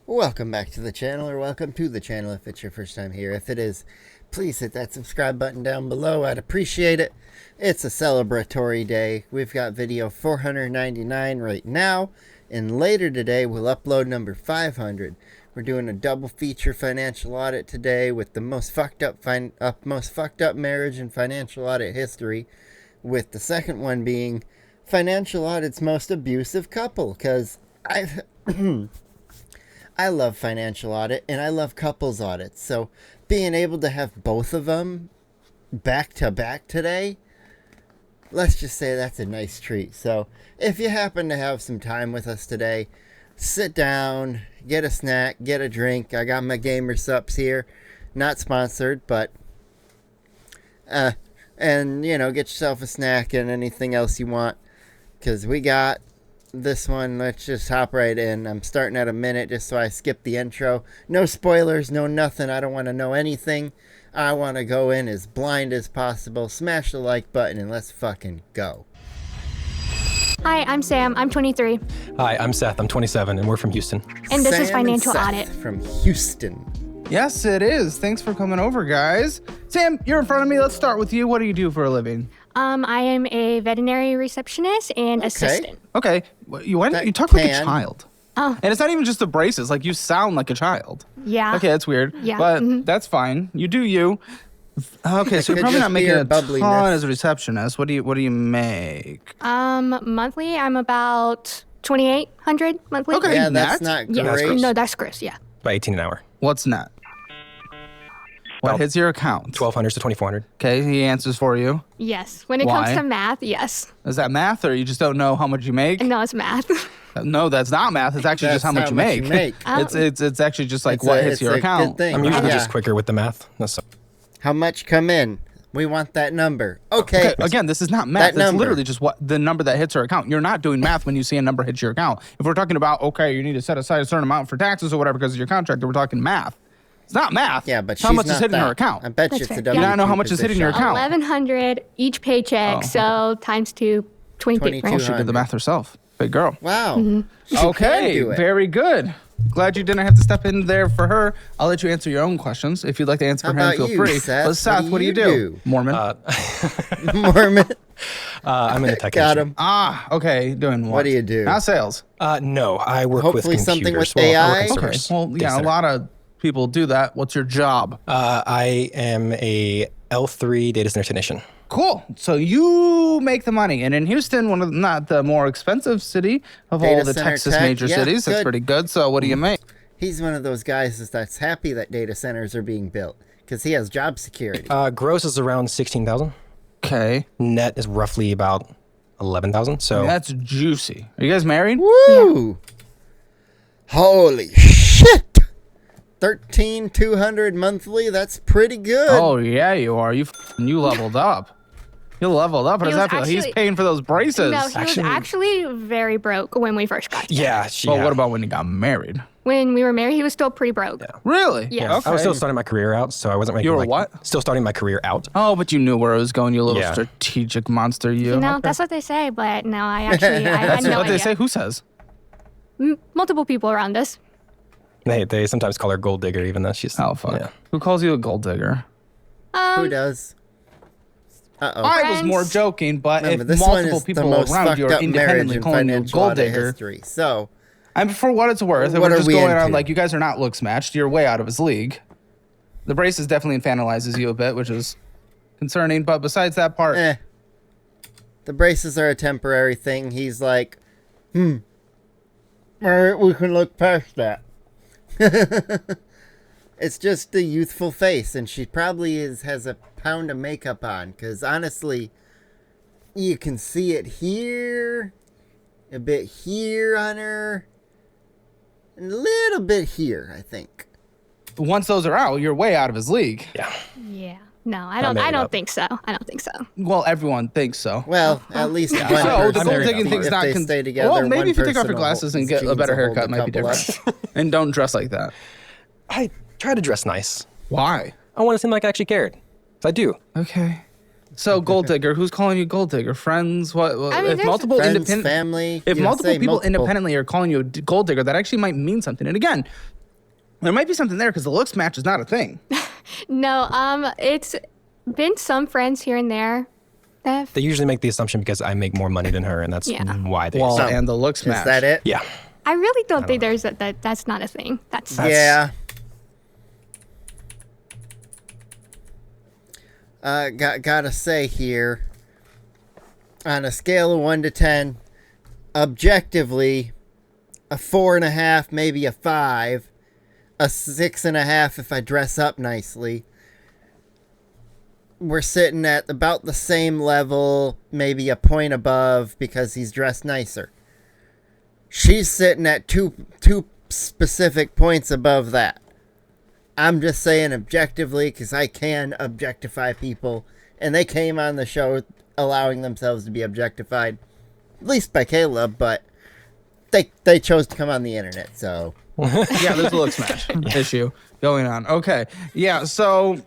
Welcome back to the channel, or welcome to the channel if it's your first time here. If it is, please hit that subscribe button down below. I'd appreciate it. It's a celebratory day. We've got video 499 right now, and later today we'll upload number 500. We're doing a double feature financial audit today with the most fucked up marriage in financial audit history, with the second one being financial audit's most abusive couple, because I love financial audit and I love couples audits. So being able to have both of them back to back today, let's just say that's a nice treat. So if you happen to have some time with us today, sit down, get a snack, get a drink. I got my Gamer Sups here. Not sponsored, but and you know, get yourself a snack and anything else you want, because we got this one. Let's just hop right in. I'm starting at a minute just so I skip the intro. No spoilers, no nothing. I don't want to know anything. I want to go in as blind as possible. Smash the like button and let's fucking go. Hi, I'm Sam. I'm 23. Hi, I'm Seth. I'm 27, and we're from Houston. And this is Sam and Financial Seth Audit. from Houston. Yes, it is. Thanks for coming over, guys. Sam, you're in front of me. Let's start with you. What do you do for a living? I am a veterinary receptionist and assistant. Okay. You talk like a child. Oh. And it's not even just the braces. Like, you sound like a child. Yeah. Okay, that's weird. Yeah. But that's fine. You do you. Okay, so you're probably not making a ton as a receptionist. What do you make? Monthly, I'm about 2,800 monthly. Okay. Yeah, that's Net? not Yeah. great. No, that's gross. Yeah. About 18 an hour. What's net? What About hits your account? 1,200 to 2,400. Okay, he answers for you. Yes. When it Why? comes to math, yes. Is that math, or you just don't know how much you make? No, it's math. No, that's not math. It's actually just how much you make. It's actually just like what hits your account. I'm usually Yeah. just quicker with the math. How much come in? We want that number. Okay. Again, this is not math. It's number. literally just what the number that hits your account. You're not doing math when you see a number hit your account. If we're talking about, okay, you need to set aside a certain amount for taxes or whatever because of your contract, we're talking math. It's not math. Yeah, but It's how much is hitting her account. I bet you That's it's a fair. W2 You don't know how much is hitting your position. account. 1,100 each paycheck, so times 2, 20. 22. She did the math herself. Big girl. Wow. Mm-hmm. She can Okay, do it. very good. Glad you didn't have to step in there for her. I'll let you answer your own questions. If you'd like to answer How for him, about feel you, free. Seth? But Seth, what do you do? Mormon. Mormon. I'm in the tech Got industry. him. Okay. Doing what? What do you do? Not sales. No, I work Hopefully with something computers. with I AI? work in Okay. servers. Well, Data yeah, a center. lot of people do that. What's your job? I am a L3 data center technician. Cool. So you make the money. And in Houston, one of the, not the more expensive city of Data all the center Texas tech, major yeah, cities. That's good. pretty good. So what do you make? He's one of those guys that's happy that data centers are being built because he has job security. Gross is around 16,000. Okay. Net is roughly about 11,000. So That's juicy. Are you guys married? Woo! Holy shit! 13,200 monthly. That's pretty good. Oh, yeah, you are. You leveled up. You leveled up. How does He that was feel? He's actually- paying for those braces. No, he was actually very broke when we first got together. yeah, Well, what about when you got married? When we were married, he was still pretty broke. Really? Yeah. Okay. I was still starting my career out, so I wasn't making You were like, what? Still starting my career out. Oh, but you knew where it was going, you little Yeah. strategic monster, you. You know, Okay. that's what they say, but no, I actually, I had That's no what they idea. say. Who says? Multiple people around us. They sometimes call her gold digger, even though she's Oh, fuck. Yeah. Who calls you a gold digger? Who does? Uh-oh. I was Friends. more joking, but Remember, if this one multiple is the people most around fucked you are up marriage independently in calling you a financial gold audit digger, history. So, and for what it's worth, What we're are just we going on into? like you guys are not looks matched. You're way out of his league. The braces definitely infantilizes you a bit, which is concerning. But besides that part, the braces are a temporary thing. He's like, all right, we can look past that. It's just the youthful face, and she probably has a pound of makeup on, because honestly, you can see it here, a bit here on her, and a little bit here, I think. once those are out, you're way out of his league. Yeah. Yeah. No, I made don't. it I don't up. think so. I don't think so. Well, everyone thinks so. Well, at least one So person, the gold digging if thing's not. they stay together, well, maybe one if you take off person your glasses and will- get a genes better will hold haircut, the might be couple up. different. And don't dress like that. I try to dress nice. Why? I want to seem like I actually cared. 'Cause I do. Okay. So gold digger, who's calling you gold digger? Friends? What? I mean, if there's multiple Friends, independent family. if you multiple say people multiple. independently are calling you a gold digger, that actually might mean something. And again, there might be something there because the looks match is not a thing. No, it's been some friends here and there. They usually make the assumption because I make more money than her, and that's Yeah. why they. Well, So, and the looks Is match. that it? Yeah. I really don't think there's that's not a thing. That's Yeah. Gotta say here, on a scale of 1 to 10, objectively, a 4.5, maybe a 5, a 6.5 if I dress up nicely. We're sitting at about the same level, maybe a point above because he's dressed nicer. She's sitting at two specific points above that. I'm just saying objectively because I can objectify people, and they came on the show allowing themselves to be objectified, at least by Caleb, but they chose to come on the internet, so. Yeah, there's a looks match issue going on. Okay. Yeah, so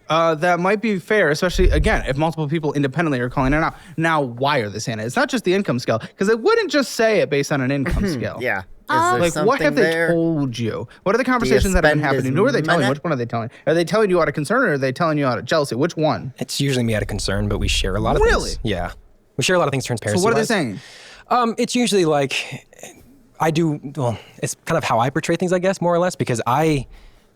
that might be fair, especially, again, if multiple people independently are calling it out. Now, why are they saying it? It's not just the income scale, because they wouldn't just say it based on an income scale. Yeah. Is there Like, what have something they there? told you? What are the conversations that have been spend his happening? Who are they telling? money? Which one are they telling? Are they telling you out of concern or are they telling you out of jealousy? Which one? It's usually me out of concern, but we share a lot of Really? things. Yeah. We share a lot of things transparency. So what are they saying? It's usually like, it's kind of how I portray things, I guess, more or less, because I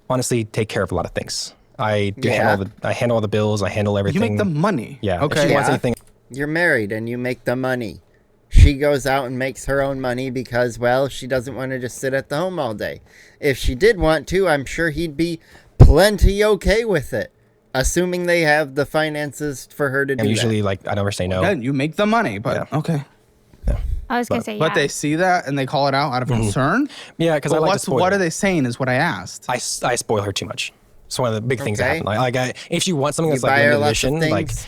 honestly take care of a lot of things. I handle all the bills. I handle everything. You make the money. Yeah. Okay. If she wants Yeah. anything, You're married and you make the money. She goes out and makes her own money because, well, she doesn't want to just sit at the home all day. If she did want to, I'm sure he'd be plenty okay with it, assuming they have the finances for her to do I'm usually that. like, I never say no. Again, you make the money, but Yeah. okay. I was gonna say, yeah. But they see that and they call it out of concern. Yeah, because I But like to spoil what her. are they saying is what I asked. I spoil her too much. It's one of the big things that Okay. happen. Like if she wants something that's buy like her limited lots of edition, like things?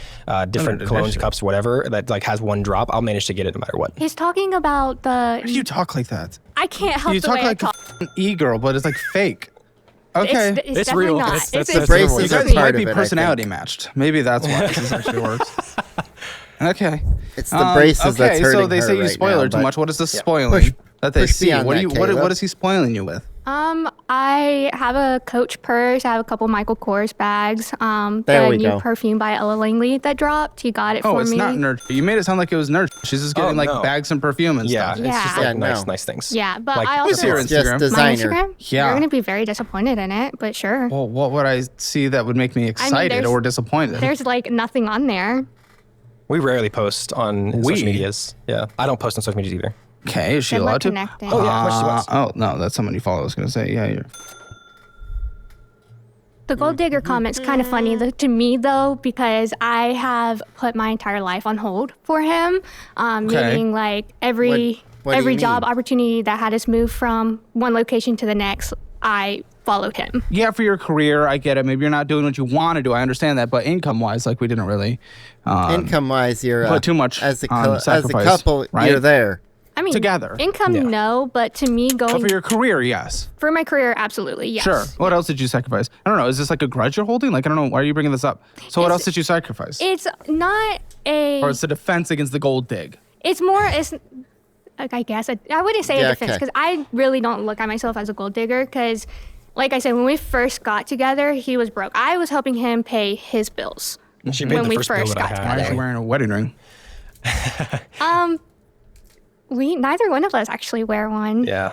different Limited colognes, edition. cups, whatever, that like has one drop, I'll manage to get it no matter what. He's talking about Why do the. you talk like that? I can't help You the talk way like I a talk. f***ing e-girl, but it's like fake. Okay. It's It's definitely real. not. That's It's the braces You are guys part might of be it, I personality think. matched. Maybe that's why this actually works. Okay. It's the braces okay, that's hurting so they her say you right spoil now, her too but much. What is the spoiling Push- that they push see? beyond What, that, what Caleb. is he spoiling you with? I have a Coach purse. I have a couple Michael Kors bags. There the we new go. perfume by Ella Langley that dropped. He got it Oh, for it's me. not nurture. You made it sound like it was nurture. She's just getting like no. bags and perfume and Yeah, stuff. it's just Yeah. like Yeah, no. nice things. Yeah, but Like, I Let me see your also It's just Instagram. my designer. Instagram. Yeah. You're gonna be very disappointed in it, but sure. Well, what would I see that would make me excited there's- or disappointed? There's like nothing on there. We rarely post on We? social medias. Yeah, I don't post on social medias either. Okay, is she Then we're allowed to? connecting. Oh, yeah, of course she was. Oh, no, that's someone you follow. I was going to say, yeah, you're. The gold digger comment's kind of funny to me though, because I have put my entire life on hold for him. Meaning like every What do you job mean? opportunity that had us move from one location to the next, I followed him. Yeah, for your career, I get it. Maybe you're not doing what you want to do. I understand that. But income wise, like we didn't really. Income-wise, you're put too much as a on as a sacrifice, couple. right? You're there. I mean, Together. income, Yeah. no, but to me But going for your career, yes. for my career, absolutely, yes. Sure. What else did you sacrifice? I don't know. Is this like a grudge you're holding? Like, I don't know. Why are you bringing this up? So, what It's- else did you sacrifice? It's not a. Or it's a defense against the gold dig? It's more. It's. Like, I guess I wouldn't say Yeah, a defense okay. because I really don't look at myself as a gold digger because, like I said, when we first got together, he was broke. I was helping him pay his bills. She paid When the we first bill first that I got had. Why is she together. wearing a wedding ring? Neither one of us actually wear one. Yeah,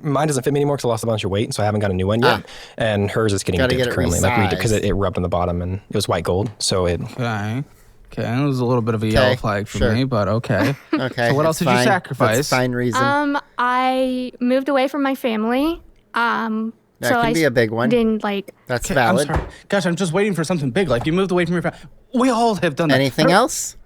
mine doesn't fit me anymore because I lost a bunch of weight, so I haven't got a new one yet. And hers is getting Gotta dipped get it currently, because resized. it rubbed on the bottom and it was white gold, so it. Okay. Okay. It was a little bit of a yellow flag for sure. me, but okay. Okay. So what else that's did you fine. sacrifice? That's fine reason. I moved away from my family. That so can I be a big one. Didn't like. That's I'm valid. sorry. Gosh, I'm just waiting for something big. Like you moved away from your family. We all have done that. Anything else?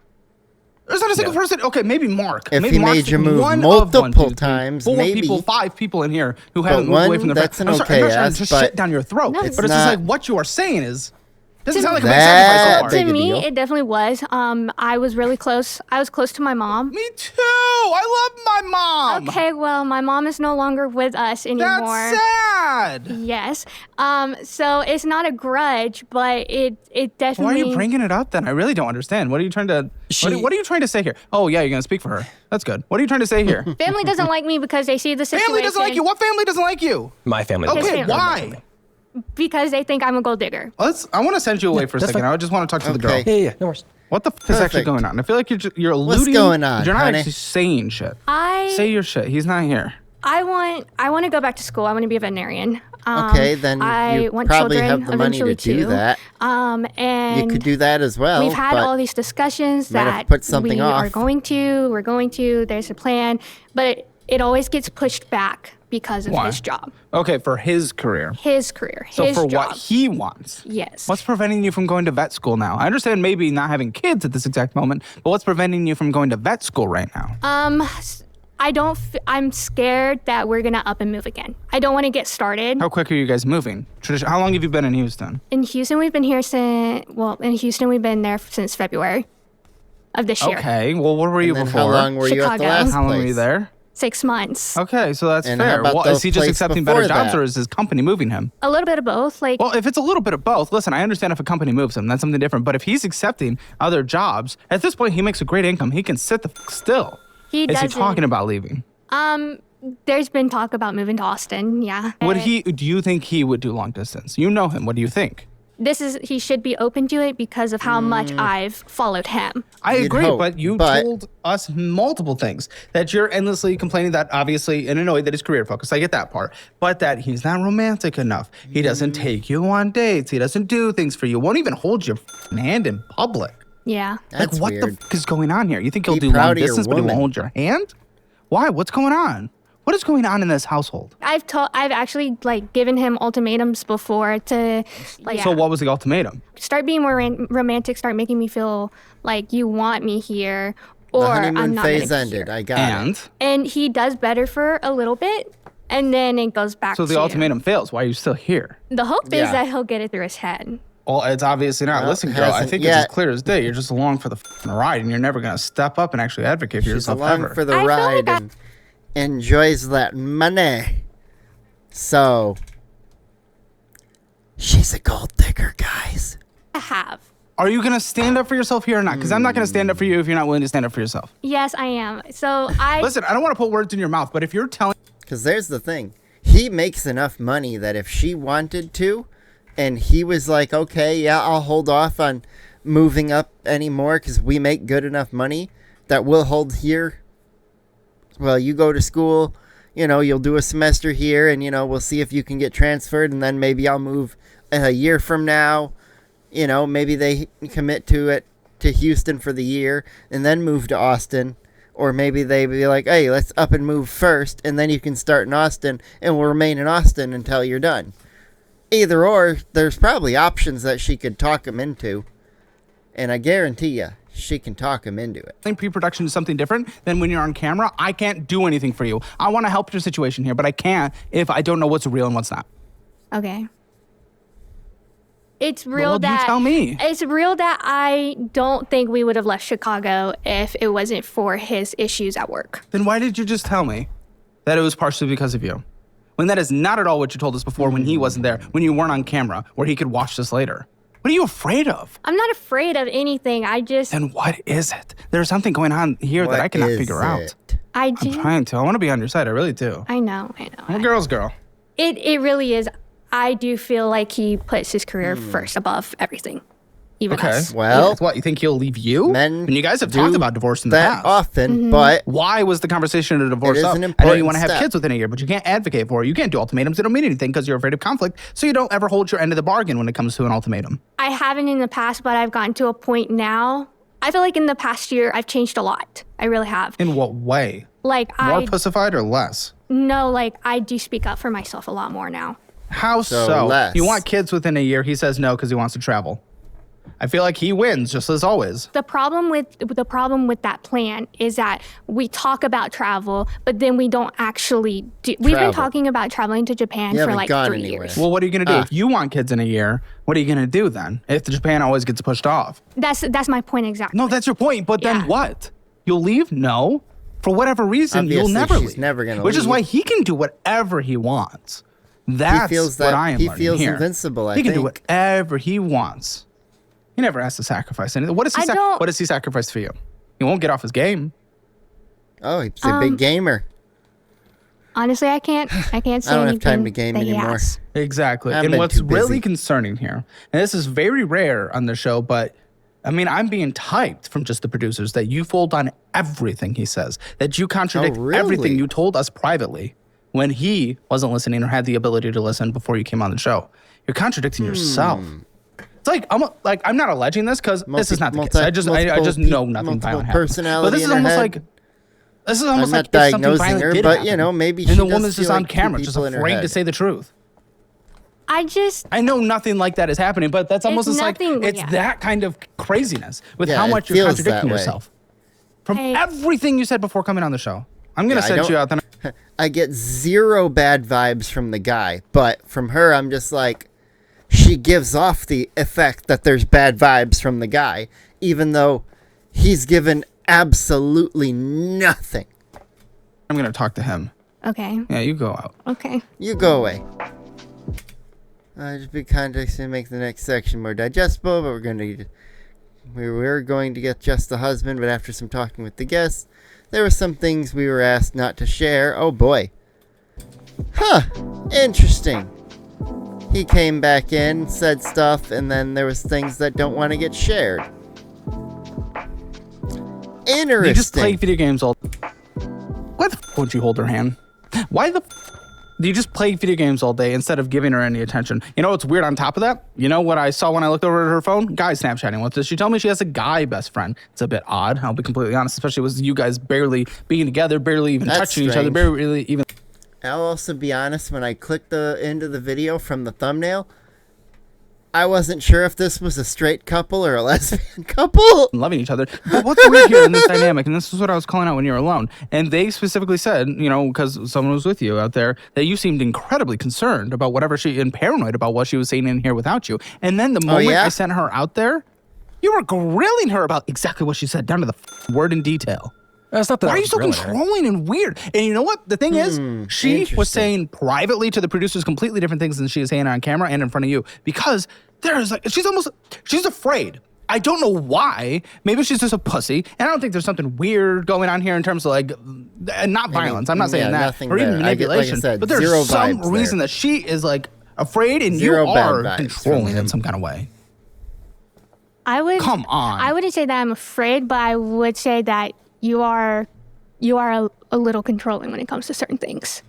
There's not a single person. Okay, maybe Mark. If maybe he Mark's made you move one of multiple 1, 2, 3, times, 4 maybe. people, 5 people in here who haven't moved away one, from their that's family. an I'm sorry, I'm okay not trying ask, to just but shit down your throat. No, but it's it's just not- like what you are saying is Doesn't sound like a big sacrifice so That far. big To a me, deal. it definitely was. I was really close. I was close to my mom. Me too. I love my mom. Okay, well, my mom is no longer with us anymore. That's sad. Yes. So it's not a grudge, but it Why are definitely. you bringing it up then? I really don't understand. What are you trying to? What are you trying to say here? Oh yeah, you're gonna speak for her. That's good. What are you trying to say here? Family doesn't like me because they see the situation. Family doesn't like you. What family doesn't like you? My family. His Okay, family. why? Because they think I'm a gold digger. I want to send you away for a that's second. fine. I just want to talk to the girl. Okay. Yeah, no worries. What the f is actually Perfect. going on? I feel like you're alluding. going on, You're not honey? actually saying shit. Say I your shit. He's not here. want to go back to school. I want to be a veterinarian. Okay, then I you want probably children have the money to eventually do too. that. And You could do that as well. we've had but all these discussions might have that put something we off. are we're going to, there's a plan, but it always gets pushed back because of Why? his job, Okay, for his career. his career, So his for job. what he wants. Yes. What's preventing you from going to vet school now? I understand maybe not having kids at this exact moment, but what's preventing you from going to vet school right now? I'm scared that we're going to up and move again. I don't want to get started. How quick are you guys moving? How long have you been in Houston? In Houston, we've been here in Houston, we've been there since February of this year. Okay. Well, where were you then before? how long were you at the Chicago. last How long place? were you there? 6 months. Okay, so that's And how fair. about Well, those is he just places accepting better before jobs that? or is his company moving him? A little bit of both. Like, Well, if it's a little bit of both, listen, I understand if a company moves him, that's something different. But if he's accepting other jobs, at this point, he makes a great income. He can sit the still. he Is he doesn't. talking about leaving? There's been talk about moving to Austin. Yeah. Do you think he would do long distance? You know him. What do you think? He should be open to it because of how much I've followed him. I You'd agree, hope, but you but- told us multiple things that you're endlessly complaining that obviously and annoyed that he's career focused. I get that part, but that he's not romantic enough. He doesn't take you on dates. He doesn't do things for you. Won't even hold your hand in public. Yeah. That's like what weird. the f is going on here? You think he'll Be do long proud of your distance, but he won't woman. hold your hand? Why? What's going on? What is going on in this household? I've actually like given him ultimatums before to like So what was the ultimatum? start being more romantic, start making me feel like you want me here, or The I'm honeymoon not phase gonna be ended. here. I got it. And And he does better for a little bit, and then it goes back. so the to ultimatum fails. Why are you still here? The hope Yeah. is that he'll get it through his head. Well, it's obviously not. Well, Listen, girl, I hasn't think it's as yet. clear as day. You're just along for the ride, and you're never going to step up and actually advocate for She's yourself along ever. for the I feel ride like and enjoys that money. So she's a gold digger, guys. I have. Are you going to stand up for yourself here or not? Because I'm not going to stand up for you if you're not willing to stand up for yourself. Yes, I am. So Listen, I don't want to put words in your mouth, but if you're telling Because there's the thing. He makes enough money that if she wanted to, and he was like, okay, yeah, I'll hold off on moving up anymore because we make good enough money that we'll hold here. Well, you go to school, you'll do a semester here, and, we'll see if you can get transferred, and then maybe I'll move a year from now. Maybe they commit to Houston for the year and then move to Austin. Or maybe they be like, hey, let's up and move first, and then you can start in Austin, and we'll remain in Austin until you're done. Either or, there's probably options that she could talk him into. And I guarantee you, she can talk him into it. pre-production is something different than when you're on camera, I can't do anything for you. I want to help your situation here, but I can't if I don't know what's real and what's not. okay. It's real Well, you that tell me. It's real that I don't think we would have left Chicago if it wasn't for his issues at work. Then why did you just tell me that it was partially because of you? When that is not at all what you told us before when he wasn't there, when you weren't on camera, where he could watch this later. What are you afraid of? I'm not afraid of anything. I just Then what is it? There's something going on here that I cannot What is figure out. it? I I'm do. trying to. I want to be on your side. I really do. I know. I'm a girl's girl. It really is. I do feel like he puts his career first above everything, even Okay. us. Well, What, you think he'll leave you? men And you guys have do talked about divorce in the that past. often, Mm-hmm. but Why was the conversation to divorce It is up? an I know you important want to have step. kids within a year, but you can't advocate for it. You can't do ultimatums. They don't mean anything because you're afraid of conflict. So you don't ever hold your end of the bargain when it comes to an ultimatum. I haven't in the past, but I've gotten to a point now. I feel like in the past year, I've changed a lot. I really have. In what way? Like More pussified or less? I do speak up for myself a lot more now. How So so? less. You want kids within a year. He says no because he wants to travel. I feel like he wins just as always. The problem with that plan is that we talk about travel, but then we don't actually do. We've been talking about traveling to Japan for like 3 years. Well, what are you going to do? If you want kids in a year, what are you going to do then? If the Japan always gets pushed off. That's my point exactly. No, that's your point. But then what? You'll leave? No. For whatever reason, you'll never leave. She's never going to leave. Which is why he can do whatever he wants. That's what I am learning here. He feels invincible, I think. He can do whatever he wants. He never has to sacrifice anything. What does he sacrifice for you? He won't get off his game. Oh, he's a big gamer. Honestly, I can't say anything. I don't have time to game anymore. Exactly. And what's really concerning here, and this is very rare on the show, but I mean, I'm being typed from just the producers that you fold on everything he says, that you contradict everything you told us privately when he wasn't listening or had the ability to listen before you came on the show. You're contradicting yourself. It's like I'm not alleging this because this is not the case. I just know nothing violent happened. But this is almost like I'm not diagnosing her, but you know, maybe she and the woman's just on camera, just afraid to say the truth. I know nothing like that is happening, but that's almost it's that kind of craziness with how much you're contradicting yourself from everything you said before coming on the show. I'm gonna set you out. Then I get zero bad vibes from the guy, but from her, I'm just like, she gives off the effect that there's bad vibes from the guy, even though he's given absolutely nothing. I'm gonna talk to him. Okay. Yeah, you go out. Okay. You go away. Just be context to make the next section more digestible, but we were going to get just the husband, but after some talking with the guests, there were some things we were asked not to share. Oh boy. Huh. Interesting. He came back in, said stuff, and then there was things that don't want to get shared. Interesting. You just play video games all... Why the f*** would you hold her hand? Why the f*** do you just play video games all day instead of giving her any attention? You know what's weird on top of that? You know what I saw when I looked over at her phone? Guy Snapchatting with us. She told me she has a guy best friend. It's a bit odd, I'll be completely honest, especially with you guys barely being together, barely even touching each other, barely even... I'll also be honest, when I clicked the end of the video from the thumbnail, I wasn't sure if this was a straight couple or a lesbian couple. Loving each other. But what's weird here in this dynamic, and this is what I was calling out when you were alone, and they specifically said, you know, because someone was with you out there, that you seemed incredibly concerned about whatever and paranoid about what she was saying in here without you. And then the moment I sent her out there, you were grilling her about exactly what she said, down to the word in detail. That's not that. Why are you so controlling and weird? And you know what? The thing is, she was saying privately to the producers completely different things than she is saying on camera and in front of you. Because there's like, she's afraid. I don't know why. Maybe she's just a pussy. And I don't think there's something weird going on here in terms of like, not violence. I'm not saying that. Or even manipulation. Like said, but there's some reason that she is like afraid and you are controlling in some kind of way. Come on. I wouldn't say that I'm afraid, but I would say that you are a little controlling when it comes to certain things.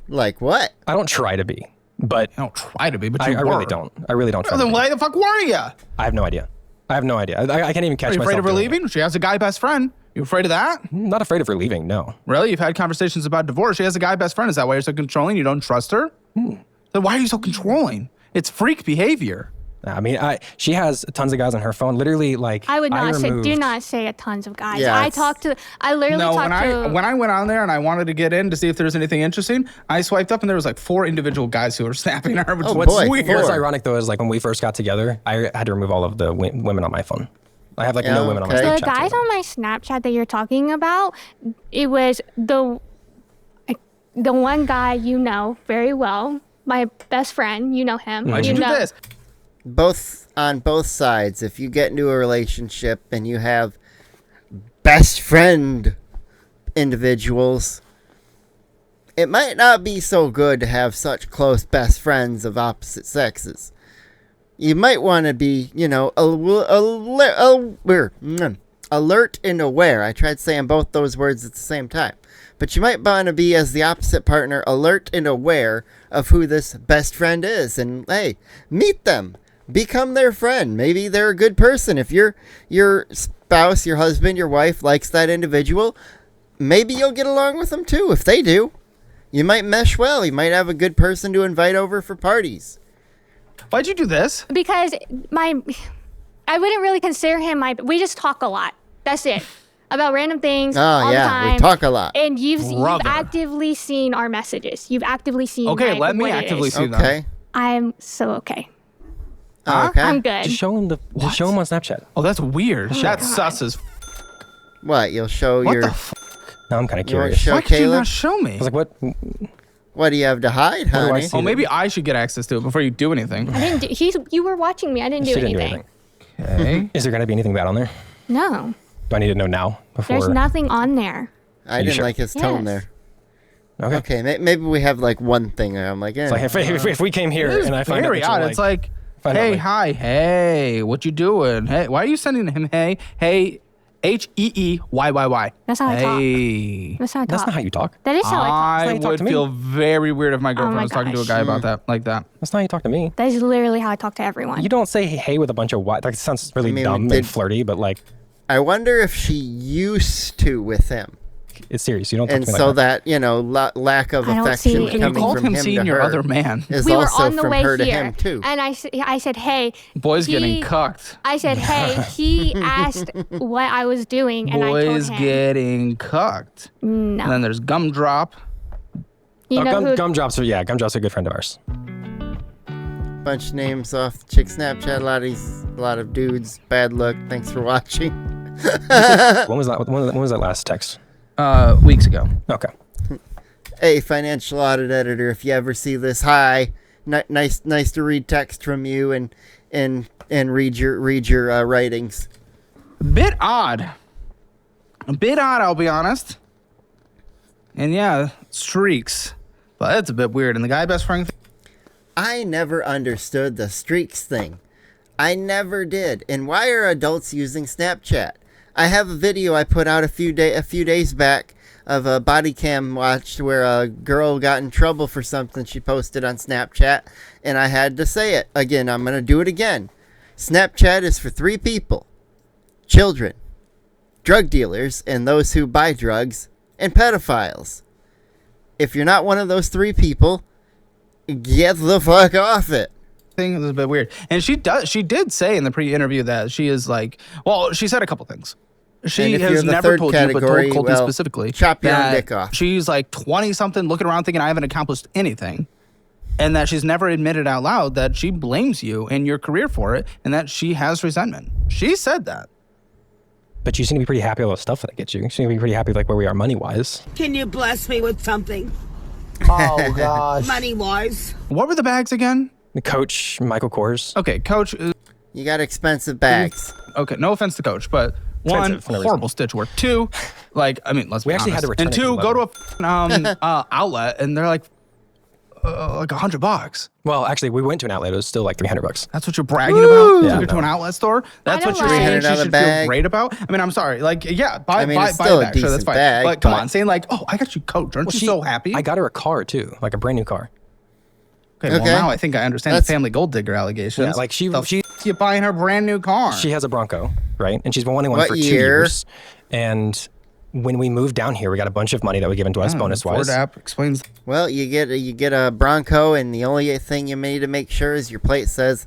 Like what? I don't try to be, but I don't try to be, but I really don't. I really don't try. Then why the fuck were you? I have no idea. I can't even catch myself. Are you afraid of her leaving? She has a guy best friend. You afraid of that? I'm not afraid of her leaving. No. Really? You've had conversations about divorce. She has a guy best friend. Is that why you're so controlling? You don't trust her? Then why are you so controlling? It's freak behavior. I mean, she has tons of guys on her phone. Literally, like I would not say. Do not say a tons of guys. Yeah, I literally talked to. When I went on there and I wanted to get in to see if there was anything interesting, I swiped up and there was like 4 individual guys who were snapping her. Which was weird. What's ironic though is like when we first got together, I had to remove all of the women on my phone. I have like no women on my Snapchat. The guys on my Snapchat that you're talking about, it was the one guy you know very well, my best friend. You know him. Why'd you do this? On both sides, if you get into a relationship and you have best friend individuals, it might not be so good to have such close best friends of opposite sexes. You might want to be, you know, alert and aware. I tried saying both those words at the same time. But you might want to be, as the opposite partner, alert and aware of who this best friend is. And, hey, meet them. Become their friend. Maybe they're a good person. If your spouse, your husband, your wife likes that individual, maybe you'll get along with them too. If they do, you might mesh well. You might have a good person to invite over for parties. Why'd you do this? Because I wouldn't really consider him we just talk a lot. That's it. About random things all the time. We talk a lot. And you've actively seen our messages. You've actively seen Okay, like, let me what it actively is. see them. Okay. I'm so okay. Okay. I'm good. Just show him just show him on Snapchat. Oh, that's weird. That's God. sus as What? You'll show What your. the f? Now I'm kind of You want to curious. show Why could you Caleb? not show me? I was like, what? What do you have to hide, do I honey? see? Oh, maybe I should get access to it before you do anything. I didn't do. You were watching me. I didn't do She didn't anything. do anything. Okay. Is there gonna be anything bad on there? No, Do I need to know now before? there's nothing on there. I you didn't sure? like his tone Yes. there. Okay. Okay, maybe we have like one thing. I'm like, It's like if we came here It's and I find out very that you're odd. It's like, find out, hey, like- hi, hey, what you doing? Hey, why are you sending him hey, HEEYYY? That's how I talk. Hey. That's how I talk. That's not how you talk. That is how I talk. I how you talk would to me. feel very weird if my girlfriend my was talking to a gosh. guy about that, like that. That's not how you talk to me. That is literally how I talk to everyone. You don't say hey with a bunch of what? That sounds really I mean, dumb did- and flirty, but like I wonder if she used to with him, it's serious. You don't talk and to me so like that. that lack of I don't affection see- Can you coming call from him him seeing to your her other man? is we were also on the from way her to here, him too. and I said, hey. Boys getting he- cucked. I said, hey. He asked what I was doing, and I told Boys him. getting cucked. No. And then there's Gumdrop. You know who? Gumdrop's are a good friend of ours. Bunch of names off the chick Snapchat. A lot of dudes. Bad luck. Thanks for watching. When was that? When was that last text? Weeks ago. Okay. Hey, financial audit editor, if you ever see this, hi. Nice to read text from you and read your writings. Bit odd. A bit odd, I'll be honest. And yeah, streaks. But that's a bit weird. And the guy best friend. I never understood the streaks thing. I never did. And why are adults using Snapchat? I have a video I put out a few days back of a body cam watched where a girl got in trouble for something she posted on Snapchat, and I had to say it again. I'm going to do it again. Snapchat is for 3 people: children, drug dealers, and those who buy drugs, and pedophiles. If you're not one of those 3 people, get the fuck off it. Thing is a bit weird. And she did say in the pre-interview that she is like, well, she said a couple things. She And if you're has the never third told you, but category, told Colton well, specifically, chop your own that dick off. She's like 20-something, looking around thinking I haven't accomplished anything. And that she's never admitted out loud that she blames you and your career for it, and that she has resentment. She said that. But you seem to be pretty happy with all the stuff that it gets you. You seem to be pretty happy with like where we are money wise. Can you bless me with something Oh gosh. money-wise? What were the bags again? The coach, Michael Kors. Okay, Coach. You got expensive bags. Okay, no offense to Coach, but one, Expensive for no horrible reason. stitch work. 2, like, I mean, let's be We actually honest. had to return And it 2, to go to a outlet and they're like $100. Well, actually, we went to an outlet. It was still like $300. That's what you're bragging about? Yeah, You're to no. an outlet store? That's what don't you're saying like- she $300 should bag. feel great about? I mean, I'm sorry. Like, yeah, buy I mean, it's a still a bag. Sure, that's decent fine. bag, But come but- on, saying like, oh, I got you Coach. Aren't you so happy? I got her a car too, like a brand new car. Okay, well, Okay. now I think I understand That's- the family gold digger allegations. Yeah, like she- you buying her brand new car. She has a Bronco, right? And she's been wanting one What for 2 year? years. And when we moved down here, we got a bunch of money that was given to us bonus Ford wise. app explains. Well, you get a Bronco, and the only thing you need to make sure is your plate says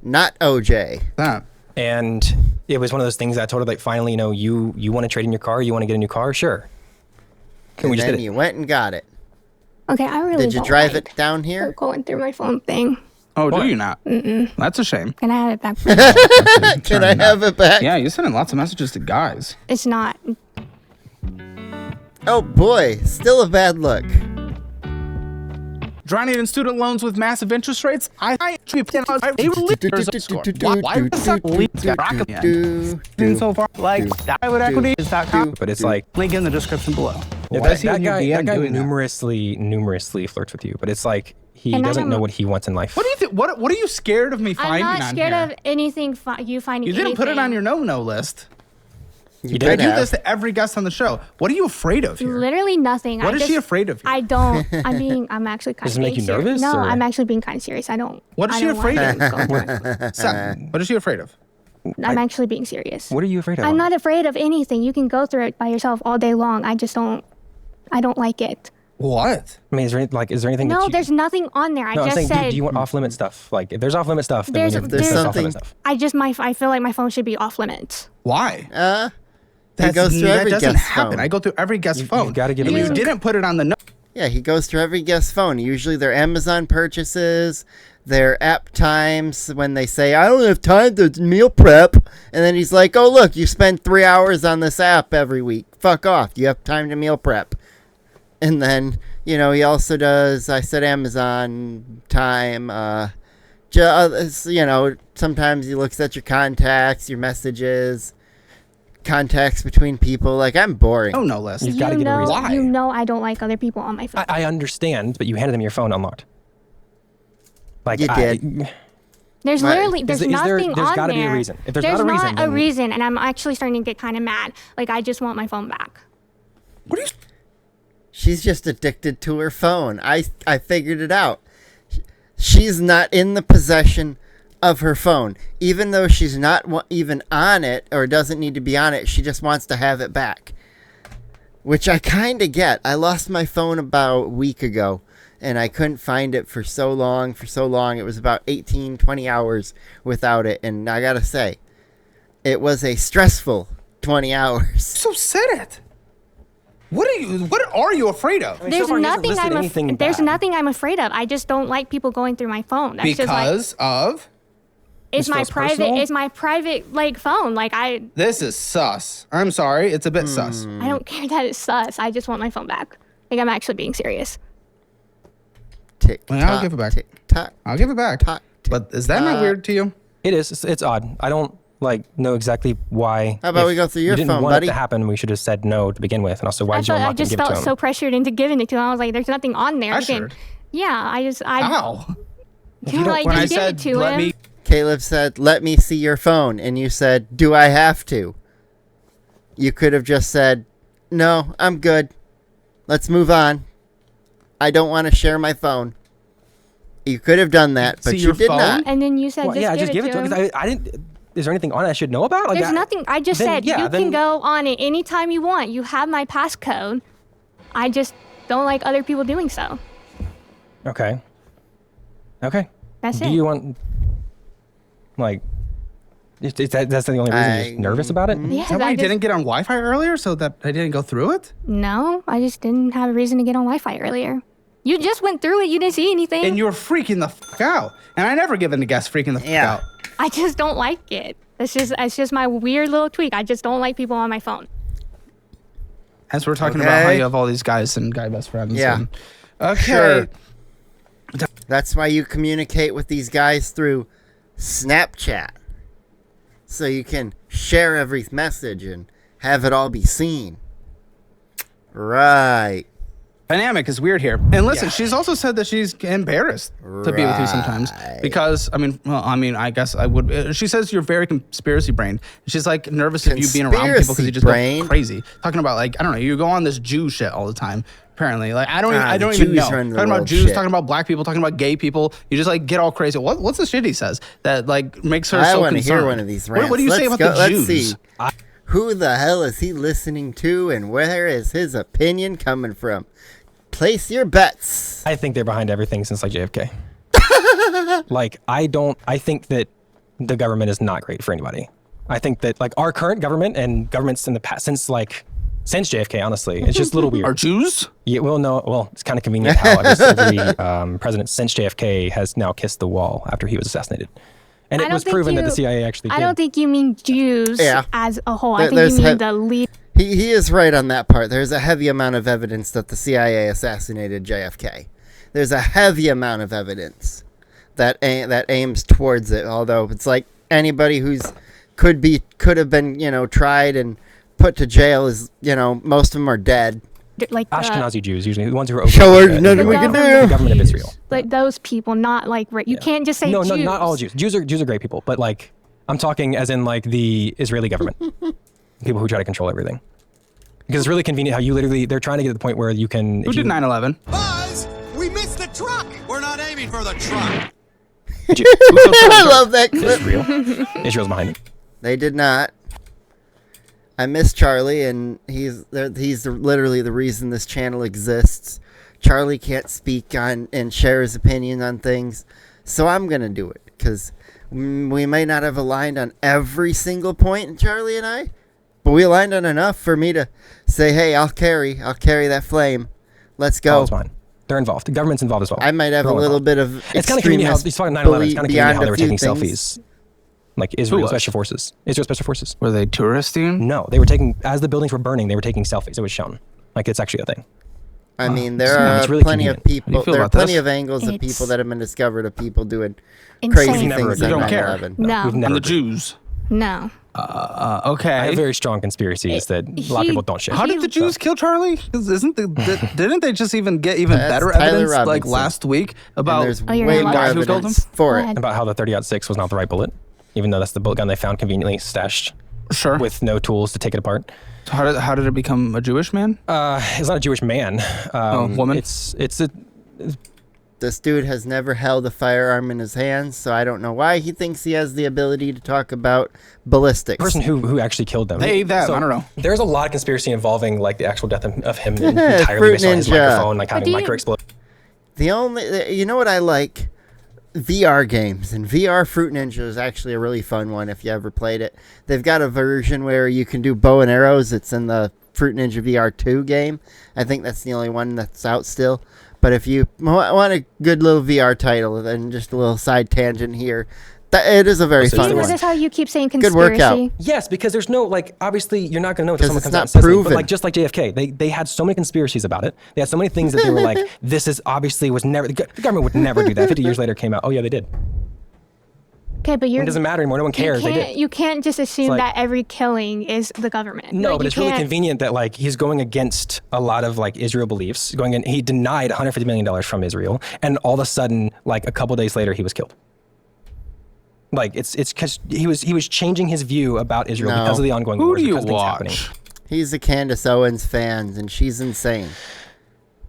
not OJ. That. And it was one of those things that I told her, like, finally, you want to trade in your car? You want to get a new car? Sure. And And we just then did it. you went and got it. Okay, I really Did you don't drive like it down here? going through my phone thing. Oh, What? do you not? Mm-mm. That's a shame. Can I have it back? Can I have it back? Yeah, you're sending lots of messages to guys. It's not. Oh boy, still a bad look. Drowning in student loans with massive interest rates? I actually plan on a relief score. Why the fuck leave that so far? Like, private But it's like, link in the description below. yeah, Why that, is he that in your guy, DM that guy doing that? numerously flirts with you. But it's like, he And I doesn't am- know what he wants in life. What do you think? What are you scared of me I'm finding not on scared here? of anything. You finding. You didn't put it anything. on your no list. You did could I do have. this to every guest on the show. What are you afraid of here? Literally nothing. What I is she just- afraid of you? I don't. I'm actually kind Does of. it make you nervous, No, or- I'm actually being kind of serious. I don't. What is I she don't want afraid of? things going on. Sam, what is she afraid of? I'm actually being serious. What are you afraid of? I'm not afraid of anything. You can go through it by yourself all day long. I just don't. I don't like it. What? I mean, is there anything? No, that you, there's nothing on there. I no, I'm just saying, said do you want off limit stuff? Like, if there's off limit stuff, then There's- we there's off something- limit stuff. I feel like my phone should be off limits. Why? He goes through every that doesn't guest's happen. phone. I go through every guest phone. you've gotta give and a you reason. didn't put it on the note. Yeah, he goes through every guest's phone. Usually their Amazon purchases, their app times, when they say, I don't have time to meal prep. And then he's like, oh, look, you spend 3 hours on this app every week. Fuck off. You have time to meal prep. And then, he also does, I said Amazon time. Sometimes he looks at your contacts, your messages, contacts between people. Like, I'm boring. Oh, no list. You've got to get a reason. Why? You know I don't like other people on my phone. I understand, but you handed them your phone unlocked. Like, You did. There's Right. literally there's nothing there's on gotta there. be a reason. If there's not a reason, not a then- reason, and I'm actually starting to get kind of mad. Like I just want my phone back. What are you? She's just addicted to her phone. I figured it out. She's not in the possession of her phone. Even though she's not even on it or doesn't need to be on it, she just wants to have it back. Which I kind of get. I lost my phone about a week ago, and I couldn't find it for so long. It was about 18, 20 hours without it, and I gotta say, it was a stressful 20 hours. So said it. What are you afraid of? mean, There's so far he hasn't nothing listed anything there's bad. nothing I'm afraid of. I just don't like people going through my phone. That's just like Because of it's my feels personal? private like phone. Like I this is sus. I'm sorry, it's a bit sus. I don't care that it's sus. I just want my phone back. Like I'm actually being serious. Tick Well, I'll tock, give it back. tick tock. I'll give it back. Tick, tick, But is that not weird to you? It is. It's odd. I don't know exactly why. How about If we go through your you didn't phone, want buddy? it to happen, we should have said no to begin with. And also, why did you I unlock it and just give it to felt him? so pressured into giving it to him. I was like, there's nothing on there. Pressured? Yeah, I Ow. like When I just give said it to let him. me Caleb said, let me see your phone. And you said, do I have to? You could have just said, no, I'm good. Let's move on. I don't want to share my phone. You could have done that, but See you your did phone? not. And then you said, Well, just give it to him. because I didn't. Is there anything on it I should know about? Like, There's nothing. I just then- said yeah, you then- can go on it anytime you want. You have my passcode. I just don't like other people doing so. Okay. Okay. That's Do it. you want like? That's the only reason you're just nervous about it? Yes, Is that why I you just, didn't get on Wi-Fi earlier so that I didn't go through it? no, I just didn't have a reason to get on Wi-Fi earlier. You just went through it. You didn't see anything. And you were freaking the fuck out. And I never give in to guests freaking the fuck Yeah. out. I just don't like it. It's just my weird little tweak. I just don't like people on my phone. As we're talking about how Okay. you have all these guys and guy best friends. Yeah. and- okay. Sure. That's why you communicate with these guys through Snapchat. So you can share every message and have it all be seen. Right. Dynamic is weird here. And listen, she's also said that she's embarrassed to be with you sometimes because I guess I would. She says you're very conspiracy brained. She's like nervous of you being around people because you just go Conspiracy-brained? crazy. Talking about like I don't know, you go on this Jew shit all the time. Apparently, like I don't the even Jews know. run the Talking about world Jews, shit. talking about black people, talking about gay people. You just like get all crazy. What's the shit he says that like makes her I so want to concerned? hear one of these What, rants. what do you say Let's about go- the Jews? Let's see. Who the hell is he listening to and where is his opinion coming from? Place your bets. I think they're behind everything since like JFK. Like I think that the government is not great for anybody. I think that like our current government and governments in the past since JFK, honestly, it's just a little weird. Are Jews? Yeah, well, it's kind of convenient how every president since JFK has now kissed the wall after he was assassinated. And I it don't was think proven that you- the CIA actually did. I don't think you mean Jews Yeah. as a whole. I think There's you mean he- the lead. He is right on that part. There's a heavy amount of evidence that the CIA assassinated JFK. There's a heavy amount of evidence that aims towards it. Although it's like anybody who's could have been tried and put to jail is most of them are dead. Like Ashkenazi Jews, usually the ones who are over So there's the nothing we can government- the do. government of Israel. like those people, not like you can't just say No, Jews. not all Jews. Jews are great people, but like I'm talking as in like the Israeli government, people who try to control everything. Because it's really convenient how they're trying to get to the point where you can. Who did 9/11? Buzz, we missed the truck. We're not aiming for the truck. I love that clip. Israel. Israel's behind it. They did not. I miss Charlie, and he's literally the reason this channel exists. Charlie can't speak on and share his opinion on things, so I'm gonna do it because we may not have aligned on every single point, Charlie and I, but we aligned on enough for me to say, "Hey, I'll carry that flame. Let's go." Oh, it's fine. They're involved. The government's involved as well. I might have They're a all little involved. bit of It's kind of convenient how he's talking 9/11. It's kind of convenient how they were taking things. selfies. Like Israel Special Forces. Israel Special Forces. Were they touristing? No, they were taking, as the buildings were burning, they were taking selfies. It was shown. Like, it's actually a thing. I mean, there Yeah, are it's really plenty of convenient. How do you people. feel There are about plenty this? of angles of It's people that have been discovered of people doing Insane. crazy Never things agreed. on You don't care. 9/11. No. We've never And the agreed. Jews. No. Okay. I have very strong conspiracies that a lot of He- people don't share. How did the Jews kill Charlie? 'Cause didn't they just even get even That's better Tyler evidence like Robinson. last week And about there's Oh, you're way not more allowed to. Who killed evidence for Go it. ahead. About how the 30-06 was not the right bullet, even though that's the bullet gun they found conveniently stashed Sure. with no tools to take it apart. How did it become a Jewish man? It's not a Jewish man. Woman? It's a This dude has never held a firearm in his hands, so I don't know why he thinks he has the ability to talk about ballistics. person who actually killed them. Hey, that, I don't know. There's a lot of conspiracy involving like the actual death of him and Yeah, entirely Fruit based on his Ninja. microphone, like But having do you- micro explode. The only, you know what I like? VR games, and VR Fruit Ninja is actually a really fun one if you ever played it. They've got a version where you can do bow and arrows. It's in the Fruit Ninja VR 2 game. I think that's the only one that's out still. But if you want a good little VR title, and just a little side tangent here, it is a very So fun See, one. this is how you keep saying Good conspiracy. workout. Yes, because there's no like obviously you're not gonna know until someone it's comes out not and says it. But proven. like just like JFK, they had so many conspiracies about it. They had so many things that they were like, this is obviously was never the government would never do that. 50 years later, it came out. Oh yeah, they did. Okay, but you're. It doesn't matter anymore. No one cares. They did. You can't just assume like- that every killing is the government. No, Like, but you it's really can't- convenient that like he's going against a lot of like Israel beliefs. Going in, he denied $150 million from Israel, and all of a sudden, like a couple days later, he was killed. Like it's because he was changing his view about Israel No. because of the ongoing Who wars. do you because things happening. watch? He's a Candace Owens fan, and she's insane.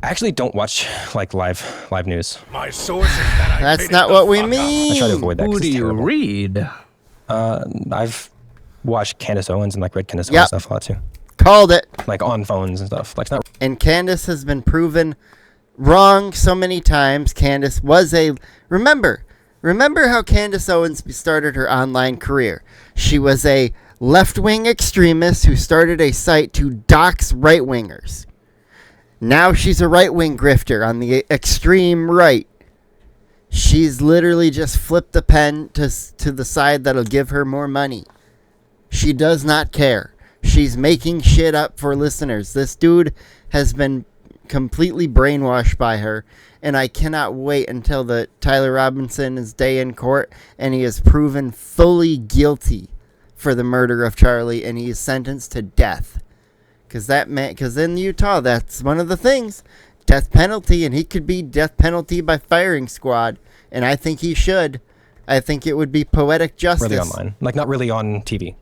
I actually don't watch like live news. My source is that I That's made it not the what we fuck up. mean. I try to avoid that. 'cause Who it's do you terrible. read? I've watched Candace Owens and like read Candace Yep. Owens stuff a lot too, Called it. like on phones and stuff. Like it's not. And Candace has been proven wrong so many times. Candace was a remember how Candace Owens started her online career. She was a left-wing extremist who started a site to dox right-wingers. Now she's a right-wing grifter on the extreme right. She's literally just flipped the pen to the side that'll give her more money. She does not care. She's making shit up for listeners. This dude has been completely brainwashed by her, and I cannot wait until the Tyler Robinson's day in court and he is proven fully guilty for the murder of Charlie and he is sentenced to death. Because in Utah, that's one of the things, death penalty, and he could be death penalty by firing squad, and I think he should. I think it would be poetic justice. Really online, like not really on TV.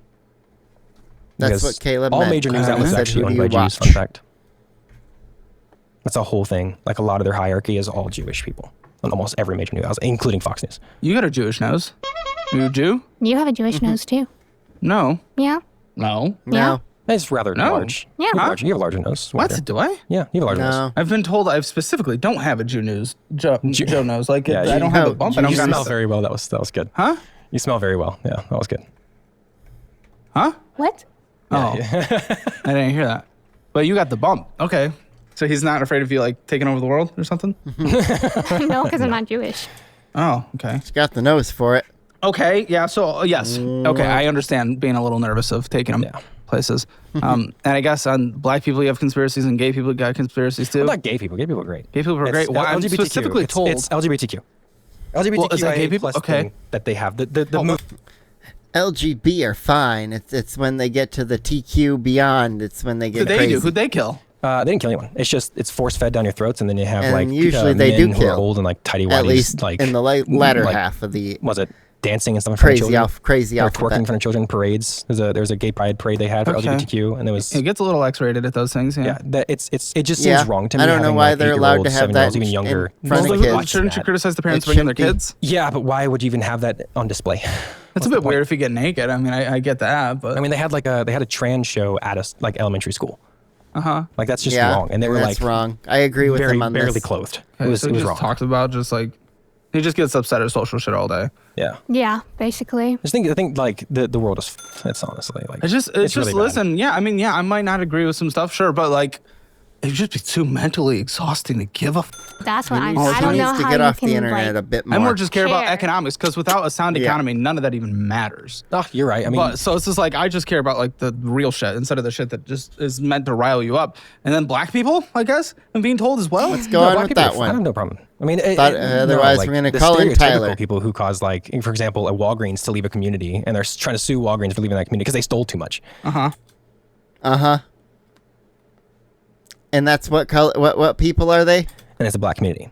That's Because what Caleb all meant. major news He outlets are said, actually "Who do owned by you Jews. Fun watch?" fact. That's a whole thing. Like a lot of their hierarchy is all Jewish people on almost every major news outlet, including Fox News. You got a Jewish nose. You Jew? You have a Jewish nose too. No. Yeah. No. No. It's rather No. large. Yeah. You have, Huh? large, you have a larger nose. What? Wider. Do I? Yeah, you have a larger No. nose. I've been told I specifically don't have a Jew nose. Joe nose. Like Yeah, I you don't have a know, bump. I you don't You got smell a- very well. That was good. Huh? You smell very well. Yeah, that was good. Huh? What? Oh. I didn't hear that. But you got the bump. Okay. So he's not afraid of you like taking over the world or something? No, because I'm not Jewish. Oh, okay. He's got the nose for it. Okay, yeah, so yes. Okay, I understand being a little nervous of taking them Yeah. places. And I guess on black people you have conspiracies and gay people got conspiracies too. Well, not gay people. Gay people are great. Gay people are great. Well, I'm LGBTQ. specifically told. It's LGBTQ. LGBTQ Well, is that gay people? plus Okay. thing that they have. The move. LGB are fine. It's when they get to the TQ beyond. It's when they get Who'd they crazy. do? Who'd they kill? They didn't kill anyone. It's just it's force fed down your throats, and then you have And like usually they men do who are kill. old and like tidy whities, At least like in the latter like, half of the Was it dancing and stuff in front of crazy children? crazy They're alphabet. twerking in front of children, parades. There was a gay pride parade they had for Okay. LGBTQ, and there was It gets a little X-rated at those things. yeah. It just Yeah, seems wrong to me. I don't know having, why like, they're allowed to 8-year-olds, have that 7-year-olds, even in younger. front of Well, kids. watch Shouldn't you that. criticize the parents It bringing their shouldn't be. kids? Yeah, but why would you even have that on display? It's a bit weird if you get naked. I mean, I get that, but I mean, they had a trans show at a like elementary school. Like that's just Yeah, wrong. And they were that's like wrong. I agree with very him on barely this. clothed. Okay, It was, so it he was just wrong. talks about just like he just gets upset at social shit all day. Yeah. Yeah, basically. I think like the world is. It's honestly like. It's just really bad. listen. Yeah, I mean, yeah, I might not agree with some stuff, sure, but like, it'd just be too mentally exhausting to give a. That's what I He don't know needs to how get you off can the internet a like. bit more. I more just care about Care. economics because without a sound Yeah. economy, none of that even matters. Oh, you're right. I mean, But so it's just like I just care about like the real shit instead of the shit that just is meant to rile you up. And then black people, I guess, I'm being told as well. Let's go on black with people that are fine. I have one. no problem. I mean, otherwise we're gonna the call in stereotypical Tyler. people who cause like, for example, a Walgreens to leave a community, and they're trying to sue Walgreens for leaving that community because they stole too much. And that's what color? What people are they? And it's a black community.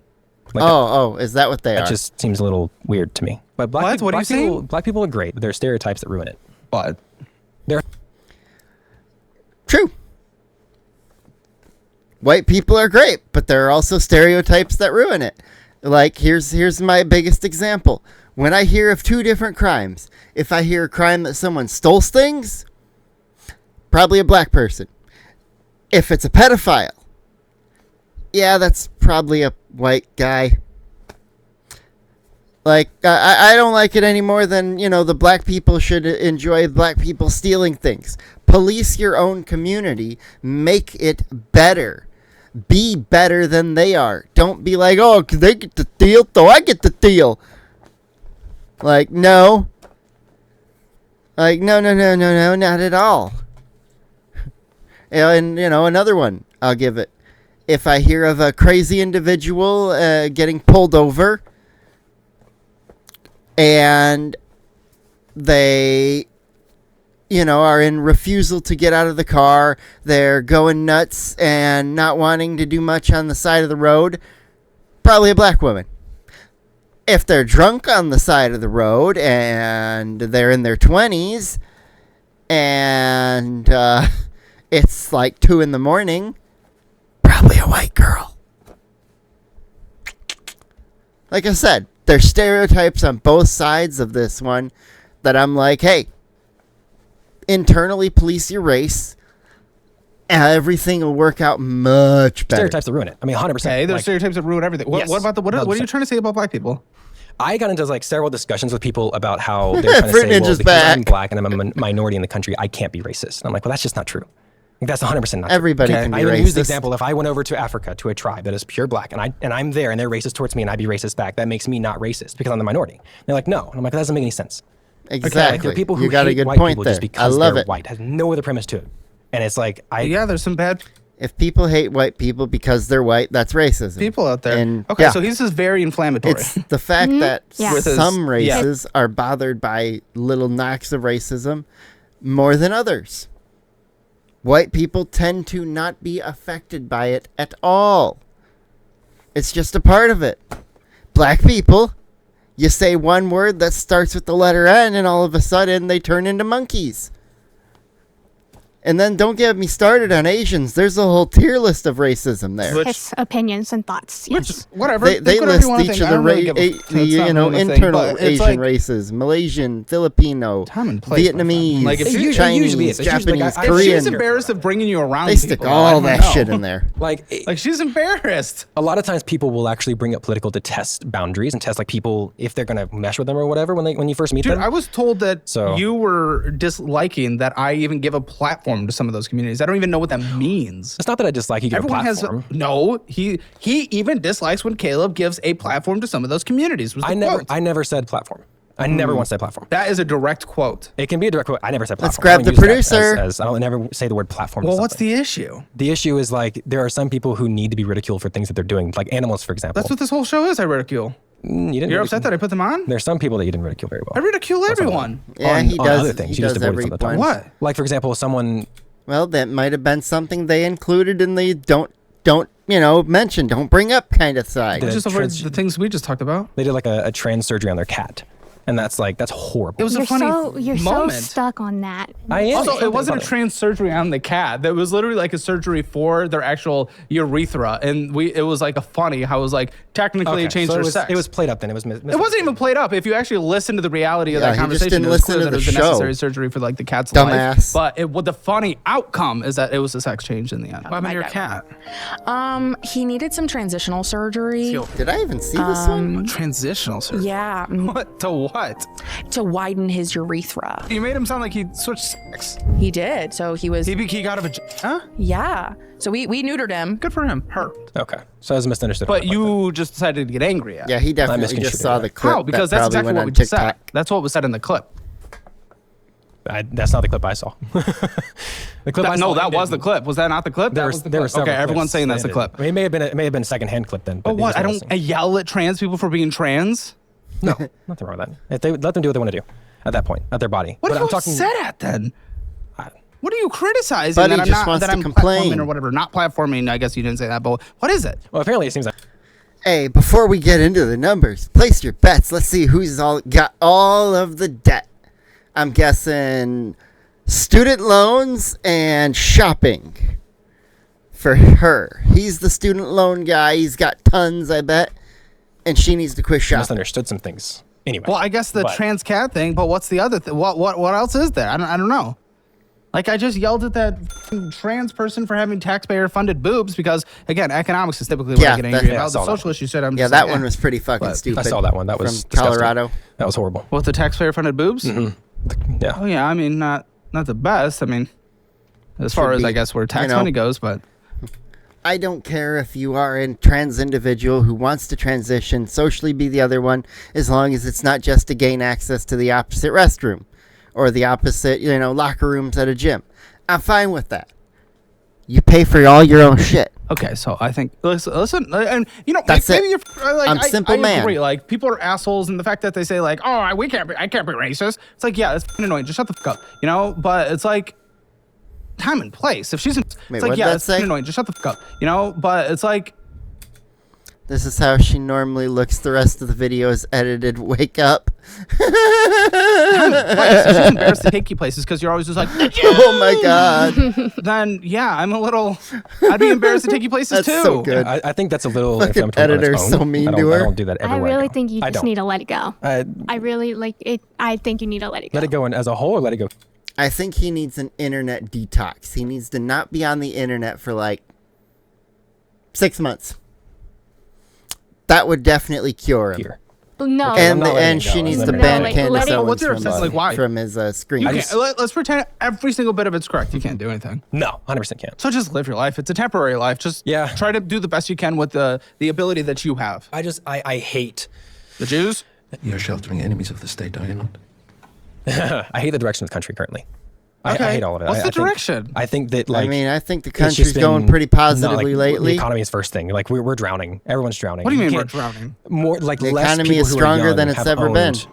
Like Oh, is that what they that are? just seems a little weird to me. But black, What? What are you saying? Black people are great, but there are stereotypes that ruin it. But They're True. White people are great, but there are also stereotypes that ruin it. Like here's my biggest example. When I hear of two different crimes, if I hear a crime that someone stole things, probably a black person. If it's a pedophile, yeah, that's probably a white guy. Like, I don't like it any more than, the black people should enjoy black people stealing things. Police your own community. Make it better. Be better than they are. Don't be like, oh, 'cause they get the deal, so I get the deal. Like, no. Like, no, not at all. And, another one, I'll give it. If I hear of a crazy individual getting pulled over, and they, are in refusal to get out of the car, they're going nuts and not wanting to do much on the side of the road, probably a black woman. If they're drunk on the side of the road and they're in their 20s and it's like 2 a.m, probably a white girl. Like I said, there's stereotypes on both sides of this one that I'm like, hey, internally police your race, and everything will work out much better. stereotypes that ruin it. I mean, 100%. hey, there's Like, stereotypes that ruin everything. What, Yes, what about what are you 100%. trying to say about black people? I got into like several discussions with people about how they're trying to Fruit say, well, Ninja's because I'm back. black and I'm a minority in the country, I can't be racist. And I'm like, well, that's just not true. Like, that's 100% not true. Everybody can be I even use the racist. example, if I went over to Africa to a tribe that is pure black and I'm there and they're racist towards me and I be racist back, that makes me not racist because I'm the minority. And they're like, no. And I'm like, that doesn't make any sense. Exactly. Like, there are people who you got hate a good white point people there. just I because love they're it. white. Has no other premise to it. And it's like, Yeah, there's some bad If people hate white people because they're white, that's racism. people out there. And Okay, yeah, so he's just very inflammatory. it's the fact that Yeah. With his- some yeah. races are bothered by little knocks of racism more than others. White people tend to not be affected by it at all. It's just a part of it. Black people, you say one word that starts with the letter N and all of a sudden they turn into monkeys. And then don't get me started on Asians. There's a whole tier list of racism there. Which- His opinions and thoughts. Which, Yes. whatever. They think whatever list you wanna each think. of I the don't really give a- it's not really a thing, internal but it's Asian like, races: Malaysian, Filipino, Time and place, my friend. Vietnamese, Like, if you- it Chinese, usually is. It's usually Japanese, like, If Korean. she's embarrassed of bringing you around, They stick people, I all don't that know. shit in there. like, Like she's embarrassed. a lot of times people will actually bring up political to test boundaries and test like people if they're going to mesh with them or whatever when you first meet Dude, them. I was told that So- you were disliking that I even give a platform to some of those communities. I don't even know what that means. It's not that I dislike you get a Everyone platform. has no. He even dislikes when Caleb gives a platform to some of those communities. Was the quote. I never said platform. I never once said platform. That is a direct quote. It can be a direct quote. I never said platform. Let's grab I don't the use that producer. I don't never say the word platform. to Well, what's something. the issue? The issue is like there are some people who need to be ridiculed for things that they're doing, like animals, for example. That's what this whole show is. I ridicule. You didn't. You're upset that I put them on? There's some people that you didn't ridicule very well. I ridicule everyone. Yeah, on, he on does. other things. He You just does avoid it some of the everyone. time. What? Like for example, someone. Well, that might have been something they included in the don't mention, don't bring up kind of side. Did Just avoid trans- the things we just talked about. They did like a trans surgery on their cat, And that's horrible. It was a You're funny you're moment. so stuck on that. I am. Also, it Something wasn't a funny. trans surgery on the cat. That was literally like a surgery for their actual urethra, and it was like a funny how it was like technically it changed so their it was, sex. It was played up then. It was. It wasn't even played up. If you actually listen to the reality of Yeah, that he just conversation, didn't it was listen clear to that it the was a show. necessary surgery for like the cat's Dumbass. life. But what the funny outcome is that it was a sex change in the end. What happened to your cat? He needed some transitional surgery. Did I even see this one? Transitional surgery. Yeah, What to what? to widen his urethra. You made him sound like he switched sex. He did. So he was. He got a huh? Yeah. So we neutered him. Good for him. Her. Okay. So I was misunderstood. But you just decided to get angry at. Yeah, he definitely misconstrued just saw it. the clip. How? Because that that's probably exactly went what on we just said. TikTok. That's what was said in the clip. That's not the clip I saw. The clip I saw That ended- was the clip. Was that not the clip? There That were was the there were clip. several. Okay, everyone's clips saying that that's the ended. clip. I mean, it may have been a secondhand clip then. But it what? was I interesting. don't yell at trans people for being trans. No, nothing wrong with that. If they let them do what they want to do at that point, at their body. What but are you upset at then? What are you criticizing? Buddy that I'm just not, wants that to I'm complain. platforming or whatever. Not platforming. I guess you didn't say that, but what is it? Well, apparently it seems like Hey, before we get into the numbers, place your bets. Let's see who's all got all of the debt. I'm guessing student loans and shopping for her. He's the student loan guy. He's got tons, I bet. And she needs to quit she shopping. misunderstood some things. Anyway. Well, I guess the But- trans cat thing, but what's the other thing? What else is there? I don't know. Like I just yelled at that trans person for having taxpayer-funded boobs because, again, economics is typically what Yeah, I get that- angry yeah, I about. saw The that social issue said I'm Yeah, just that like, one was pretty fucking But stupid. I saw that one. That was from disgusting. Colorado. That was horrible. With the taxpayer-funded boobs? Yeah. Oh yeah, I mean not the best. I mean, as far as be, I guess where tax you know, money goes, but I don't care if you are a trans individual who wants to transition, socially be the other one, as long as it's not just to gain access to the opposite restroom or the opposite, locker rooms at a gym. I'm fine with that. You pay for all your own shit. okay. So I think listen, and That's maybe it. you're like I'm simple I man. agree. Like people are assholes, and the fact that they say like, oh, I can't be racist. It's like yeah, that's f***ing annoying. Just shut the fuck up, But it's like time and place. If she's, it's Wait, like what'd yeah, that that's f***ing say? annoying. Just shut the fuck up, But it's like. This is how she normally looks. The rest of the video is edited. Wake up. She's embarrassed to take you places because you're always just like, Oh my god. then yeah, I'd be embarrassed to take you places That's too. so good. I think that's a little Fucking inflammatory on its editor's own. so mean I don't, to her. I don't do that I everywhere. really go. think you I just don't. need to let it go. I really like it. I think you need to let it go. Let it go in as a whole or let it go. I think he needs an internet detox. He needs to not be on the internet for like 6 months. That would definitely cure him. Here. No. Okay, I'm And not letting and it she go. needs I'm to letting it ban go. Let Candace it go. Owens What's your obsession? Like, why? from his screen. You can't, let's pretend every single bit of it's correct. You can't do anything. No, 100% can't. So just live your life. It's a temporary life. Just try to do the best you can with the ability that you have. I hate. The Jews? You're sheltering enemies of the state, are you not? I hate the direction of the country currently. I Okay. hate all of it. What's I the think- direction? I think that like. I think the it's just country's going been- pretty positively no, like, lately. The economy is first thing. Like we're drowning. Everyone's drowning. What do you mean we're can't- drowning? More like The less economy people is who are stronger young than it's have ever been. owned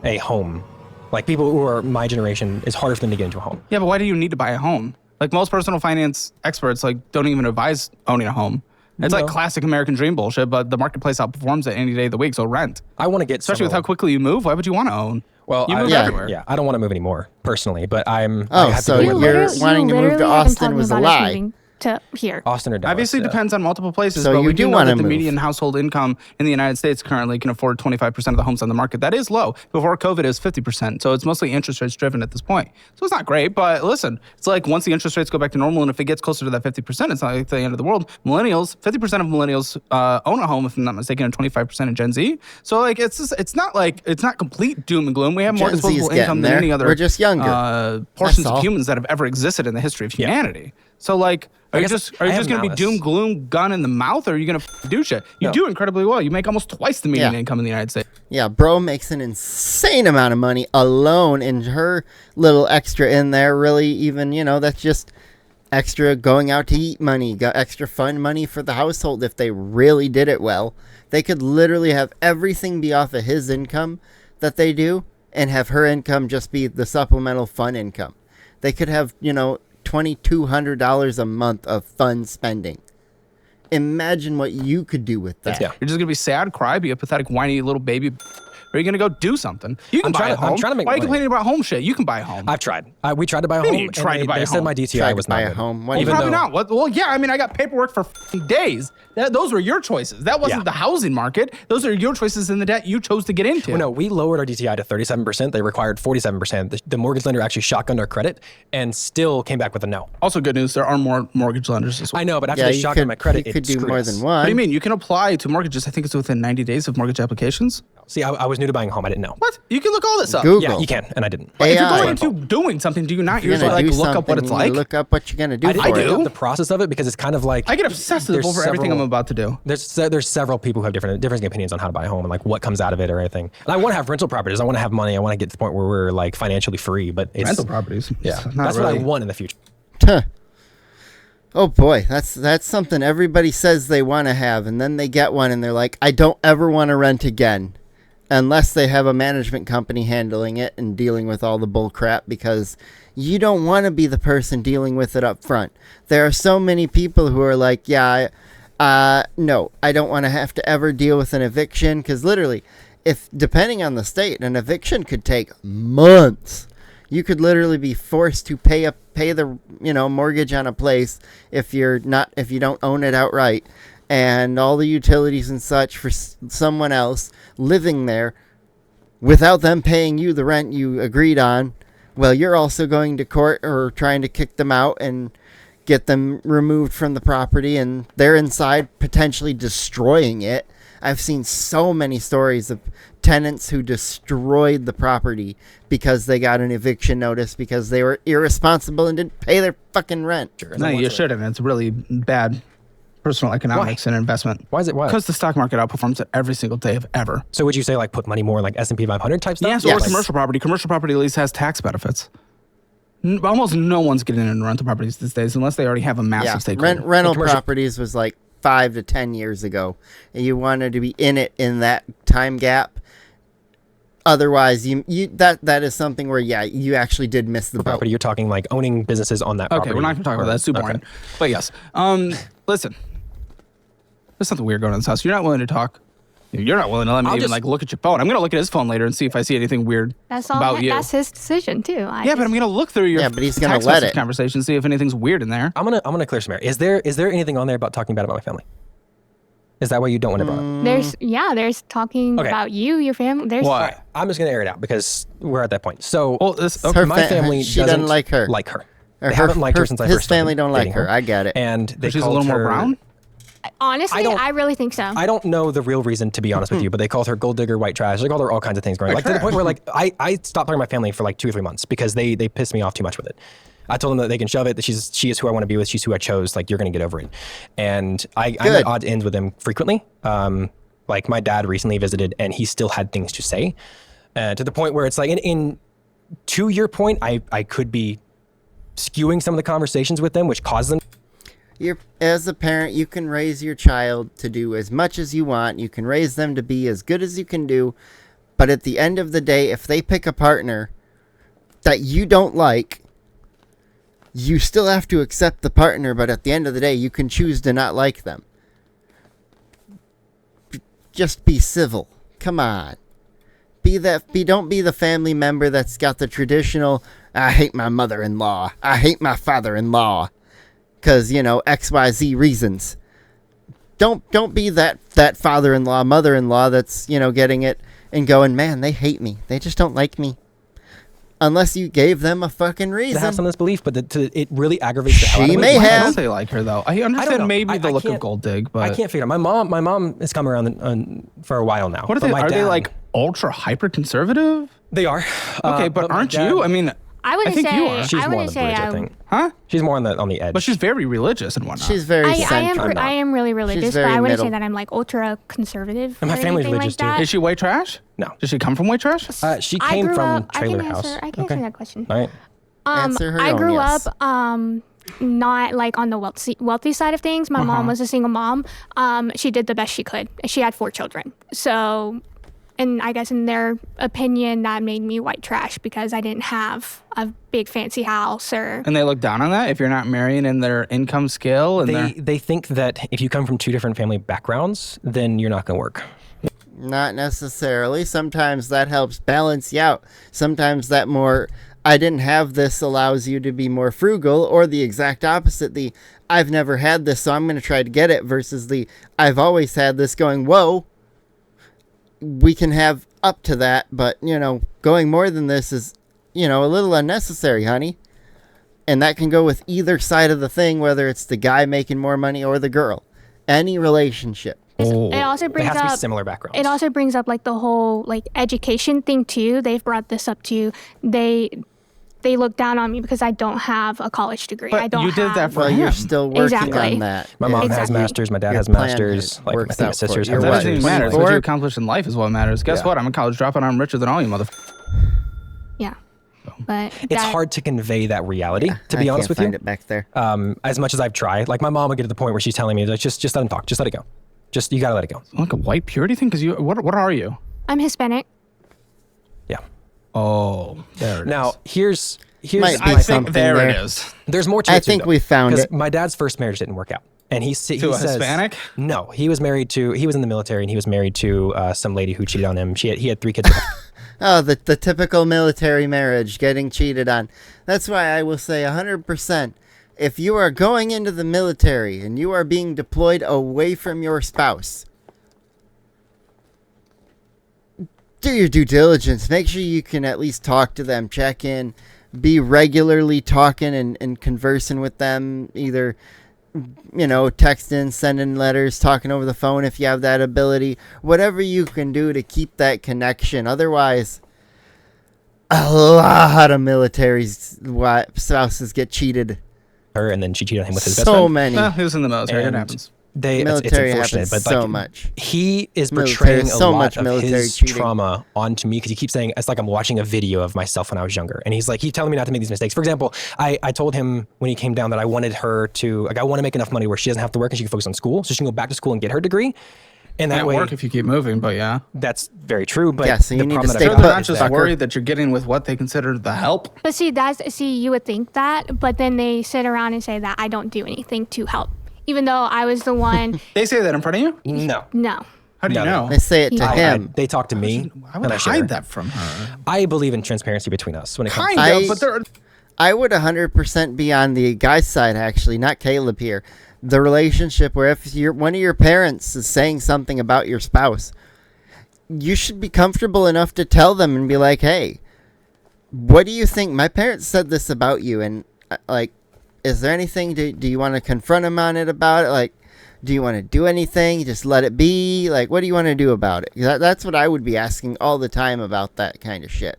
a home. Like people who are my generation, it's harder for them to get into a home. Yeah, but why do you need to buy a home? Like most personal finance experts, like don't even advise owning a home. It's like No. classic American dream bullshit, but the marketplace outperforms it any day of the week. So rent, I want to get especially with how quickly you move. Why would you want to own? Well, you I, move yeah. everywhere. Yeah, I don't want to move anymore personally, but I Oh, have so to you're go with wanting to move to literally have been Austin talking was a about us lie. moving to here. Austin or Dallas. Obviously, it yeah. depends on multiple places, So but you we do do know wanna that the move. median household income in the United States currently can afford 25% of the homes on the market. That is low. Before COVID, it was 50%. So it's mostly interest rates driven at this point. So it's not great, but listen, it's like once the interest rates go back to normal, and if it gets closer to that 50%, it's not like the end of the world. Millennials, 50% of millennials own a home, if I'm not mistaken, and 25% in Gen Z. So like it's not complete doom and gloom. We have more Gen Z is disposable getting income there. than any other We're just younger. portions That's all. of humans that have ever existed in the history of humanity. So like, are you guess just I have going to be malice. doom, gloom, gun in the mouth, or are you going to do shit? You No. do incredibly well. You make almost twice the median Yeah. income in the United States. Yeah, bro makes an insane amount of money alone, and her little extra in there really even, that's just extra going out to eat money, got extra fun money for the household if they really did it well. They could literally have everything be off of his income that they do and have her income just be the supplemental fun income. They could have, $2,200 a month of fun spending. Imagine what you could do with that. Yeah. You're just going to be sad, cry, be a pathetic, whiny little baby Or are you going to go do something? You can buy a home. I'm trying to make Why are you money. complaining about home shit? You can buy a home. I've tried. We tried to buy a Maybe home. you tried and to buy they a said home. my DTI Tried was to buy not a good. home. Well, Even probably though- not. Well, yeah, I mean, I got paperwork for days. Those were your choices. That wasn't Yeah. the housing market. Those are your choices in the debt you chose to get into. Well, no, we lowered our DTI to 37%. They required 47%. The mortgage lender actually shotgunned our credit and still came back with a no. Also, good news, there are more mortgage lenders as well. I know, but after Yeah, they you shotgunned could, my credit, you could it do screwed more us. than one. What do you mean? You can apply to mortgages, I think it's within 90 days of mortgage applications. See, I was new to buying a home. I didn't know. What? You can look all this up. Google. Yeah, you can, and I didn't. If you're AI. going into doing something, do you not If you're usually gonna like do look up what something, it's you like? look up what you're gonna do I for didn't it. look up the process of it because it's kind of like I get obsessive there's over everything I'm several- about to do. There's several people who have different opinions on how to buy a home and like what comes out of it or anything. And I want to have rental properties. I want to have money. I want to get to the point where we're like financially free. But it's Rental properties. Yeah, Not that's what I really. want in the future. Huh. Oh boy, that's something everybody says they want to have, and then they get one and they're like, I don't ever want to rent again. Unless they have a management company handling it and dealing with all the bull crap, because you don't want to be the person dealing with it up front. There are so many people who are like, yeah, no, I don't want to have to ever deal with an eviction, because literally, if depending on the state, an eviction could take months. You could literally be forced to pay the mortgage on a place if you don't own it outright, and all the utilities and such for someone else living there without them paying you the rent you agreed on. Well, you're also going to court or trying to kick them out and get them removed from the property, and they're inside potentially destroying it. I've seen so many stories of tenants who destroyed the property because they got an eviction notice because they were irresponsible and didn't pay their fucking rent. No, you shouldn't. It's really bad personal economics and investment. Why is it? Why? Because the stock market outperforms it every single day of ever. So would you say like put money more in like S&P 500 type stuff? Yes, Yes. or commercial property. Commercial property at least has tax benefits. Almost no one's getting into rental properties these days unless they already have a massive stake. Rental commercial- properties was like 5 to 10 years ago. And you wanted to be in it in that time gap. Otherwise, that is something where you actually did miss the boat. property. You're talking like owning businesses on that property. Okay, we're not going to talk about that. That's too boring. Okay. But yes. Listen. There's something weird going on in this house. You're not willing to talk. You're not willing to let me even like look at your phone. I'm going to look at his phone later and see if I see anything weird That's all. about you. That's his decision too. Yeah, but I'm going to look through your Yeah, but he's gonna text let message it. conversation, see if anything's weird in there. I'm gonna clear some air. Is there anything on there about talking bad about my family? Is that why you don't want to brought up? There's talking Okay. about you, your family. There's What? All right, I'm just gonna air it out because we're at that point. So Well, this, Her my fa- family she doesn't like her. Like her. Or They haven't liked her since I his first started family don't like dating her. I get it. And they she's a called little more her- brown? honestly, don't- I really think so. I don't know the real reason, to be honest with you, but they called her gold digger, white trash. They called her all kinds of things growing like to the point where like I stopped talking to my family for like 2 or 3 months because they pissed me off too much with it. I told them that they can shove it, that she is who I want to be with, she's who I chose, like you're gonna get over it. And I'm Good. at odd ends with them frequently. Like my dad recently visited and he still had things to say. To the point where it's like in to your point, I could be skewing some of the conversations with them, which caused them. As a parent, you can raise your child to do as much as you want. You can raise them to be as good as you can do. But at the end of the day, if they pick a partner that you don't like, you still have to accept the partner. But at the end of the day, you can choose to not like them. Just be civil. Come on. Don't be the family member that's got the traditional, I hate my mother-in-law. I hate my father-in-law. Because, XYZ reasons. Don't be that father-in-law, mother-in-law that's, getting it and going, man, they hate me. They just don't like me. Unless you gave them a fucking To reason. have some of this belief, but it really aggravates the hell out She of me. may Why have. don't they like her though? I understand know. maybe the I look of can't- gold dig, but I can't figure it out. My mom has come around for a while now. What are but they? my Are they dad- like ultra hyper conservative? They are. Okay, but my aren't dad- you? I mean, I wouldn't think say. you are. She's I more on wouldn't the say. bridge, I think. huh? She's more on the edge. But she's very religious and whatnot. She's very I centered. am really religious, but very I wouldn't say middle. that I'm like ultra conservative. And my or family's anything religious, like too. that. Is she white trash? No. Does she come from white trash? She I came grew from up. trailer I can house. answer. I can answer that question. All right. Answer her I own, grew yes. up not like on the wealthy side of things. My mom was a single mom. She did the best she could. She had 4 children. So, and I guess in their opinion, that made me white trash because I didn't have a big fancy house or. And they look down on that if you're not marrying in their income scale and They think that if you come from 2 different family backgrounds, then you're not going to work. Not necessarily. Sometimes that helps balance you out. Sometimes that more, I didn't have this allows you to be more frugal, or the exact opposite, the I've never had this, so I'm going to try to get it, versus the I've always had this, going, whoa, we can have up to that, but, going more than this is, a little unnecessary, honey. And that can go with either side of the thing, whether it's the guy making more money or the girl. Any relationship. It also They brings have to be up similar backgrounds. It also brings up like the whole like education thing too. They've brought this up too. They look down on me because I don't have a college degree. But I don't you did have, that for Well, him. you're still working Exactly. on that. My mom has Exactly. masters. My dad Your has plan masters. Like I works think my out sisters for you. have You're That what, doesn't even masters. matter. It's 24? what you accomplish in life is what matters. Guess Yeah. what? I'm a college dropout. I'm richer than all you Yeah. But It's hard to convey that reality. To be I honest can't with find you, it back there. as much as I've tried, like my mom would get to the point where she's telling me, like, just let him talk. Just let it go. Just you gotta let it go. Like a white purity thing? Because what are you? I'm Hispanic. Yeah. Oh, there it is. Now here's Might my be I thing. think something there it there. is. There's more to I it. too, think though. we found 'Cause it. My dad's first marriage didn't work out, and he To a says, Hispanic? No, he was in the military, and he was married to some lady who cheated on him. He had 3 kids with her. Oh, the typical military marriage, getting cheated on. That's why I will say 100%. If you are going into the military and you are being deployed away from your spouse, do your due diligence. Make sure you can at least talk to them, check in, be regularly talking and conversing with them, either texting, sending letters, talking over the phone if you have that ability. Whatever you can do to keep that connection. Otherwise, a lot of military spouses get cheated. Her, and then she cheated on him with his best So friend. many. He was in the military. It And happens. It's Military unfortunate, happens but so like, much. he is Military, portraying a so lot much of military his cheating. trauma onto me because he keeps saying it's like I'm watching a video of myself when I was younger, and he's telling me not to make these mistakes. For example, I told him when he came down that I wanted her to I want to make enough money where she doesn't have to work and she can focus on school, so she can go back to school and get her degree. And that Can't way, work if you keep moving, but yeah. that's very true. But Yeah, so you the need to problem that stay I've put. got They're not is just that- worried that you're getting with what they consider the help. But see, you would think that, but then they sit around and say that I don't do anything to help, even though I was the one. They say that in front of you? No. No. How do you No, know? They say it to him. They talk to me, Why would and I I share. hide that from her? I believe in transparency between us when it comes. Kind to of, but there. I would 100% be on the guy's side, actually, not Caleb here. The relationship where if one of your parents is saying something about your spouse, you should be comfortable enough to tell them and be like, hey, what do you think? My parents said this about you. And is there anything, do you want to confront them on it about it? Like, do you want to do anything? Just let it be? Like, what do you want to do about it? That's what I would be asking all the time about that kind of shit.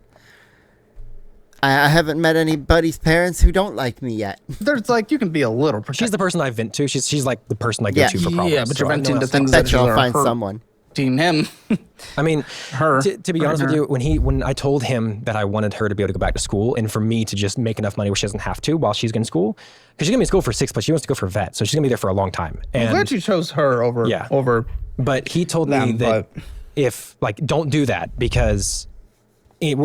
I haven't met anybody's parents who don't like me yet. There's you can be a little protective. She's the person I vent to. She's like the person I go Yeah. to for problems. Yeah, but you're So I venting know to else things Bet that you I'll are find hurting someone. him. I mean, Her. to be honest with Her. you, when I told him that I wanted her to be able to go back to school and for me to just make enough money where she doesn't have to while she's in school, because she's gonna be in school for 6 months, she wants to go for vet, so she's gonna be there for a long time. I'm And glad you chose her over. Yeah. Over. but he told me Them, that but- if don't do that because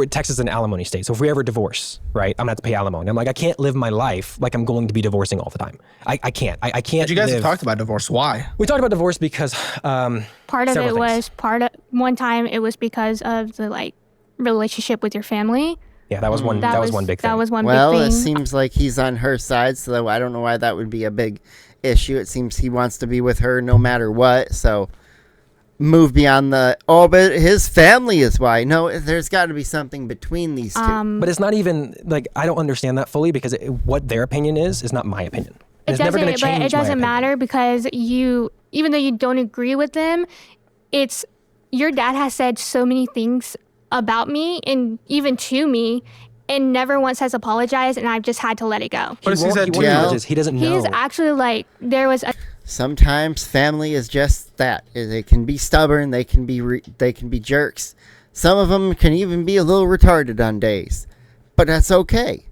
Texas is an alimony state. So if we ever divorce, right, I'm gonna have to pay alimony. I'm like, I can't live my life like I'm going to be divorcing all the time. I can't. I can't. But you guys live. have talked about divorce. Why? We talked about divorce because Part of several it things. was one time it was because of the relationship with your family. Yeah, that was one. That was one big thing. That was one Well, big it thing. seems like he's on her side, so I don't know why that would be a big issue. It seems he wants to be with her no matter what, so move beyond but his family is why. No, there's got to be something between these two. But it's not even I don't understand that fully because what their opinion is not my opinion. It's never going to change. But it my doesn't opinion. matter because even though you don't agree with them, it's your dad has said so many things about me and even to me, and never once has apologized, and I've just had to let it go. What has he said to won't you? apologize. He doesn't know. He is actually there was a Sometimes family is just that. They can be stubborn. They can be jerks. Some of them can even be a little retarded on days, but that's okay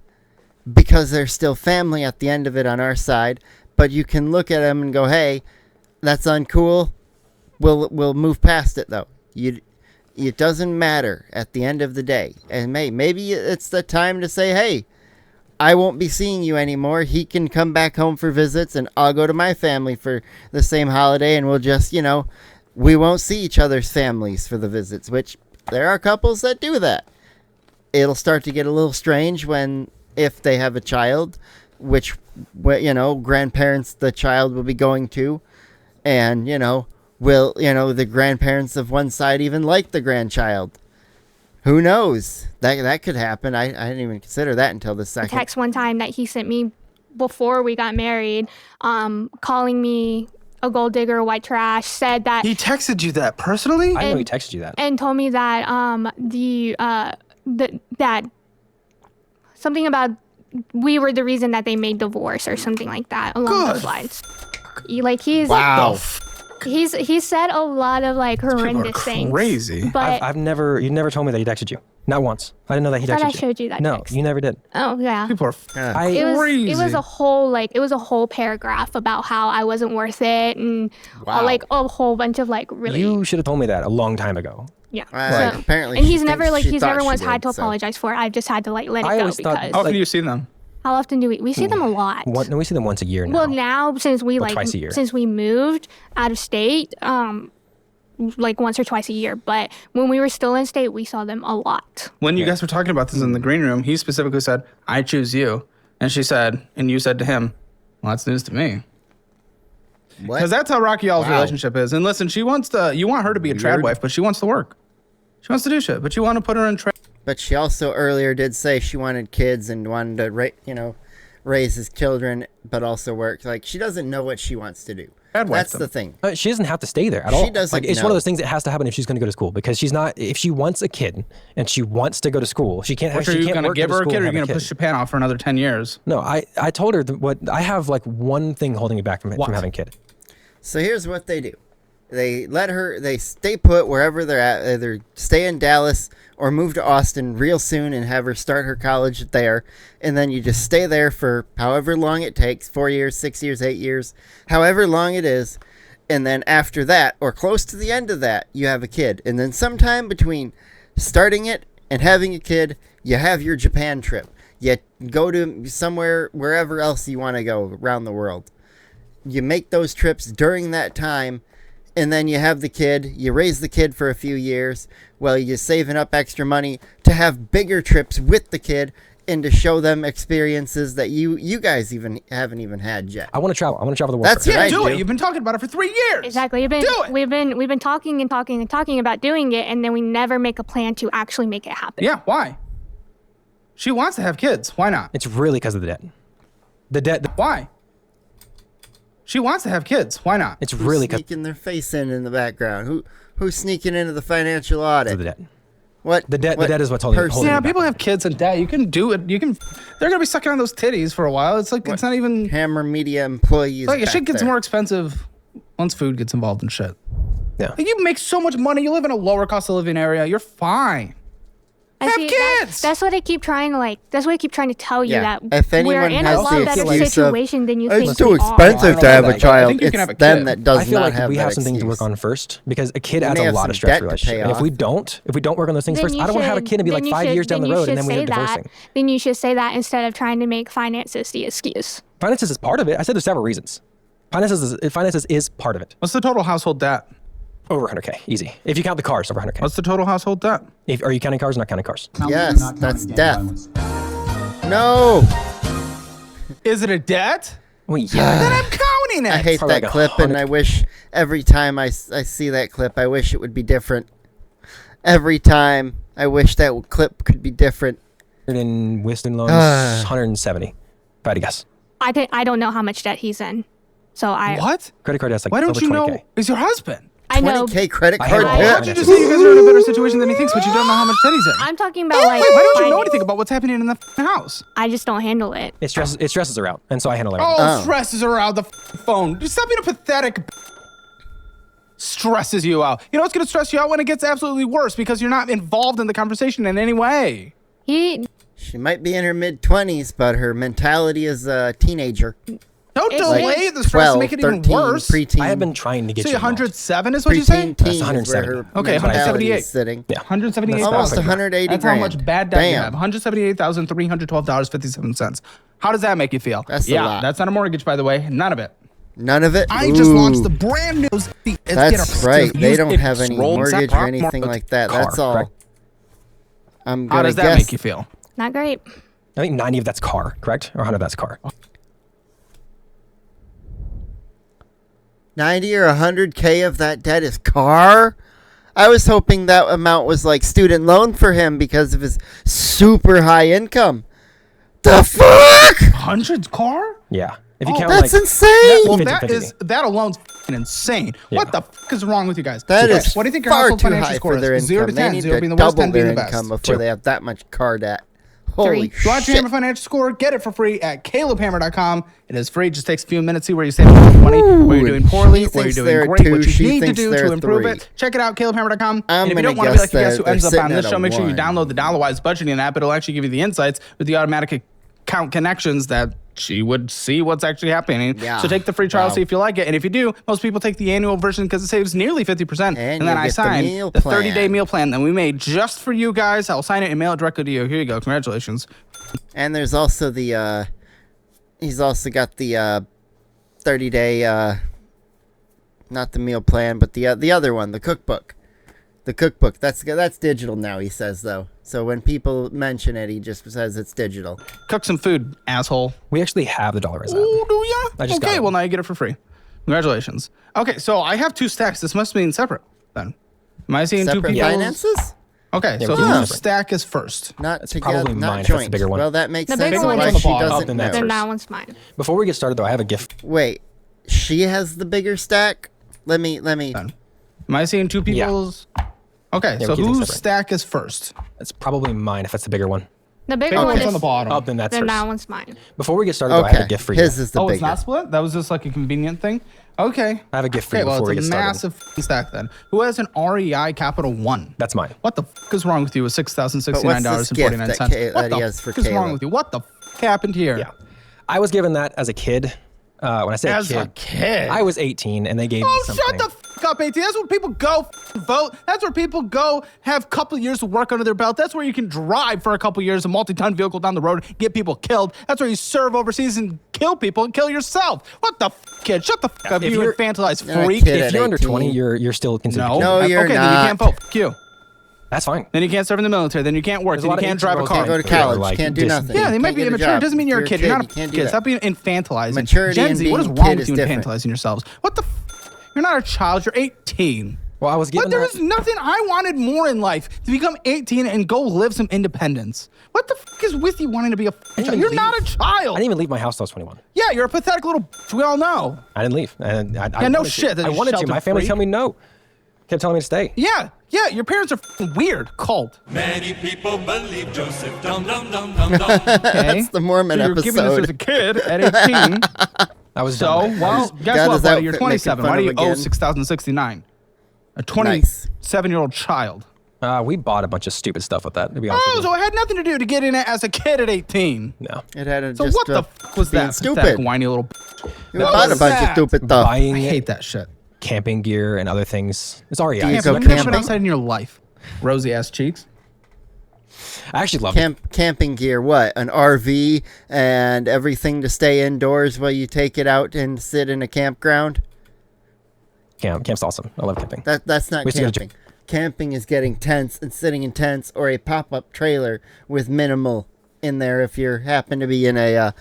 because they're still family at the end of it on our side. But you can look at them and go, "Hey, that's uncool. We'll move past it though. It doesn't matter at the end of the day. And maybe it's the time to say, hey, I won't be seeing you anymore. He can come back home for visits, and I'll go to my family for the same holiday, and we'll just, we won't see each other's families for the visits, which there are couples that do that. It'll start to get a little strange if they have a child, which, grandparents the child will be going to, and, the grandparents of one side even like the grandchild. Who knows? That could happen. I didn't even consider that until the second. Text one time that he sent me before we got married, calling me a gold digger, white trash, said that He texted you that personally? I know he texted you that. and told me that that something about we were the reason that they made divorce or something like that along those lines. Wow. He said a lot of like horrendous things. Crazy. But You never told me that he texted you. Not once. I didn't know that he I texted thought I you. showed you that No, text. you never did. Oh yeah. People are It was crazy. a whole paragraph about how I wasn't worth it and a whole bunch of like really You should have told me that a long time ago. yeah. Apparently and she he's never thinks she he's thought never she once had did, to so. apologize for it. I've just had to like let it I go always thought- because How often do you see them? how often do we see them a lot? No, we see them once a year now. Well, now since we twice a year. since we moved out of state, like once or twice a year. But when we were still in state, we saw them a lot. When you guys were talking about this in the green room, he specifically said, I choose you. And she said, and you said to him, well, that's news to me. What? Because that's how rocky y'all's Wow. relationship is. And listen, you want her to be a trad wife, but she wants to work. She wants to do shit, but you want to put her in trad. But she also earlier did say she wanted kids and wanted to, raise his children, but also work. Like, she doesn't know what she wants to do. Trad wife That's them. the thing. She doesn't have to stay there at all. She doesn't Like, it's one know. of those things that has to happen if she's going to go to school, because she's not. If she wants a kid and she wants to go to school, she can't. Which she are you can't going to work, give go to her a school, kid, or are and you have going to a push kid. Japan off for another 10 years? No, I told her what I have like one thing holding me back from having a kid. So here's what they do. They stay put wherever they're at, either stay in Dallas or move to Austin real soon and have her start her college there. And then you just stay there for however long it takes, 4 years, 6 years, 8 years, however long it is. And then after that, or close to the end of that, you have a kid. And then sometime between starting it and having a kid, you have your Japan trip. You go to somewhere, wherever else you want to go around the world. You make those trips during that time, and then you have the kid. You raise the kid for a few years while you're saving up extra money to have bigger trips with the kid and to show them experiences that you guys haven't even had yet. I want to travel. I want to travel the world. That's first. what I Do do. it. You've been talking about it for 3 years. Exactly. Do it. We've been talking and talking and talking about doing it, and then we never make a plan to actually make it happen. Yeah, why? She wants to have kids. Why not? It's really because of the debt. The debt. Why? She wants to have kids. Why not? It's really because Sneaking their face in the background. Who's sneaking into the financial audit? of the debt. What The debt is what's holding person- it Yeah, back. people have kids and debt. You can do it. They're gonna be sucking on those titties for a while. It's like it's not even Hammer Media employees. like back shit gets there. more expensive once food gets involved in shit. Yeah. Like, you make so much money. You live in a lower cost of living area. You're fine. I Have see, kids! That's what I keep trying to tell you Yeah. that If anyone we're in a has lot the better excuse of, situation than you think It's too we are. expensive to have a I think child. you can have It's a them kid. that does I feel not like have we that have some things to excuse. work on first, because a kid You adds may a have lot some of stress debt to to a relationship. pay And if off. we don't work on those things first, I don't want to have a kid and be like 5 years down the road and then we end up divorcing. Then you should say that instead of trying to make finances the excuse. Finances is part of it. I said there's several reasons. Finances is part of it. What's the total household debt? Over 100K, easy. If you count the cars, over 100K. What's the total household debt? Are you counting cars or not counting cars? Yes, that's death. No, Is it a debt? Well, yeah. Then I'm counting it. I hate Probably that like clip, and 100. I wish every time I see that clip, I wish it would be different. Every time, I wish that clip could be different. in Wisdom loans, 170. If I had to guess. I don't know how much debt he's in, so What? Credit card has like Why don't over you 20K. know? Is your husband? I know. 20K credit I card have all debt. How'd you just say you guys are in a better situation than he thinks, but you don't know how much debt he's in? I'm talking about like. Wait, why don't you know finance. anything about what's happening in the house? I just don't handle it. It stresses her out, and so I handle everything. Oh, stresses her out the phone. Just stop being a pathetic. Stresses you out. You know what's gonna stress you out when it gets absolutely worse because you're not involved in the conversation in any way. She might be in her mid-20s, but her mentality is a teenager. Don't It's delay like the stress 12, and make it 13, even worse. preteen. I have been trying to get So you involved. 107 is what you say? preteen teen is where 170. her Okay, mentality 178. is sitting. Yeah. 178. Almost That's 180 That's grand. how much bad debt you Damn. have. $178,312.57. How does that make you feel? That's a yeah, lot. that's not a mortgage, by the way. None of it. None of it? I just launched the Ooh. brand new. That's right. They Use don't it, have any scroll, mortgage zap, or anything rock, like that. car, That's all. correct? I'm How gonna does that guess make you feel? Not great. I think 90 of that's car, correct? Or 100 of that's car. 90 or 100K of that debt is car? I was hoping that amount was like student loan for him because of his super high income. The fuck? 100 car? Yeah. If you count That's like insane. Well, 50, that 50. is that alone's f***ing insane. Yeah. What the fuck is wrong with you guys? That Okay, is what do you think your far household too financial high score for their is? income. 0 to 10, They need 0 to being the worst, double 10 being their the best. income before 2. they have that much car debt. Holy Three. You want your shit. Hammer financial score? Get it for free at calebhammer.com. It is free. It just takes a few minutes. See where you save money, where you're doing poorly, She where you're thinks doing they're great, two, what you she need to thinks do they're to improve 3. it. Check it out, calebhammer.com. I'm And if you gonna don't want to be like a guess guess who they're ends up sitting on this at show, a make sure you 1. download the Dollar-Wise budgeting app. It'll actually give you the insights with the automatic account connections that she would see what's actually happening. Yeah. So take the free trial, Wow. see if you like it. And if you do, most people take the annual version because it saves nearly 50%. And then you I get the signed meal the 30-day plan. meal plan that we made just for you guys. I'll sign it and mail it directly to you. Here you go. Congratulations. And there's also the, he's also got the 30-day, not the meal plan, but the other one, the cookbook. The cookbook. That's digital now, he says, though. So when people mention it, he just says it's digital. Cook some food, asshole. we actually have the Dollar-Wise app. Oh, do ya? I just got okay, it. well, now you get it for free. Congratulations. Okay, so I have 2 stacks. This must mean separate, then. Am I seeing 2 Separate people's... finances? Okay, Yeah, so we're doing whose separate. stack is first? Not It's together, probably not mine if that's the joint. bigger one. Well, that makes The sense. bigger Why one's on the she bottom. doesn't Then that's know. Then first. that one's mine. Before we get started, though, I have a gift. Wait, she has the bigger stack? Let me. Am I seeing 2 people's... Okay, Yeah, so we're keeping whose separate. stack is first? It's probably mine if that's the bigger one. The bigger Big one one's is. on the bottom. Oh, then that's Then first. that one's mine. Before we get started, though, I have a Okay, gift for you. his is the Oh, bigger. it's not split? That was just like a convenient thing? Okay. I have a gift for Okay, you well, before we it's get a started. massive f***ing stack then. Who has an REI Capital One? That's mine. What the f*** is wrong with you with $6,069.49? But what's this gift that What the he has for f*** is wrong Caleb? with you? What the f*** happened here? Yeah. I was given that as a kid. When I say As kid, a kid. I was 18 and they gave me Oh, something. shut the f*** up, 18. That's where people go vote. That's where people go have a couple of years of work under their belt. That's where you can drive for a couple of years, a multi-ton vehicle down the road, get people killed. That's where you serve overseas and kill people and kill yourself. What the f***, kid? Shut the f*** up, if you you're- infantilized You're a freak. kid If at you're under 18. 20, you're still considered. No. a kid. No, you're okay, then not. you can't vote. F*** you. That's fine. Then you can't serve in the military. Then you can't work. There's a Then you lot of can't drive a 18-year-olds car. Can't go to Yeah, college. like, can't do just- nothing. Yeah, they might Can't be get a immature. job. It doesn't mean you're a kid. You're not a You can't do kid. that. Stop being infantilizing. Maturity Gen and Z, what is being wrong kid with is you different. infantilizing yourselves? What the f? You're not a child. You're 18. Well, I was given But there that. is nothing I wanted more in life to become 18 and go live some independence. What the f is with you wanting to be a didn't child? You're leave. not a I child. didn't even leave my house till I was 21. Yeah, you're a pathetic little bitch. We all know. I didn't leave. And I Yeah, no wanted shit, To. that I you wanted to. sheltered My family freak. told me no. Kept telling me to stay. Yeah, your parents are f***ing weird. Cult. Many people believe Joseph. Dum dum dum dum dum. Okay. That's the Mormon so you're giving this as a episode. kid at 18. I was So, done. well, guess got what, his buddy? outfit You're making 27. fun Why do of you owe again. 6,069? A Nice. 27-year-old child. We bought a bunch of stupid stuff with that. To be honest Oh, with so it had nothing to do to get in it as a kid at 18. you. No. It had a, So just what the f was being that? stupid. Pathetic, whiny little. We What bought a was bunch of that? stupid stuff. I Buying hate that shit. camping gear and other things. It's REI. Do you Yeah, go but you've never been camping? outside in your life. Rosy ass cheeks. I actually love it. Camping gear, what? An RV and everything to stay indoors while you take it out and sit in a campground? Camp's awesome. I love camping. That's not We used to go to camping. Camping is getting tents and sitting in tents or a pop-up trailer with minimal in there if you happen to be in a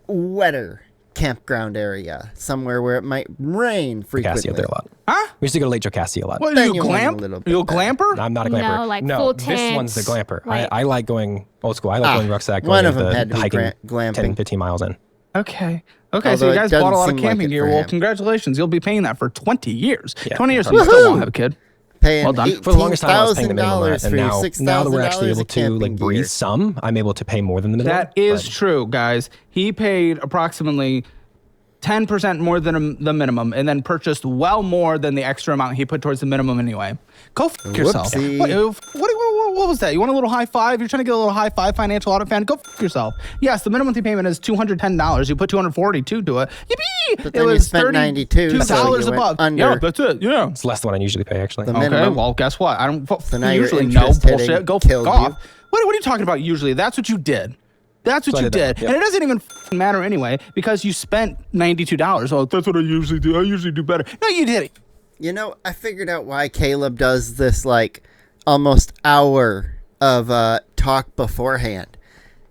wetter campground area, somewhere where it might rain frequently. Cassie out there a lot. Huh? We used to go to Lake Jocassee a lot. What are Then you, you want a glamp? little You a bit glamper? I'm not a No, glamper. like full this one's the tents, glamper. like- I like going old school. I like going rucksack. one Going of them the had to be hiking glamping. 10, 15 miles in. Okay. Okay, so Although you it guys bought a doesn't lot of seem like camping it gear. for Well, him. congratulations. You'll be paying that for 20 years. Yeah, 20 years that's from now, you still won't have a kid. Paying Well done. For the longest time, I was paying the minimum on $18,000 that, for and your now that we're actually $6,000 able of to like camping breathe gear. some, I'm able to pay more than the minimum. That is but- true, guys. He paid approximately 10% more than the minimum and then purchased well more than the extra amount he put towards the minimum anyway. Go f yourself. Whoopsie. What was that? You want a little high five? You're trying to get a little high five, financial audit fan? Go f yourself. Yes, the minimum monthly payment is $210. You put $242 to it. Yippee! But It then you was spent $92, so $2 you went above. under. Yeah, that's it. Yeah. It's less than what I usually pay, actually. The Okay, minimum. well, guess what? I don't now your usually know interest hitting bullshit. Go killed fuck off. you. What are you talking about usually? That's what you did. That's what So I you did that. did. Yep. And it doesn't even matter anyway because you spent $92. Oh, that's what I usually do. I usually do better. No, you did it. You know, I figured out why Caleb does this like almost hour of talk beforehand.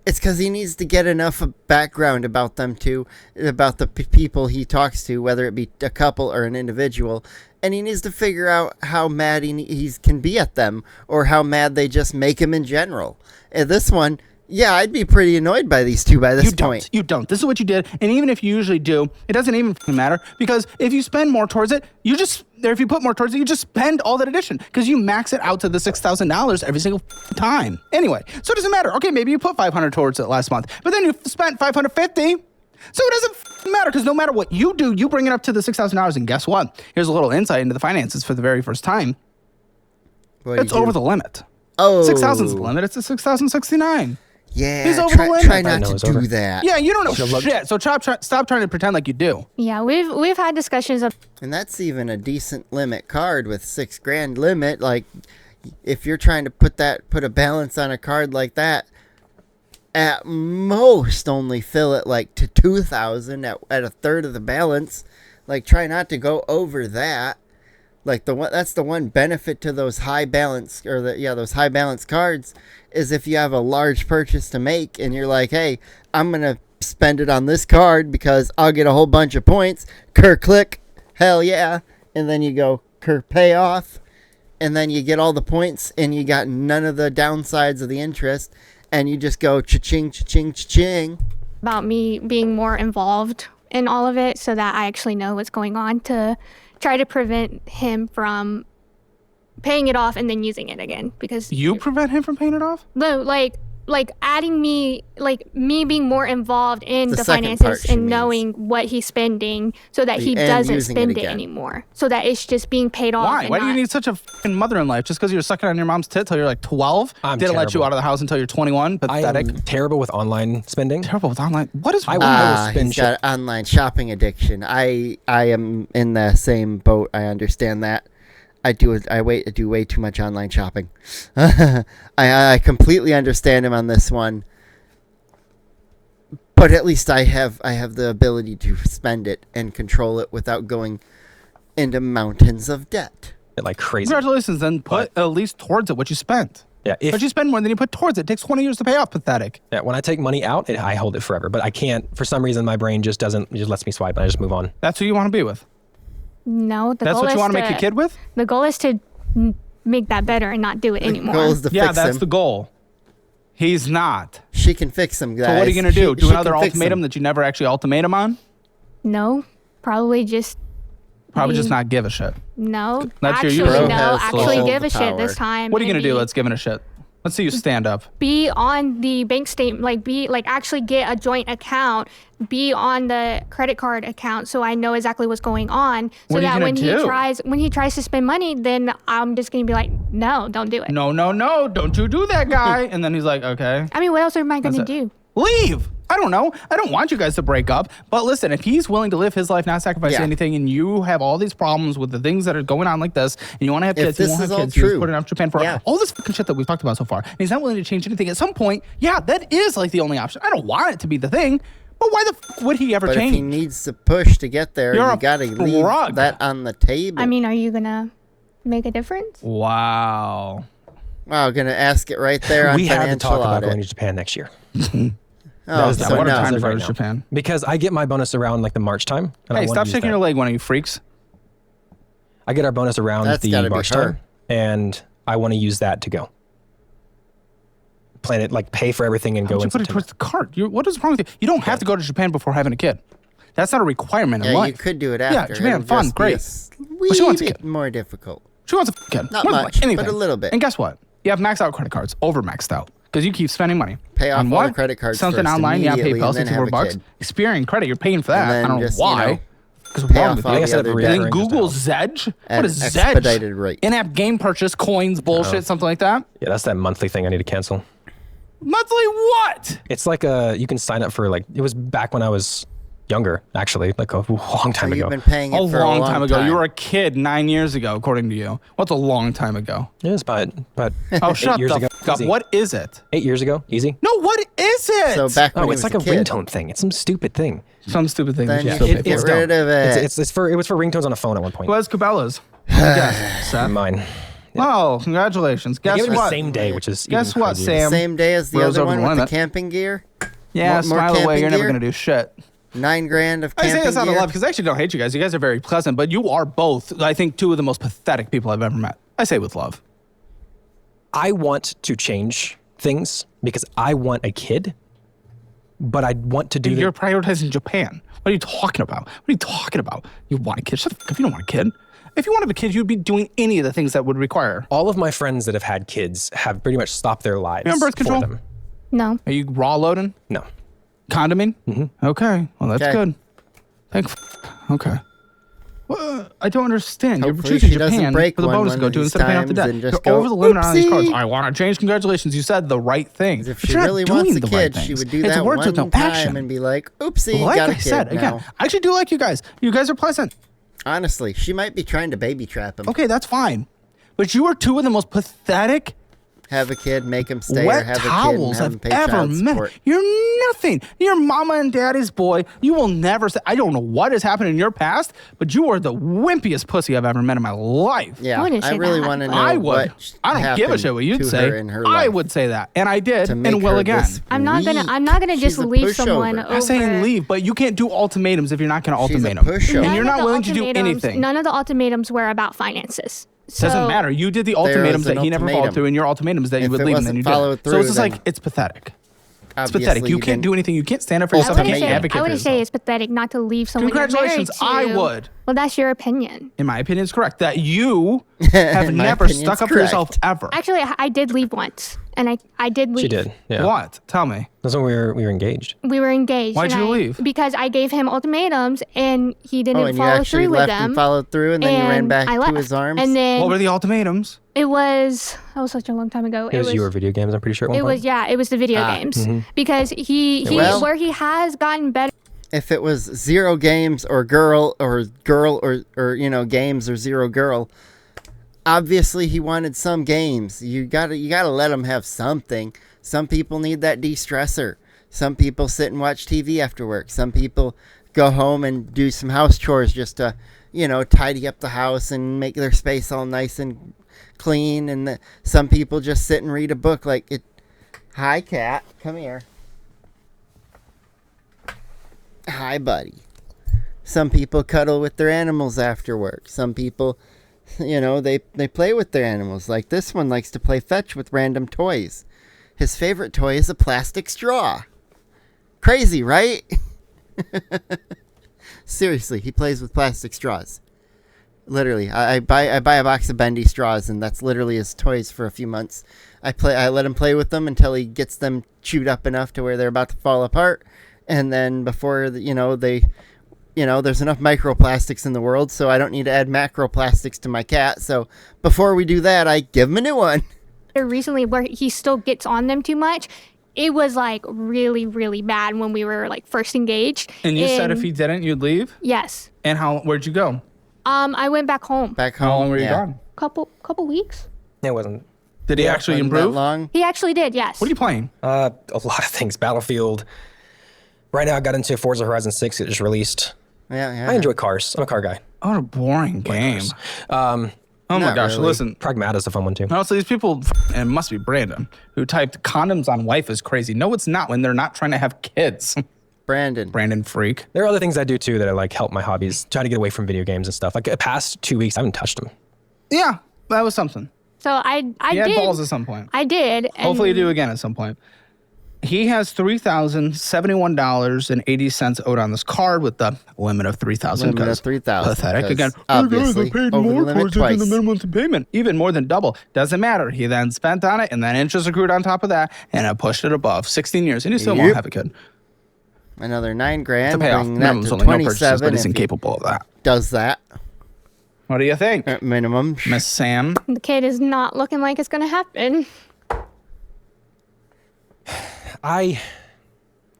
It's because he needs to get enough of background about them two, about the people he talks to, whether it be a couple or an individual, and he needs to figure out how mad he can be at them or how mad they just make him in general. And this one, yeah, I'd be pretty annoyed by these two by this point. You don't. This is what you did. And even if you usually do, it doesn't even matter because if you spend more towards it, if you put more towards it, you just spend all that addition because you max it out to the $6,000 every single time. Anyway, so it doesn't matter. Okay, maybe you put $500 towards it last month, but then you spent $550. So it doesn't matter because no matter what you do, you bring it up to the $6,000. And guess what? Here's a little insight into the finances for the very first time. It's over the limit. Oh. 6,000 is the limit. It's a 6,069. Yeah, He's over the limit. try not I know to it's do over. that. Yeah, you don't know shit. So stop trying to pretend like you do. Yeah, we've had discussions of And that's even a decent limit card with $6,000 limit. Like, if you're trying to put a balance on a card like that, at most only fill it like to 2,000 at a third of the balance. Like, try not to go over that. Like that's the one benefit to those high balance those high balance cards is if you have a large purchase to make and you're like, hey, I'm gonna spend it on this card because I'll get a whole bunch of points. Click, hell yeah, and then you go pay off, and then you get all the points and you got none of the downsides of the interest, and you just go cha-ching, cha-ching, cha-ching. about me being more involved in all of it so that I actually know what's going on to try to prevent him from paying it off and then using it again because You prevent him from paying it off? no, like adding me being more involved in The the second finances part, she and means. knowing what he's spending so that he And doesn't using it spend it again. anymore so that it's just being paid off. Why? and Why do you not- need such a fucking mother in life? Just because you're sucking on your mom's tit till you're like 12? I'm Didn't let you terrible. out of the house until you're 21? I Pathetic. am terrible with online spending. Terrible with online. What is I wrong? will spend He's got online shopping addiction. I am in the same boat. I understand that. I do way too much online shopping. I completely understand him on this one. But at least I have the ability to spend it and control it without going into mountains of debt. like crazy. Congratulations, then put at least towards it what you spent. Yeah, But you spend more than you put towards it. It takes 20 years to pay off. Pathetic. Yeah, when I take money out, I hold it forever. But I can't, for some reason, my brain just lets me swipe and I just move on. That's who you want to be with. No, the That's goal what is you want to make your kid with? The goal is to make that better and not do it anymore. Goal is to Yeah, fix that's him. the goal. He's not. She can fix him, guys. So what are you going to do? Do She another can fix ultimatum him. that you never actually ultimatum on? No, probably just Probably just not give a shit. no. That's your actually, usual- no. Has Actually, all give the a shit this power. time. What are you and going to do? be- Let's give it a shit. Let's see you stand up. be on the bank statement, actually get a joint account, be on the credit card account, so I know exactly what's going on, so What are you that gonna when do? he tries to spend money, then I'm just gonna be like, no, don't do it. No, don't you do that, guy. And then he's like, okay. I mean, what else am I gonna That's it. do? Leave. I don't know. I don't want you guys to break up. But listen, if he's willing to live his life, not sacrifice Yeah. anything, and you have all these problems with the things that are going on like this, and you want to have If kids, you this want is to have all kids, you true. put it out Japan for Yeah. all this fucking shit that we've talked about so far, and he's not willing to change anything, at some point, yeah, that is like the only option. I don't want it to be the thing, but why the fuck would he ever But if change? he needs to push to get there, You're you a gotta leave rug. that on the table. I mean, are you gonna make a difference? Wow. wow, gonna ask it right there on We have to financial talk about audit. going to Japan next year. Oh, is the Yeah, so what a no. time to As go of to right now. Japan. Because I get my bonus around like the March time. And I Hey, wanna stop use shaking that. your leg, one of you freaks. I get our bonus around That's the gotta be March her. time, and I want to use that to go. Plan it, like pay for everything and Why go would you in put it September. towards the cart? What is wrong with you? You don't have to go to Japan before having a kid. That's not a requirement in Yeah, life. you could do it Yeah, after. Japan, It'll fun, just be great. wee she wants a bit kid. more difficult. She wants a kid. Not More than much, but anything. a little bit. And guess what? You have maxed out credit cards, over maxed out, because you keep spending money. Pay off On all what? the credit cards Something first online, yeah, immediately, PayPal, and then have a $64. kid. Experian credit, you're paying for that. And then I don't just, know you why. know, Because what's pay wrong off with all you? I the guess I have other a debt. And then reoccurring Google just Zedge? at What an is Zedge? expedited rate. In-app game purchase, coins, bullshit, something like that? Yeah, that's that monthly thing I need to cancel. Monthly what? It's like you can sign up for like, it was back when I was younger, actually, like a long time So ago. you've been paying it A for long time ago. time. You were a kid 9 years ago, according to you. What's a long time ago? It was about Oh, 8 shut years the ago. fuck up. Easy. What is it? 8 years ago, easy. No, what is Erase it. So back when Oh, he it's was like a kid, ringtone thing. It's some stupid thing. Some stupid thing. then that you still should pay get for. rid of it. It was for ringtones on a phone at one point. Who has Cabela's? Yes, Seth. Mine. Oh, congratulations. They Guess gave it the what? same day, which is Guess even what, crazier. Sam? Same day as the Rose other over one the with the limit. camping gear. Yeah, More smile away. camping You're never gear? going to do shit. $9 grand of I camping say this out of gear. love because I actually don't hate you guys. You guys are very pleasant, but you are both, I think, two of the most pathetic people I've ever met. I say with love. I want to change things because I want a kid, but I want to do You're prioritizing Japan. What are you talking about? You want a kid? Shut the fuck up. You don't want a kid. If you want to have a kid, you'd be doing any of the things that would require. all of my friends that have had kids have pretty much stopped their lives You on birth control? for them. No. Are you raw loading? No. Condoming? Mm-hmm. Okay. Well, that's Okay. good. Okay. Well, I don't understand. Hopefully You're choosing she doesn't Japan break for the one bonus to one go of to these instead of paying off the times debt. and You're just go, over the limit on these cards. "Oopsie." I want to change. Congratulations. You said the right thing. If But she you're not really wants doing a the kid, right she things. would do It's that words one with no time action. and be like, "Oopsie, Like got a I kid said, now." again, I actually do like you guys. You guys are pleasant. Honestly, she might be trying to baby trap him. Okay, that's fine. But you are two of the most pathetic Have a kid, make him stay, or wet have a kid and towels have him I've pay ever child met. support. You're nothing. You're mama and daddy's boy. You will never say, I don't know what has happened in your past, but you are the wimpiest pussy I've ever met in my life. Yeah, wouldn't I say really that. want to know I would. what I don't give a happened shit what you'd to say. her in her I life would say that. And I did to make and will her again. this I'm not gonna weak. just She's a leave pushover. someone I'm over. saying leave, but you can't do ultimatums if you're not going to She's a ultimatum. pushover. And None you're of not the willing to do ultimatums- anything. None of the ultimatums were about finances. Doesn't So- matter. You did the was ultimatums an that he never followed ultimatum. through, and your ultimatums that you If would it leave, and then wasn't you followed did. So through, it's just then like it's pathetic. It's obviously pathetic. You you can't didn't- do anything. You can't stand up for I yourself and wouldn't make say, advocate I for wouldn't say yourself. it's pathetic not to leave someone you're Congratulations, married to. I would. Well, that's your opinion. In my opinion, is correct that you have My never opinion's stuck up for correct. yourself ever. Actually, I did leave once, and I did leave. She did. Yeah. What? Tell me. That's when we were engaged. We were engaged. Why'd and you I- leave? Because I gave him ultimatums, and he didn't Oh, and you follow actually through with left them. and followed through, and then you ran and back I to left. his arms. And then What were the ultimatums? that was such a long time ago. It was your video games, I'm pretty sure, at one It point. was it was the video games because he Well- where he has gotten better. If it was zero games or girl or games or zero girl, obviously he wanted some games. You gotta let him have something. Some people need that de-stressor. Some people sit and watch TV after work. Some people go home and do some house chores just to tidy up the house and make their space all nice and clean. And some people just sit and read a book. Like it. Hi, cat. Come here. Hi, buddy. Some people cuddle with their animals after work. Some people, they play with their animals. Like this one likes to play fetch with random toys. His favorite toy is a plastic straw. Crazy, right? Seriously, he plays with plastic straws. Literally, I buy a box of bendy straws, and that's literally his toys for a few months. I let him play with them until he gets them chewed up enough to where they're about to fall apart, and then before there's enough microplastics in the world, so I don't need to add macroplastics to my cat. So before we do that, I give him a new one. Recently where he still gets on them too much. It was like really, really bad when we were like first engaged. And you said if he didn't, you'd leave. Yes. And where'd you go? I went back home. Back home. How long were you yeah. gone? Couple weeks. It wasn't Did he actually Wasn't that improve? long? He actually did. Yes. What are you playing? a lot of things. Battlefield. Right now, I got into Forza Horizon 6. It just released. Yeah. I enjoy cars. I'm a car guy. Oh, what a boring game. Oh my Not gosh! really. Listen. Pragmata's a fun one, too. Also, these people, and it must be Brandon, who typed condoms on wife is crazy. No, it's not when they're not trying to have kids. Brandon. Brandon freak. There are other things I do, too, that I help my hobbies. Try to get away from video games and stuff. Like, the past 2 weeks, I haven't touched them. Yeah, that was something. So I He had did. balls at some point. I did. And Hopefully you do again at some point. He has $3,071.80 owed on this card with the limit of $3,000. Limit of 'cause $3,000, Pathetic 'cause again. obviously, I paid over the more limit towards it than the twice. minimum payment, even more than double. Doesn't matter. He then spent on it, and then interest accrued on top of that, and it pushed it above 16 years, and he still won't Yep. have a kid. Another $9,000. To pay off bringing that minimum's to only no purchases, 27 but he's if he incapable of that. does that What do you think, at minimum. Miss Sam? the kid is not looking like it's gonna happen. I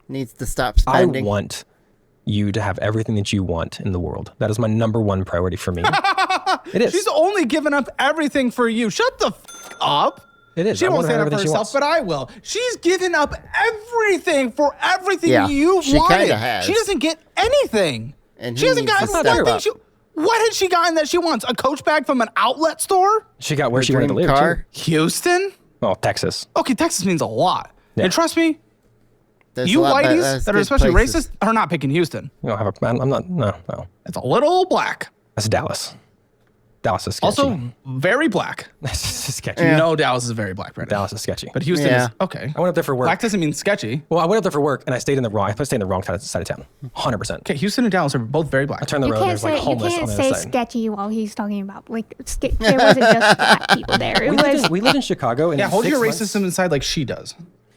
Needs to stop spending. want you to have everything that you want in the world. That is my number one priority for me. It is. She's only given up everything for you. Shut the up. It is. She I won't want her stand up for everything she herself, wants. but I will. She's given up everything for everything Yeah, you she wanted. kinda has. She doesn't get anything. And She he hasn't needs to gotten step nothing. up. What had she gotten that she wants? A Coach bag from an outlet store? She got where Her she wanted to dream live, car. too. Houston? Well, Texas. Okay, Texas means a lot. Yeah. And trust me, There's you a lot better- whiteys there's that are good especially places. racist are not picking Houston. You don't have a. I'm not. No. It's a little black. That's Dallas. Dallas is sketchy. Also, very black. That's sketchy. Yeah. No, Dallas is very black, Brandon. Dallas is sketchy. But Houston Yeah. is okay. I went up there for work. Black doesn't mean sketchy. Well, I went up there for work and I stayed in the wrong. I stayed in the wrong side of town. 100%. Okay, Houston and Dallas are both very black. I turned the You road. can't There's like say you homeless can't on the say other side. sketchy while he's talking about there wasn't just black people there. It was We lived in Chicago. And Yeah, hold 6 your months- racism inside like she does.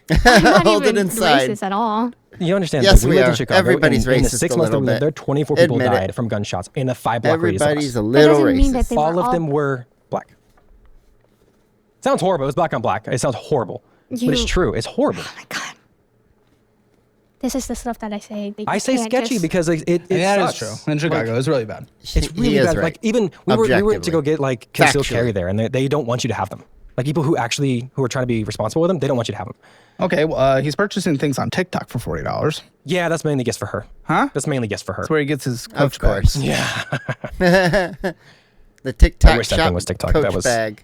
not Hold it even inside. racist at all. You understand? Yes, that we lived are. in Chicago. Everybody's in the racist 6 a months that little we lived bit. there, 24 people Admit it. died from gunshots in a 5-block radius. of Everybody's us. a That little doesn't mean that racist. they were All of them were black. Sounds horrible. It was black on black. It sounds horrible, but it's You- true. It's horrible. Oh my god. This is the stuff that I say. That you I say can't sketchy just- because it Yeah, sucks. that's true. In Chicago, it's really bad. It's really He is bad. right. Like even we were to Objectively. go get like concealed Factually. carry there, and they don't want you to have them. Like people who are trying to be responsible with them, they don't want you to have them. Okay, well, he's purchasing things on TikTok for $40. Yeah, that's mainly gifts for her. Huh? That's mainly gifts for her. That's where he gets his Of Coach course. bags. Yeah. The TikTok I wish that shop thing was TikTok. Coach That was- bag.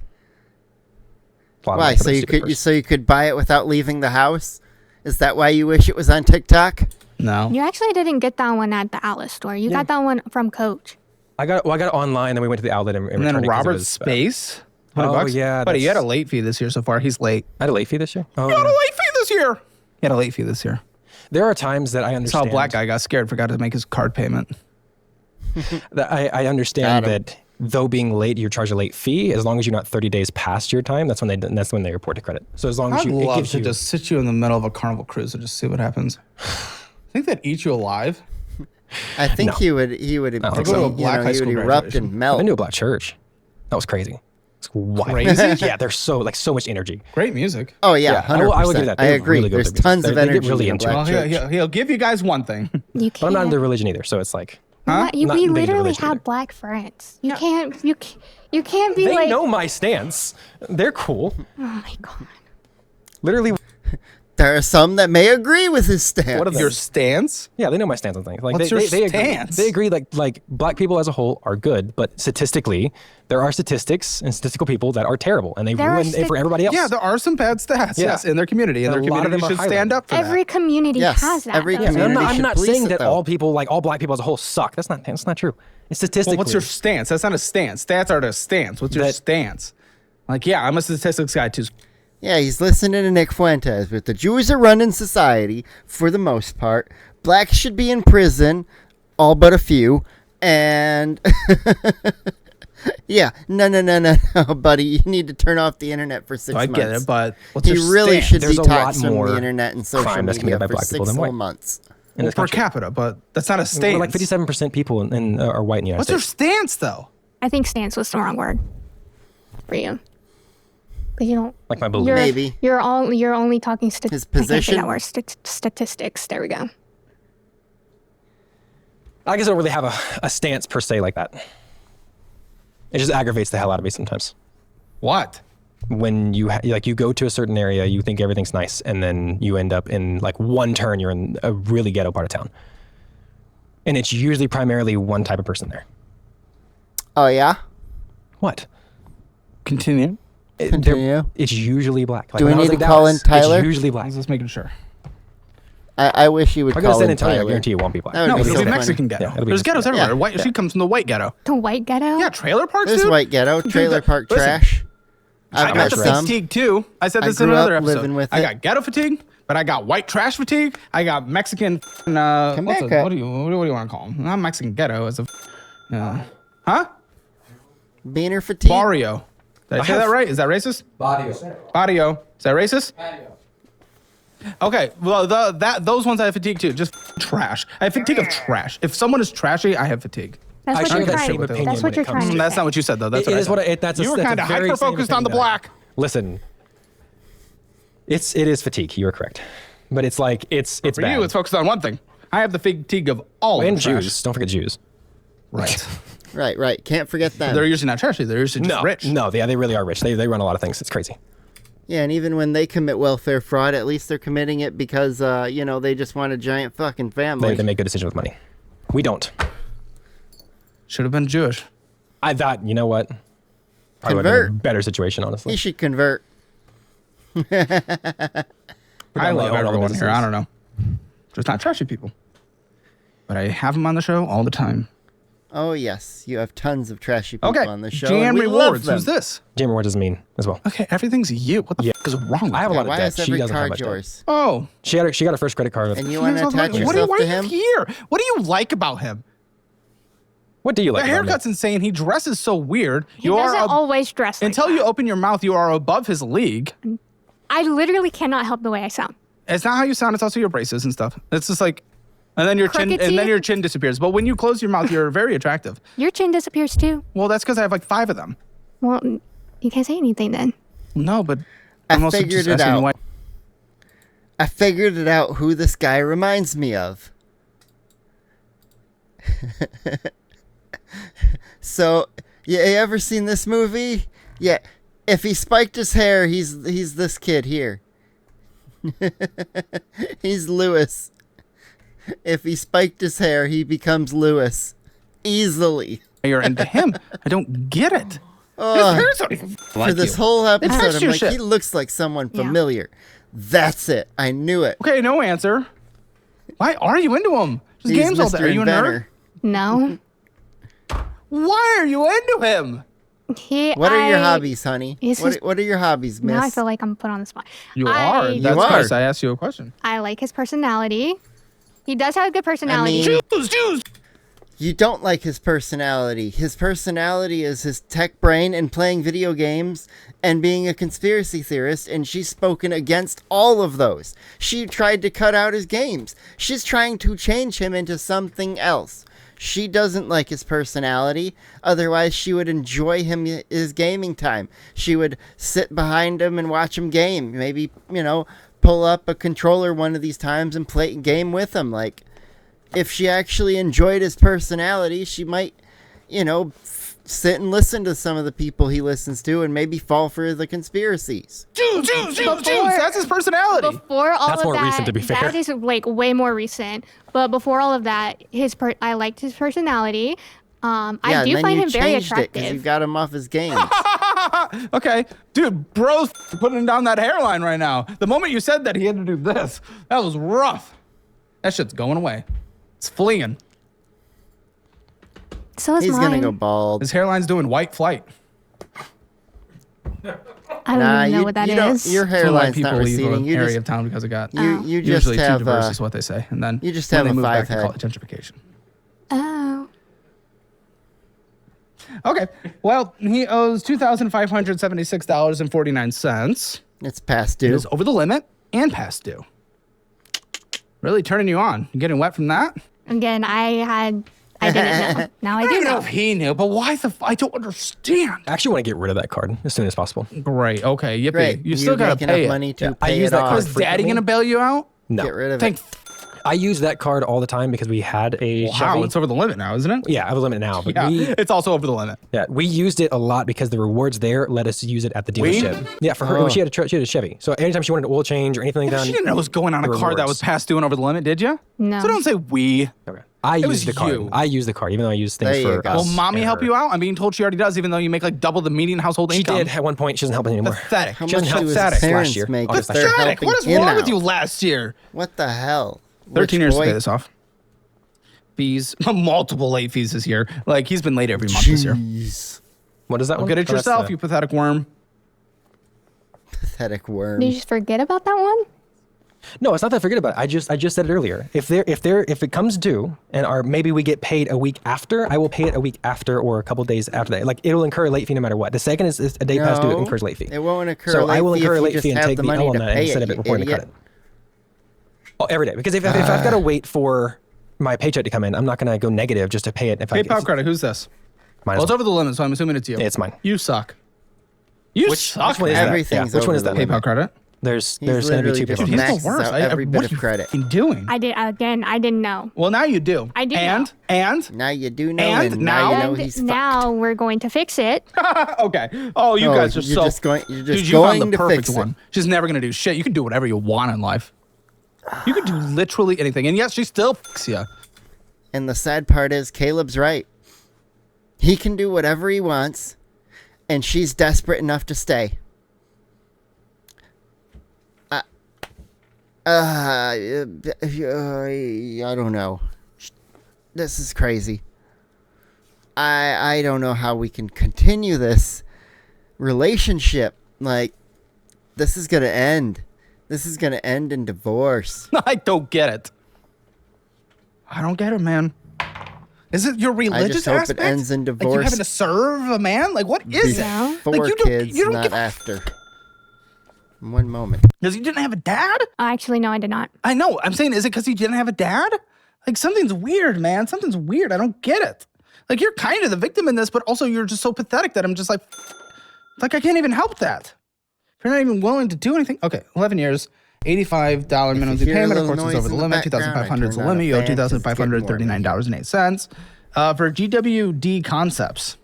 A lot of Why? money for So a you stupid could purse. so you could buy it without leaving the house? Is that why you wish it was on TikTok? No. You actually didn't get that one at the outlet store. You got that one from Coach. I got it online, then we went to the outlet and And returned then it 'cause it Robert was, Space. Oh, $100. yeah, Buddy, you had a that's- late fee this year so far. He's late. I had a late fee this year. Oh, You had a yeah. late fee this year. He had a late fee this year. There are times that I Saw understand. a black guy got scared, forgot to make his card payment. That I understand Got 'em. that though being late, you're charged a late fee. As long as you're not 30 days past your time, that's when they report to credit. So as long as I'd you, it love gives to you. just sit you in the middle of a carnival cruise and just see what happens. Think they'd eat you alive? I think No. he would don't think you so. know, Black high he would school erupt graduation. and melt. I knew a black church. That was crazy. It's wild. Crazy? Yeah, there's so much energy. Great music. Oh yeah, Yeah, 100%. I will give you that. I They're agree. really good There's with their tons music. of They get energy really in a into it. black Well, church. he'll give you guys one thing. You But can't. I'm not into religion either, so it's like What? I'm not We big into literally religion have either. black friends. You can't. You can't be they like. know my stance. They're cool. Oh my god. Literally, There are some that may agree with his stance. What are Your stance? yeah, they know my stance on things. Like What's they, your they agree. stance? They agree like black people as a whole are good, but statistically, there are statistics and statistical people that are terrible, and they There are ruin it for everybody else. Yeah, there are some bad stats, Yeah. yes, in their community, and A their lot of community them are should stand highlighted. up for Every that. community Yes, has that. every though. Yeah, and community I'm should not police saying it, that though. all people, like all black people as a whole, suck. That's not true. It's statistically. Well, what's your stance? That's not a stance. Stats are the stance. What's your That- stance? Like, yeah, I'm a statistics guy too. Yeah, he's listening to Nick Fuentes, but the Jews are running society for the most part. Blacks should be in prison, all but a few. And yeah, no, buddy, you need to turn off the internet for 6 I months. get it, but what's He your really stance? should There's a lot detox from more the internet and social crime that's media committed by for black people 6 than whole white. months. in this per country. capita, but that's not a We're stance. like 57% people are white in the United What's your States. stance, though? I think stance was the wrong word for you. But you don't. Like my belief. You're, Maybe. You're only talking His I can't say position? that word. Statistics. There we go. I guess I don't really have a stance per se like that. It just aggravates the hell out of me sometimes. What? When you you go to a certain area, you think everything's nice, and then you end up in like one turn, you're in a really ghetto part of town. And it's usually primarily one type of person there. Oh, yeah? What? Continue. Continue. It's usually black. Like Do we when I was need in to call in Dallas, Tyler? It's usually black. I was just making sure. I wish you would If I go to call San in Antonio, I Tyler. guarantee it won't be black. That would No, be it'll so be funny. Mexican ghetto. Yeah, it'll be There's ghettos Mexican. everywhere. Yeah, She comes from the white ghetto. The white ghetto. Yeah, trailer parks, There's dude. white ghetto, trailer park listen, trash. I I've got the some. fatigue too. I said I this in grew another up episode. living with I it. got ghetto fatigue, but I got white trash fatigue. I got Mexican. Come What back do up. you want to call them? Not Mexican ghetto. It's a. Huh? Beaner fatigue. Barrio. Did I say that right? Is that racist? Barrio. Is that racist? Okay, well, those ones I have fatigue too. Just trash. I have fatigue of trash. If someone is trashy, I have fatigue. That's I what share you're that trying. same opinion That's when what you're it comes trying to to That's say. not what you said though. That's It what I is said. what that's You were that's kind of the very hyper same focused on the opinion that I- black. Listen, it is fatigue. You are correct, but it's like it's For bad. you, it's focused on one thing. I have the fatigue of all and of the trash. Jews. Don't forget Jews. Right. Right. Can't forget them. They're usually not trashy. They're usually just No, rich. no, they really are rich. They run a lot of things. It's crazy. Yeah, and even when they commit welfare fraud, at least they're committing it because, they just want a giant fucking family. They make good decisions with money. We don't. Should have been Jewish. I thought, you know what? Probably would have been a better situation, honestly. He should convert. I love everyone here. I don't know. Just not trashy people. But I have them on the show all the time. Oh, yes. You have tons of trashy people on the show. GM and we Rewards. love them. Who's this? Jam Reward doesn't mean as well. Okay, everything's you. What the f is wrong with I have a you? lot of Why debt. is She every doesn't have card much debt. yours? Oh. She got her first credit card. And you want to attach Why yourself are to you him? here? What do you like about him? What do you like The about me? haircut's insane. He dresses so weird. He doesn't always dress like Until that. you open your mouth, you are above his league. I literally cannot help the way I sound. It's not how you sound. It's also your braces and stuff. It's just like, and then your chin disappears. But when you close your mouth, you're very attractive. Your chin disappears too. Well, that's because I have like 5 of them. Well, you can't say anything then. No, but I I'm also figured just it asking out. why. I figured it out who this guy reminds me of. So, you ever seen this movie? Yeah. If he spiked his hair, he's this kid here. He's Lewis. If he spiked his hair, he becomes Lewis. Easily. You're into him. I don't get it. Oh, His hair's not even for this whole episode, texture I'm like, shit. he looks like someone Yeah. familiar. That's it. I knew it. Okay, no answer. Why are you into him? Just He's games all day. Mr. Are you a nerd? Inventor. No. Why are you into him? What are your hobbies, honey? It's just- What are your hobbies, miss? Now I feel like I'm put on the spot. You are. I, That's are. because I asked you a question. I like his personality. He does have a good personality. Jews. You don't like his personality. His personality is his tech brain and playing video games and being a conspiracy theorist, and she's spoken against all of those. She tried to cut out his games. She's trying to change him into something else. She doesn't like his personality. Otherwise, she would enjoy his gaming time. She would sit behind him and watch him game. Maybe, pull up a controller one of these times and play a game with him. Like, if she actually enjoyed his personality, she might, sit and listen to some of the people he listens to and maybe fall for the conspiracies. Jews. That's his personality. Before all That's of more that, recent, to be fair. that is like way more recent. But before all of that, I liked his personality. I do find him very because you attractive. got him off his games. Okay, dude, bro's putting down that hairline right now. The moment you said that, he had to do this. That was rough. That shit's going away. It's fleeing. So is He's mine. gonna go bald. His hairline's doing white flight. I don't even know what that is. Your That's when white hairline's not people leave receding. an You area just, of town because of that. you just Usually have too diverse is what they say, and then you just when have they a move back, 5 they call it head. gentrification. Oh. Okay, well, he owes $2,576.49. It's past It due. is over the limit and past due. Really turning you on. You getting wet from that? Again, I didn't know. Now I I do don't know know. if he knew, but why I don't understand. I actually want to get rid of that card as soon as possible. Great. Okay. Yippee. Great. You still gotta make pay enough it. money to Yeah, I pay use it that off. card Is Daddy frequently. gonna bail you out? No. Get rid of Thank. it. I use that card all the time because we had a Wow, Chevy. it's over the limit now, isn't it? Yeah, I have a limit now, but Yeah, we it's also over the limit. we used it a lot because the rewards there let us use it at the We? dealership. Yeah, for her, Oh. she had a Chevy. So anytime she wanted an oil change or anything like that, She didn't know it was going on a card that was rewards. past due and over the limit, did you? No. So don't say we. Okay. I was use the card. you. I use the card, even though I use things There you for go. us. Will mommy and help her. you out? I'm being told she already does, even though you make like double the median household She income. did at one point. She doesn't help us anymore. Pathetic. How She much doesn't do his help Pathetic. parents last year. make? August if they're 3rd. Pathetic. helping What is him wrong with out? you last year? What the hell? 13 Rich years to boy? pay this off. Fees, multiple late fees this year. Like he's been late every month this year. Jeez. What is that one? Get it Oh, that's yourself, the- you pathetic worm. Pathetic worm. Did you just forget about that one? No, it's not that I forget about it. I just said it earlier. If it comes due and maybe we get paid a week after, I will pay it a week after or a couple days after that. Like it'll incur a late fee no matter what. The second is a day past due, it No, incurs late fee. It won't incur So a late I will fee incur if a you late just fee and have take the the money L to on that pay instead it, of it you before the idiot. credit. Oh, every day. Because if I've got to wait for my paycheck to come in, I'm not gonna go negative just to pay it. If PayPal I credit, who's this? Mine Well, is it's over the limit, so I'm assuming it's you. It's mine. You suck. You suck. which one is that? Everything's Yeah, which one over is the that? limit. PayPal credit. There's He's going to be literally two just people. He's the maxes worst. out every bit what of are you credit. f***ing doing? I didn't know. Well, now you do. I do And Now you do know, And and now- now you know And he's now we're going to fix it. okay. Oh, you Oh, guys are you're so. just going- you're just Dude, you found going the to perfect fix it. one. She's never gonna do shit. You can do whatever you want in life. You can do literally anything, and yes, she still fucks you. And the sad part is, Caleb's right. He can do whatever he wants, and she's desperate enough to stay. I don't know. This is crazy. I don't know how we can continue this relationship. Like, this is gonna end. This is gonna end in divorce. I don't get it. I don't get it, man. Is it your religious hope it aspect? ends in Like you divorce. having to serve a man? Like what is it? Before Like kids, you don't not give after. One moment. because you didn't have a dad? Actually, no, I did not. I know. I'm saying, is it because you didn't have a dad? Like something's weird, man. Something's weird. I don't get it. Like you're kind of the victim in this, but also you're just so pathetic that I'm just like I can't even help that. If you're not even willing to do anything. Okay, 11 years, $85 minimum due hear a payment. Of little course, it's noise over the in the limit. background, I $2,500 is the turned on limit. a You owe fan 'cause it's getting $2,539.08. For GWD Concepts,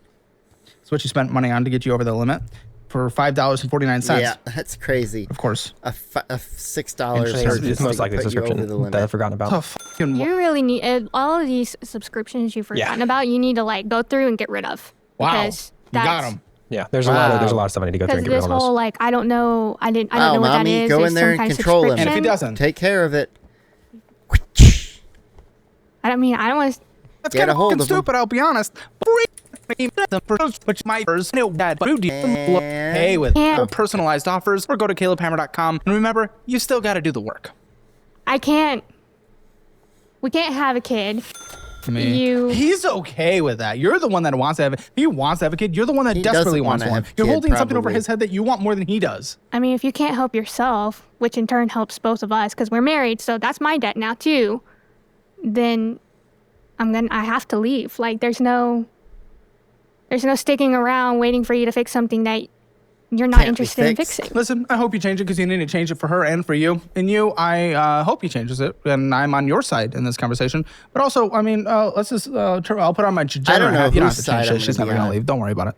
it's what you spent money on to get you over the limit for $5.49. Yeah, that's crazy. Of course. A $6 It's, it's most likely a put you over subscription the limit. that I've forgotten about. Oh, fucking You really need all of these subscriptions you've forgotten about. You need to like go through and get rid of. wow. Because You got him. Yeah, there's a lot of stuff I need to go through Because and get rid this of on whole those. like I don't know I don't Wow, know what mommy, that is. go There's in there some and kind of control him. And if he subscription. doesn't, Take care of it. I don't mean I don't want to. that's Get kind a of hold fucking of him. stupid, I'll be honest. Which my personal dad, but who do you And- pay with Can't. or personalized offers, or go to calebhammer.com. And remember, you still got to do the work. I can't. We can't have a kid. He's okay with that. You're the one that wants to have it. He wants to have a kid. You're the one that He desperately doesn't wants wanna one. have a You're kid, holding something over probably. his head that you want more than he does. I mean, if you can't help yourself, which in turn helps both of us because we're married, so that's my debt now too. Then I have to leave. Like there's no sticking around waiting for you to fix something that you're not Can't be interested in fixed. fixing. Listen, I hope you change it because you need to change it for her and for you. And you, I hope he changes it. And I'm on your side in this conversation. But also, I mean, let's just, I'll put on my degenerate know hat. You don't have whose to side change I'm it. She's gonna never be going on. to leave. Don't worry about it.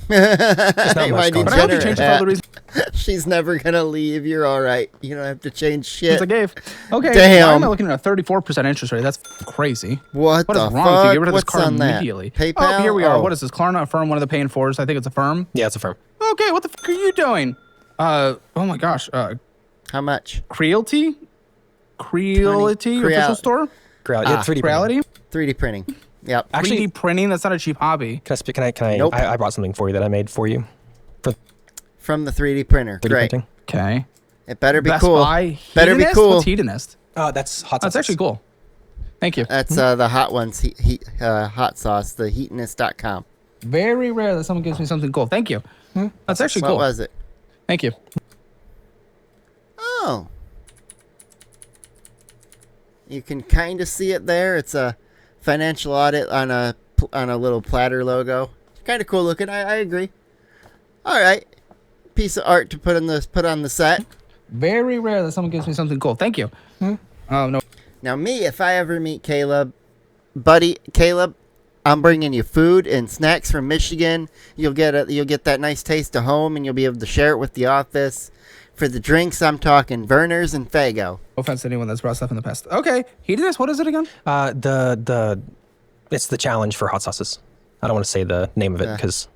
It's not Why much did But I hope you Degenerate change it for other reasons. She's never gonna leave. You're all right. You don't have to change shit. It's a gave. Okay. Damn. Why am I looking at a 34% interest rate? That's crazy. What What is the wrong with you? fuck? Get rid of this What's card on that? immediately. PayPal? Oh, here we are. Oh. What is this? Klarna, a firm, one of the paying fours. I think it's a firm. Yeah, it's a firm. Okay, what the fuck are you doing? Oh my gosh. How much? Creality? Creality official store? Yeah, 3D printing. Creality? 3D printing. Yep. Actually, 3D printing? That's not a cheap hobby. can I speak? Can I? Nope. I brought something for you that I made for you for From the 3D printer. 3D Great. printing. Okay. It better be Best cool. Buy. Better be Hedonist? cool. What's hedonist? That's hot sauce. That's actually cool. Thank you. That's the hot ones. Hot sauce. The heatiness.com. Very rare that someone gives me something cool. Thank you. That's actually What cool. was it? Thank you. Oh. You can kind of see it there. It's a financial audit on a little platter logo. Kind of cool looking. I agree. All right. Piece of art to put on the set. Very rare that someone gives me something cool. Thank you. Oh no. Now me, if I ever meet Caleb, Caleb, I'm bringing you food and snacks from Michigan. You'll get that nice taste of home, and you'll be able to share it with the office. For the drinks, I'm talking Verner's and Fago. No offense to anyone that's brought stuff in the past. Okay. Hedonist, what is it again? It's the challenge for hot sauces. I don't want to say the name of it because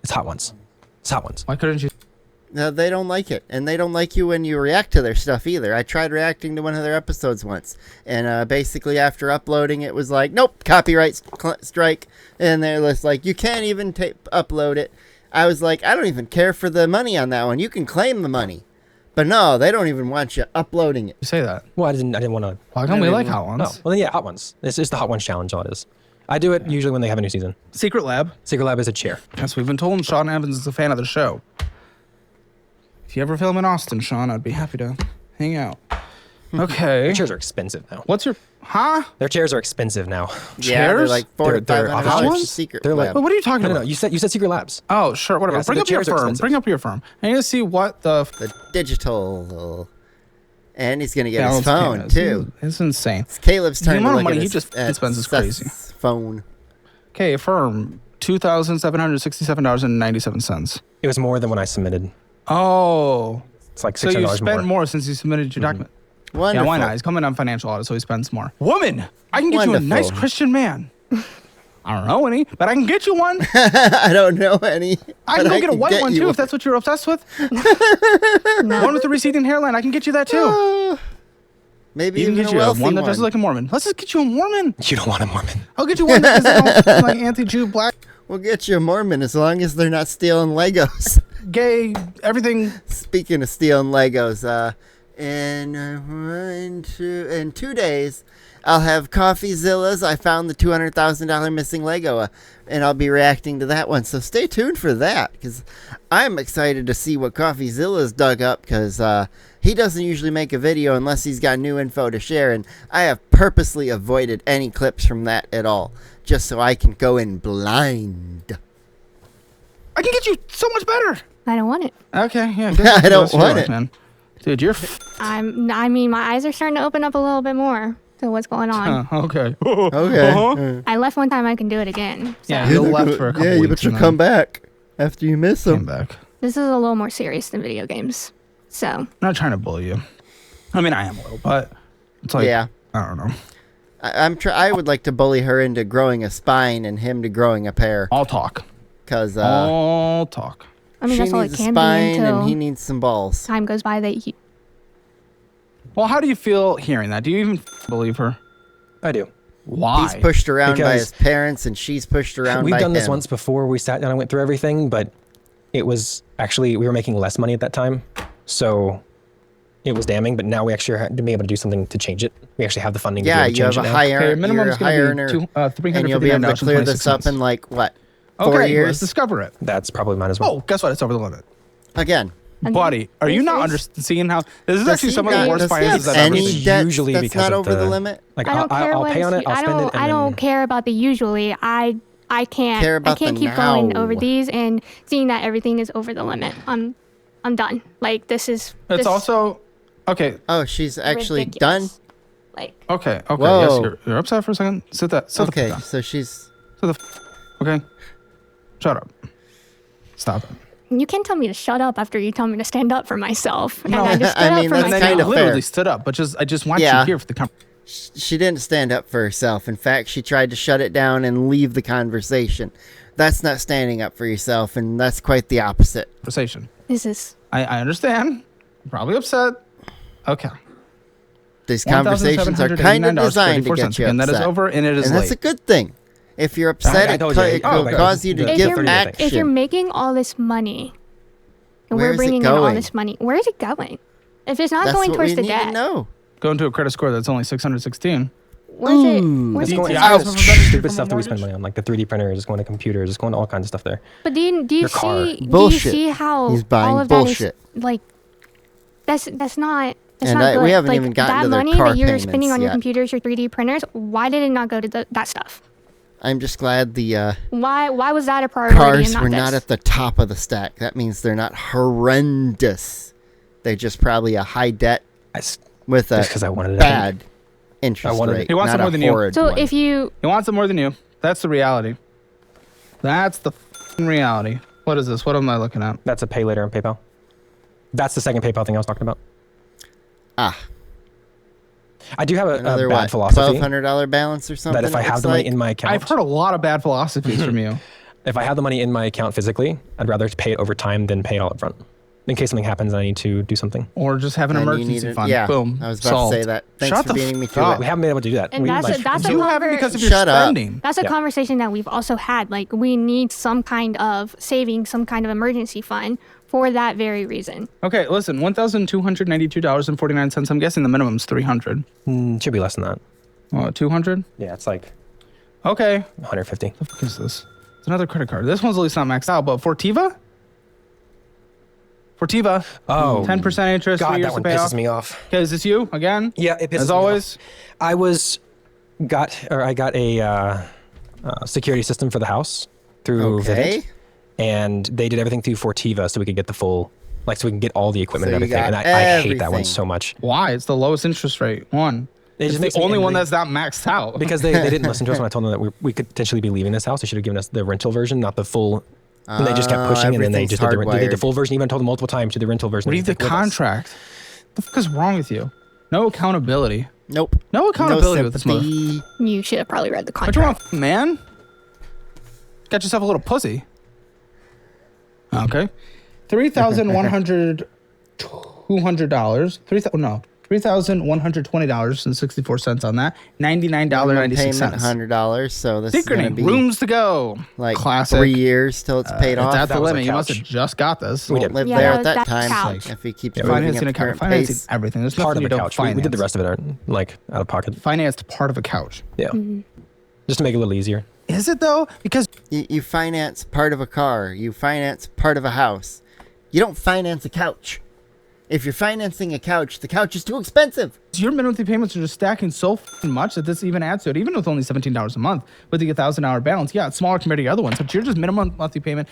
it's hot ones. It's hot ones. Why couldn't you? No, they don't like it, and they don't like you when you react to their stuff either. I tried reacting to one of their episodes once, and basically after uploading it was like, nope, copyright strike, and they're just like, you can't even upload it. I was like, I don't even care for the money on that one. You can claim the money, but no, they don't even want you uploading it. You say that. Well, I didn't want to. Why can't we like hot ones? Oh, well, then, yeah, hot ones. It's the hot ones challenge. All it is. I do it usually when they have a new season. Secret Lab. Secret Lab is a chair. Yes, we've been told Sean Evans is a fan of the show. If you ever film in Austin, Sean, I'd be happy to hang out. Okay. Their chairs are expensive now. What's your Their chairs are expensive now. Yeah, they're Chairs? like $400 to They're $500 office for Secret They're like- Lab. But what are you talking No, no, about? no. You said Secret Labs. Oh, sure, whatever. Yeah, so Bring the up your chairs are firm. expensive. Bring up your firm. I need to see what the. The digital. And he's going to get balance his phone, can is. too. It's insane. It's Caleb's The turn to amount of look money at he his, just at spends is Seth's crazy. phone. Okay, firm. $2,767.97. It was more than when I submitted. Oh. It's like So $600 you more. spent more since you submitted your document. Wonderful. Yeah, why not? He's coming on financial audit, so he spends more. Woman, I can get you a nice Wonderful. Christian man. I don't know any, but I can get you one. I don't know any. I can but go get a white one you too if that's what you're obsessed with. One with the receding hairline, I can get you that too. Maybe You can even get a you wealthy one that dresses like a Mormon. Let's just get you a Mormon. You don't want a Mormon. I'll get you one that isn't like anti-Jew, black, We'll get you a Mormon as long as they're not stealing Legos. gay, everything. Speaking of stealing Legos, in 2 days, I'll have CoffeeZillas. I found the $200,000 missing Lego, and I'll be reacting to that one. So stay tuned for that, because I'm excited to see what CoffeeZilla's dug up, because he doesn't usually make a video unless he's got new info to share, and I have purposely avoided any clips from that at all, just so I can go in blind. I can get you so much better. I don't want it. Okay, yeah. I don't want it. man. Dude, you're. I mean, my eyes are starting to open up a little bit more to what's going on. Okay. Okay. I left one time, I can do it again. So Yeah, you left for a couple yeah, you weeks better and come then back after you miss came them. back. this is a little more serious than video games. So I'm not trying to bully you. I mean, I am a little, but it's like, Yeah. I don't know. I would like to bully her into growing a spine and him to growing a pair, All talk. because All talk. I mean, she that's all it needs a can be spine and until he needs some balls. time goes by that you. Well, how do you feel hearing that? Do you even believe her? I do. Why? He's pushed around by Because his parents, and she's pushed around We've by done this him. once before. We sat down and went through everything, but it was actually, we were making less money at that time. So it was damning, but now we actually had to be able to do something to change it. We actually have the funding Yeah, to be you able to have change a it now. higher, Okay, minimum you're is a high going earner, to be and you'll be able to clear this up in like, what, 4 Okay, years? let's discover it. That's probably mine as well. Oh, guess what? It's over the limit. Again. Buddy, are you not seeing how this is actually some of the worst does he finances have I've ever any seen? debts Usually that's because not of over the the- limit? Like, I don't care I'll what pay on it, I'll spend it, and I don't then care about the usually. I can't. Care about I can't the keep going now. over these and seeing that everything is over the limit. I'm done. Like this is. It's this also okay. Oh, she's actually ridiculous. done? Like Okay. Okay. Whoa. Yes, you're upset for a second. Sit that. Sit Okay, the fuck down. so she's... Sit the. Okay. Shut up. Stop it. you can't tell me to shut up after you tell me to stand up for myself. And No, I just I stood mean, up for that's And then myself. kinda you literally fair. stood up, but I just want you Yeah. here for the She didn't stand up for herself. In fact, she tried to shut it down and leave the conversation. That's not standing up for yourself, and that's quite the opposite. conversation. This is. I understand. You're probably upset. Okay. These conversations are kind of designed to get you Again, that is upset. over, and it is And late. that's a good thing. If you're upset, I it told you. it Oh, will okay. cause you to If give you're- action. If you're making all this money, and Where we're is it bringing in all going? this money, where is it going? If it's not That's going what towards we the need debt, to know. Going to a credit score that's only 616. where's it? Where's It's it going going? out Ouch. stupid stuff that we spend money on, like the 3D printer, just going to computers, just going to all kinds of stuff there. But do you Your car. see? Bullshit. Do you see how He's buying all of bullshit. that is like? That's not. That's And not good. we haven't like, even gotten that to their money car that you're payments spending on your yet. computers, your 3D printers. Why did it not go to that stuff? I'm just glad the Why was that a priority? cars and not were this? not at the top of the stack. That means they're not horrendous. They're just probably a high debt with a Just 'cause I wanted it. bad interest I wanted it. rate. He wants not it more a than you. horrid So one. if you He wants it more than you. That's the reality. That's the reality. What is this? What am I looking at? That's a pay later on PayPal. That's the second PayPal thing I was talking about. I do have a another bad what, philosophy $1,200 balance or something. that if I it have looks the money like? in my account, I've heard a lot of bad philosophies from you. if I have the money in my account physically, I'd rather pay it over time than pay it all up front. In case something happens and I need to do something. Or just have an And you emergency need it- fund. yeah, Boom. I was about Solved. to say that. Thanks Shut for the beating me to fuck it. up. We haven't been able to do that. And We, that's like, a You have it because of your Shut up. spending. That's a Yeah. conversation that we've also had. Like, we need some kind of saving, some kind of emergency fund for that very reason. Okay, listen, $1,292.49. I'm guessing the minimum's $300. should be less than that. 200? Yeah, it's like Okay. 150. What the fuck is this? It's another credit card. This one's at least not maxed out, but Fortiva? Fortiva. Oh. 10% interest. 3 God, years that to one pay pisses off. me off. Okay, is this you again? Yeah, it pisses As me always. off. I got a security system for the house through Okay. Vivint, and they did everything through Fortiva, so we could get the full, so we can get all the equipment So and you everything. got And I hate that one everything. so much Why? It's the lowest interest rate. It's just the makes me only one angry. that's not maxed out. because they didn't listen to us when I told them that we could potentially be leaving this house. They should have given us the rental version, not the full. And they just kept pushing, and then they everything's just did the hardwired. full version. Even told them multiple times to the rental version. Read the Stick with us. contract. What the fuck is wrong with you? No accountability. Nope. No accountability with this mother. sympathy. You should have probably read the What you contract. want, man? Got yourself a little pussy. Okay. $3,100, $200. $3,120.64 on that. Minimum $99.96. payment $100. So this is Synchrony, gonna be rooms to go. like Classic. 3 years till it's paid off. That's the That was a limit. You must couch. have just got this. We Won't did. live Yeah, there that at that was that time. couch. If he keeps Yeah, moving Financing at a the couch. current Financing pace. everything. There's Part nothing of you a don't couch. finance. We did the rest of it out of pocket. Financed part of a couch. Yeah, just to make it a little easier. Is it though? Because You finance part of a car. You finance part of a house. You don't finance a couch. If you're financing a couch, the couch is too expensive. your monthly payments are just stacking so much that this even adds to it. Even with only $17 a month, with the $1,000 balance, yeah, it's smaller compared to the other ones. But you're just minimum monthly payment,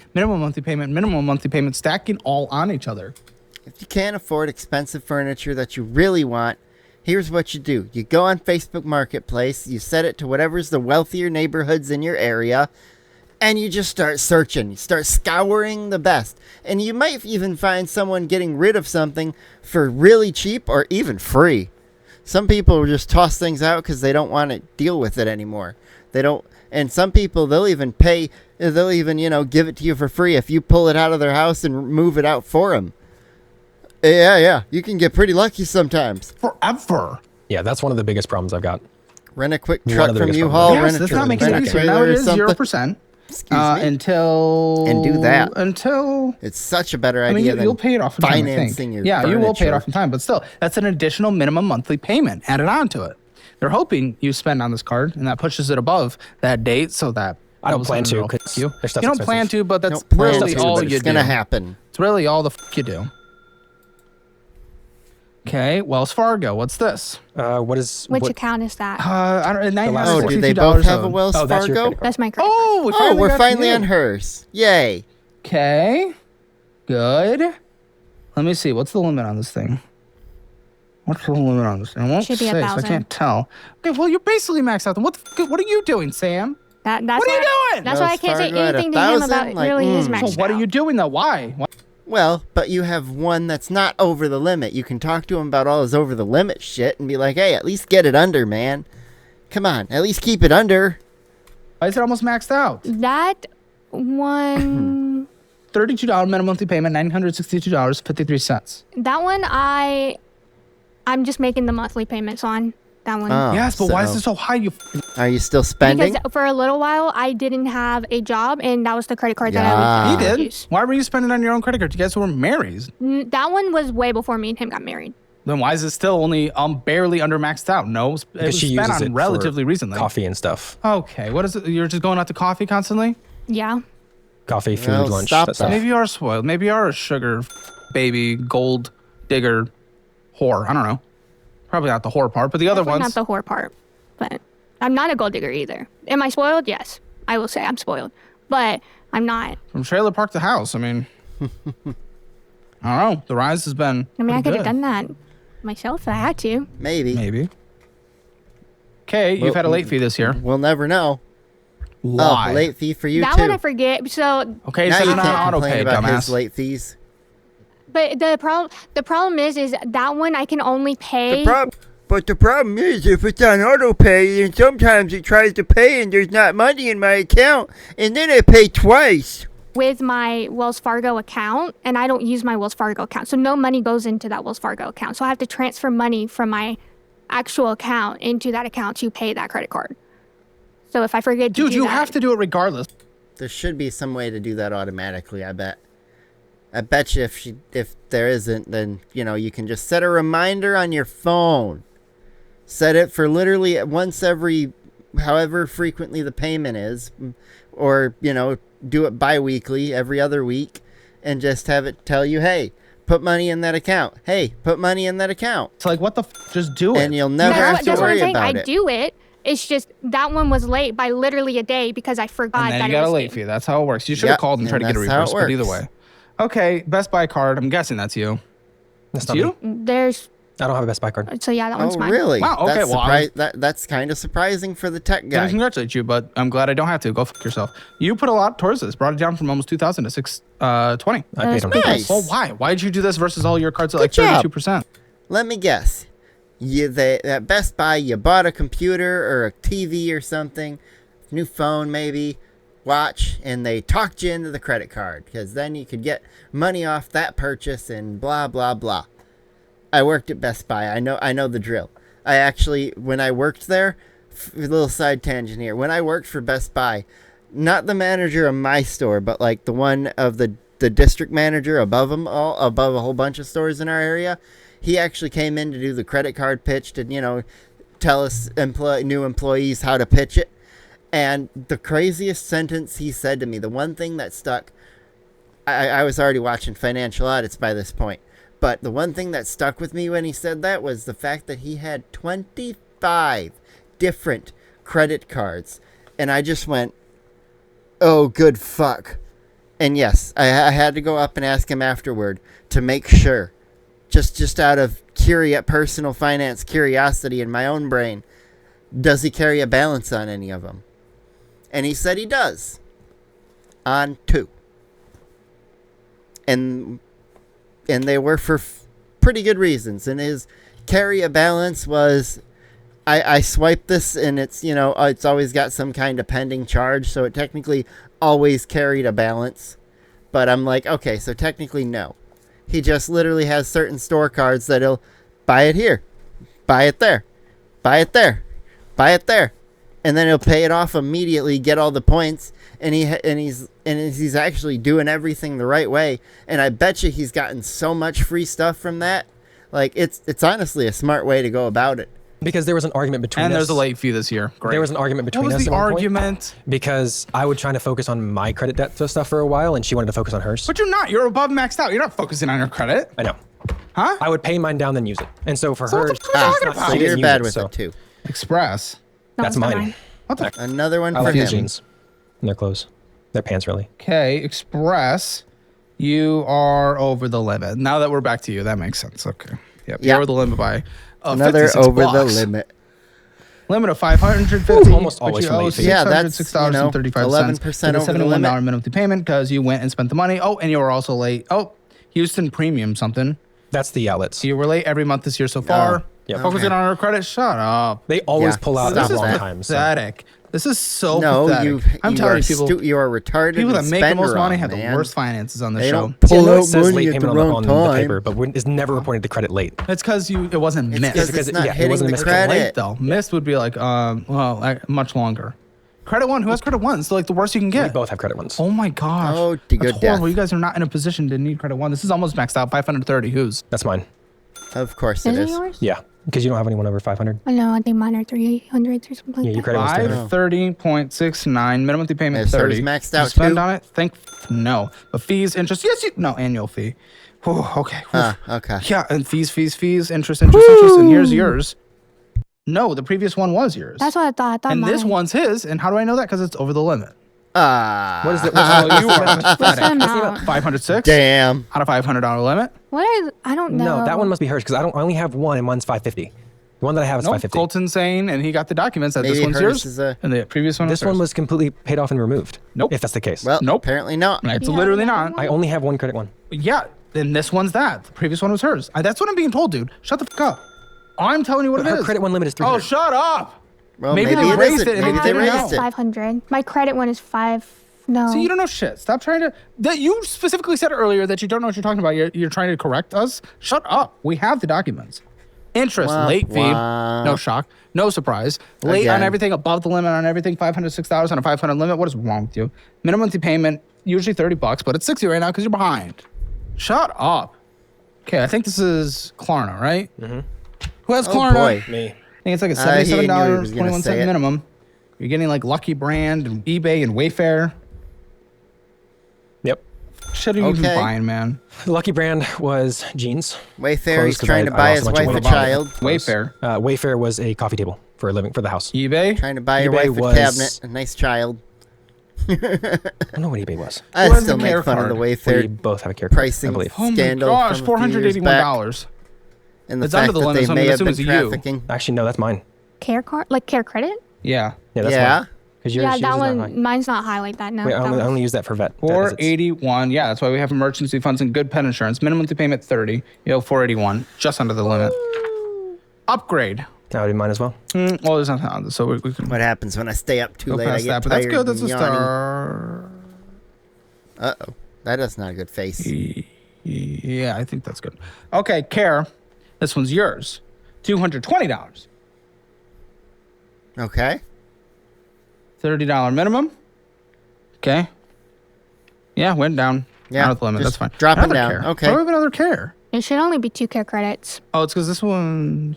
stacking all on each other. If you can't afford expensive furniture that you really want, here's what you do. You go on Facebook Marketplace, you set it to whatever's the wealthier neighborhoods in your area, and you just start searching. You start scouring the best. And you might even find someone getting rid of something for really cheap or even free. Some people will just toss things out because they don't want to deal with it anymore. They don't. And some people, they'll even give it to you for free if you pull it out of their house and move it out for them. Yeah. You can get pretty lucky sometimes. Forever. Yeah, that's one of the biggest problems I've got. Rent a quick One truck of the from biggest U-Haul. problems. Yes, Rent a that's not making rent it a easier. Now trailer it or is something. 0%. Excuse me. Until And do that. Until It's such a better I mean, idea than you'll pay it off in time, I think. financing your Yeah, you will pay it furniture. off in time, but still, that's an additional minimum monthly payment added on to it. They're hoping you spend on this card, and that pushes it above that date, so that I don't all of a plan sudden to, it'll 'cause you. their stuff's You don't plan expensive. to, but that's Don't plan really to, all but you it's do. gonna happen. It's really all the you do. Okay, Wells Fargo. What's this? Which account is that? I don't. Oh, do they $962 both have a owed. Wells Oh, that's your Fargo? credit card. That's my credit. Oh, we Oh, we're got to finally you. on hers. Yay. Okay. Good. Let me see. What's the limit on this thing? What's the limit on this thing? I won't Should be say, so I 1,000. can't tell. Okay, well, you're basically maxed out. Then what are you doing, Sam? That's What are you why- doing? That's why I Wells can't say Fargo at anything to him 1,000? about Like, really his mm. maxed So what are out. you doing though? Why? Well, but you have one that's not over the limit. You can talk to him about all his over the limit shit and be like, hey, at least get it under, man. Come on, at least keep it under. Why is it almost maxed out? That one, $32 minimum monthly payment, $962.53. that one, I'm just making the monthly payments on that one. Oh, Yes, but why is so it so high? You Are you still spending? Because for a little while, I didn't have a job, and that was the credit card that I Yeah. would he did. use. Why were you spending on your own credit card? You guys were married. That one was way before me and him got married. Then why is it still only barely under maxed out? No, it was Because she spent uses on it relatively for recently. coffee and stuff. Okay, what is it? You're just going out to coffee constantly? Yeah. Coffee, food, Well, lunch. stop that stuff. that. Maybe you are spoiled. Maybe you are a sugar baby, gold digger, whore. I don't know. Probably not the whore part, but the other Definitely ones. not the whore part, but I'm not a gold digger either. Am I spoiled? Yes, I will say I'm spoiled, but I'm not. From trailer park to house. I mean, I don't know. The rise has been. I mean, I could pretty have good. done that myself if I had to. Maybe. Maybe. Okay, you've Well, had a late fee this year. We'll never know. Why? Oh, late fee for you That too. one I forget. So, Okay, now set you it on can't auto complain pay, about his dumbass. late fees. but the problem is that one I can only pay. But the problem is, if it's on auto pay, and sometimes it tries to pay and there's not money in my account, and then I pay twice. With my Wells Fargo account, and I don't use my Wells Fargo account. So no money goes into that Wells Fargo account. So I have to transfer money from my actual account into that account to pay that credit card. So if I forget to Dude, do you that, have to do it regardless. There should be some way to do that automatically, I bet. I bet you if there isn't, then, you can just set a reminder on your phone. Set it for literally once every, however frequently the payment is. Or, do it bi-weekly, every other week. And just have it tell you, hey, put money in that account. Hey, put money in that account. It's like, what the just do it. And you'll never have to That's what I'm worry saying. about I it. do it. It's just that one was late by literally a day because I forgot And then that you it got was a late due. fee. That's how it works. You should have Yep, called and tried to and get a that's how it reverse, but either works. way. Okay, Best Buy card. I'm guessing that's you. That's It's not you? me. There's I don't have a Best Buy card. so yeah, that one's Oh, mine. really? Wow, okay, That's well, I- that's kind of surprising for the tech I guy. congratulate you, but I'm glad I don't have to. Go fuck yourself. You put a lot towards this. Brought it down from almost 2,000 to 620. I paid him. Nice. Well, why? Why did you do this versus all your cards at Good like job. 32%? Let me guess. At Best Buy, you bought a computer or a TV or something, new phone maybe, watch, and they talked you into the credit card because then you could get money off that purchase and blah blah blah. I worked at Best Buy. I know the drill. I actually, when I worked there, a little side tangent here. When I worked for Best Buy, not the manager of my store, but like the one of the district manager above them all, above a whole bunch of stores in our area, he actually came in to do the credit card pitch to, tell us new employees how to pitch it. And the craziest sentence he said to me, the one thing that stuck, I was already watching financial audits by this point, but the one thing that stuck with me when he said that was the fact that he had 25 different credit cards. And I just went, oh, good fuck. And yes, I had to go up and ask him afterward to make sure, just out of personal finance curiosity in my own brain, does he carry a balance on any of them? And he said he does. On 2. And they were for pretty good reasons. And his carry a balance was, I swiped this and it's, it's always got some kind of pending charge. So it technically always carried a balance. But I'm like, okay, so technically no. He just literally has certain store cards that he'll buy it here, buy it there, buy it there, buy it there. And then he'll pay it off immediately, get all the points, and he's actually doing everything the right way. And I bet you he's gotten so much free stuff from that. Like it's honestly a smart way to go about it. Because there was an argument between And us. there's a late fee this year. Great. There was an argument between What us. was the at one point argument? because I was trying to focus on my credit debt stuff for a while, and she wanted to focus on hers. But you're not. You're above maxed out. You're not focusing on your credit. I know. Huh? I would pay mine down, then use it. And so for So what her, the fuck are you talking about? So she you're didn't bad use with so it too. Express. That That's one's not mine. What the? Another one I for like him. these jeans. And their clothes. Their pants, really. Okay, Express. You are over the limit. Now that we're back to you, that makes sense. Okay. Yep. Yeah. You're over the limit by Another 56 over the blocks. limit. Limit of 550. Almost always but from you owe late fees. Yeah, that's, $606.35. 11% over the limit. $71 minimum payment because you went and spent the money. Oh, and you were also late. Oh, Houston Premium something. That's the outlets. You were late every month this year so far. Yep. Focusing Okay. on our credit. Shut up. They always Yeah, pull out stop at the that. wrong times. So. Pathetic. This is so No, pathetic. I'm telling you, people. you are retarded. People that and make the spend most money wrong, have the man. worst finances on the They show. don't Yeah, pull no, it out says money late at the payment wrong on time. the paper, but it's never reported to credit late. It's because it wasn't It's missed. because because it's not it hitting wasn't the a missed credit. Late though. Missed would be like, much longer. Credit one. Who has credit one? It's like the worst you can We get. both have credit ones. Oh my gosh. Oh, to That's good horrible. death. You guys are not in a position to need credit one. This is almost maxed out. 530. Who's? That's mine. Of course Is it it is. yours? Yeah, because you don't have anyone over 500. Oh, no, I think mine are 300 or something like Yeah, your that. credit one's 200. 530.69. Minimum monthly payment Is hers 30. maxed Did you out spend too? on it? No. But fees, interest. Yes, no annual fee. Whew, okay. Okay. Yeah, and fees, interest, and here's yours. No, the previous one was yours. That's what I thought. I thought and mine. this one's his. And how do I know that? Because it's over the limit. What is it? Oh, you are What's the pathetic. amount? 506 Damn. out of $500 limit. What is? I don't know. No, that one must be hers because I only have one and mine's 550. The one that I have is No, 550. Colton's saying, and he got the documents that this Maybe one's hers yours, is a- and the previous one. This one was completely paid off and removed. Nope. If that's the case. Well, Nope. apparently not. It's You have literally another not. one? I only have one credit one. Yeah, then this one's that. The previous one was hers. That's what I'm being told, dude. Shut the fuck up. I'm telling you what Her it is. credit one limit is 300. Oh, shut up. Well, Maybe they it raised isn't. it and Maybe maybe they they Mine didn't raised is it. 500. My credit one is 5. No. So you don't know shit. Stop trying to. That you specifically said earlier that you don't know what you're talking about. You're trying to correct us. Shut up. We have the documents. Interest, Wah, late fee, wah. no shock, no surprise. Late on Again. everything, above the limit on everything. $506 on a 500 limit. What is wrong with you? Minimum monthly payment usually $30, but it's 60 right now because you're behind. Shut up. Okay, I think this is Klarna, right? Mm-hmm. Who has Oh, Klarna? boy. Me. I think it's like a he knew he was gonna $77.21 say it. minimum. You're getting like Lucky Brand and eBay and Wayfair. Yep. shit are you even Okay. buying, man? The lucky brand was jeans. Wayfair, he's Clothes, 'cause trying to I buy lost his a bunch of wife a weight buying child. Wayfair. Wayfair was a coffee table for a living for the house. eBay. Trying to buy your eBay wife a was- cabinet, a nice child. I don't know what eBay was. I Who has still a make care fun card? of the We Wayfair both have a care card, pricing I believe. Oh my scandal gosh, from a few years back, $481. and the It's fact under the that limit, they so I'm may gonna have assume been it's you. trafficking. Actually, no, that's mine. Care card, like care credit. Yeah. Yeah, that's Yeah. mine. Because Yeah, that Not one. mine. Mine's not highlight that. No. Wait, I that only, I one's- only use that for vet. visits. 481. Yeah, that's why we have emergency funds and good pet insurance. Minimum monthly payment 30. You owe 481, just under the limit. Upgrade. That would be mine as well. Well, there's nothing on this, so we can What happens when I stay up too go late? I past get that. But that's tired good. That's a and yawning. star. That is not a good face. Yeah, I think that's good. Okay, care. This one's yours. $220. Okay. $30 minimum. Okay. Yeah, went down. Yeah, Out of the limit. just That's fine. dropping Another down. Care. Okay. Why do we have another care? It should only be 2 care credits. Oh, it's because this one.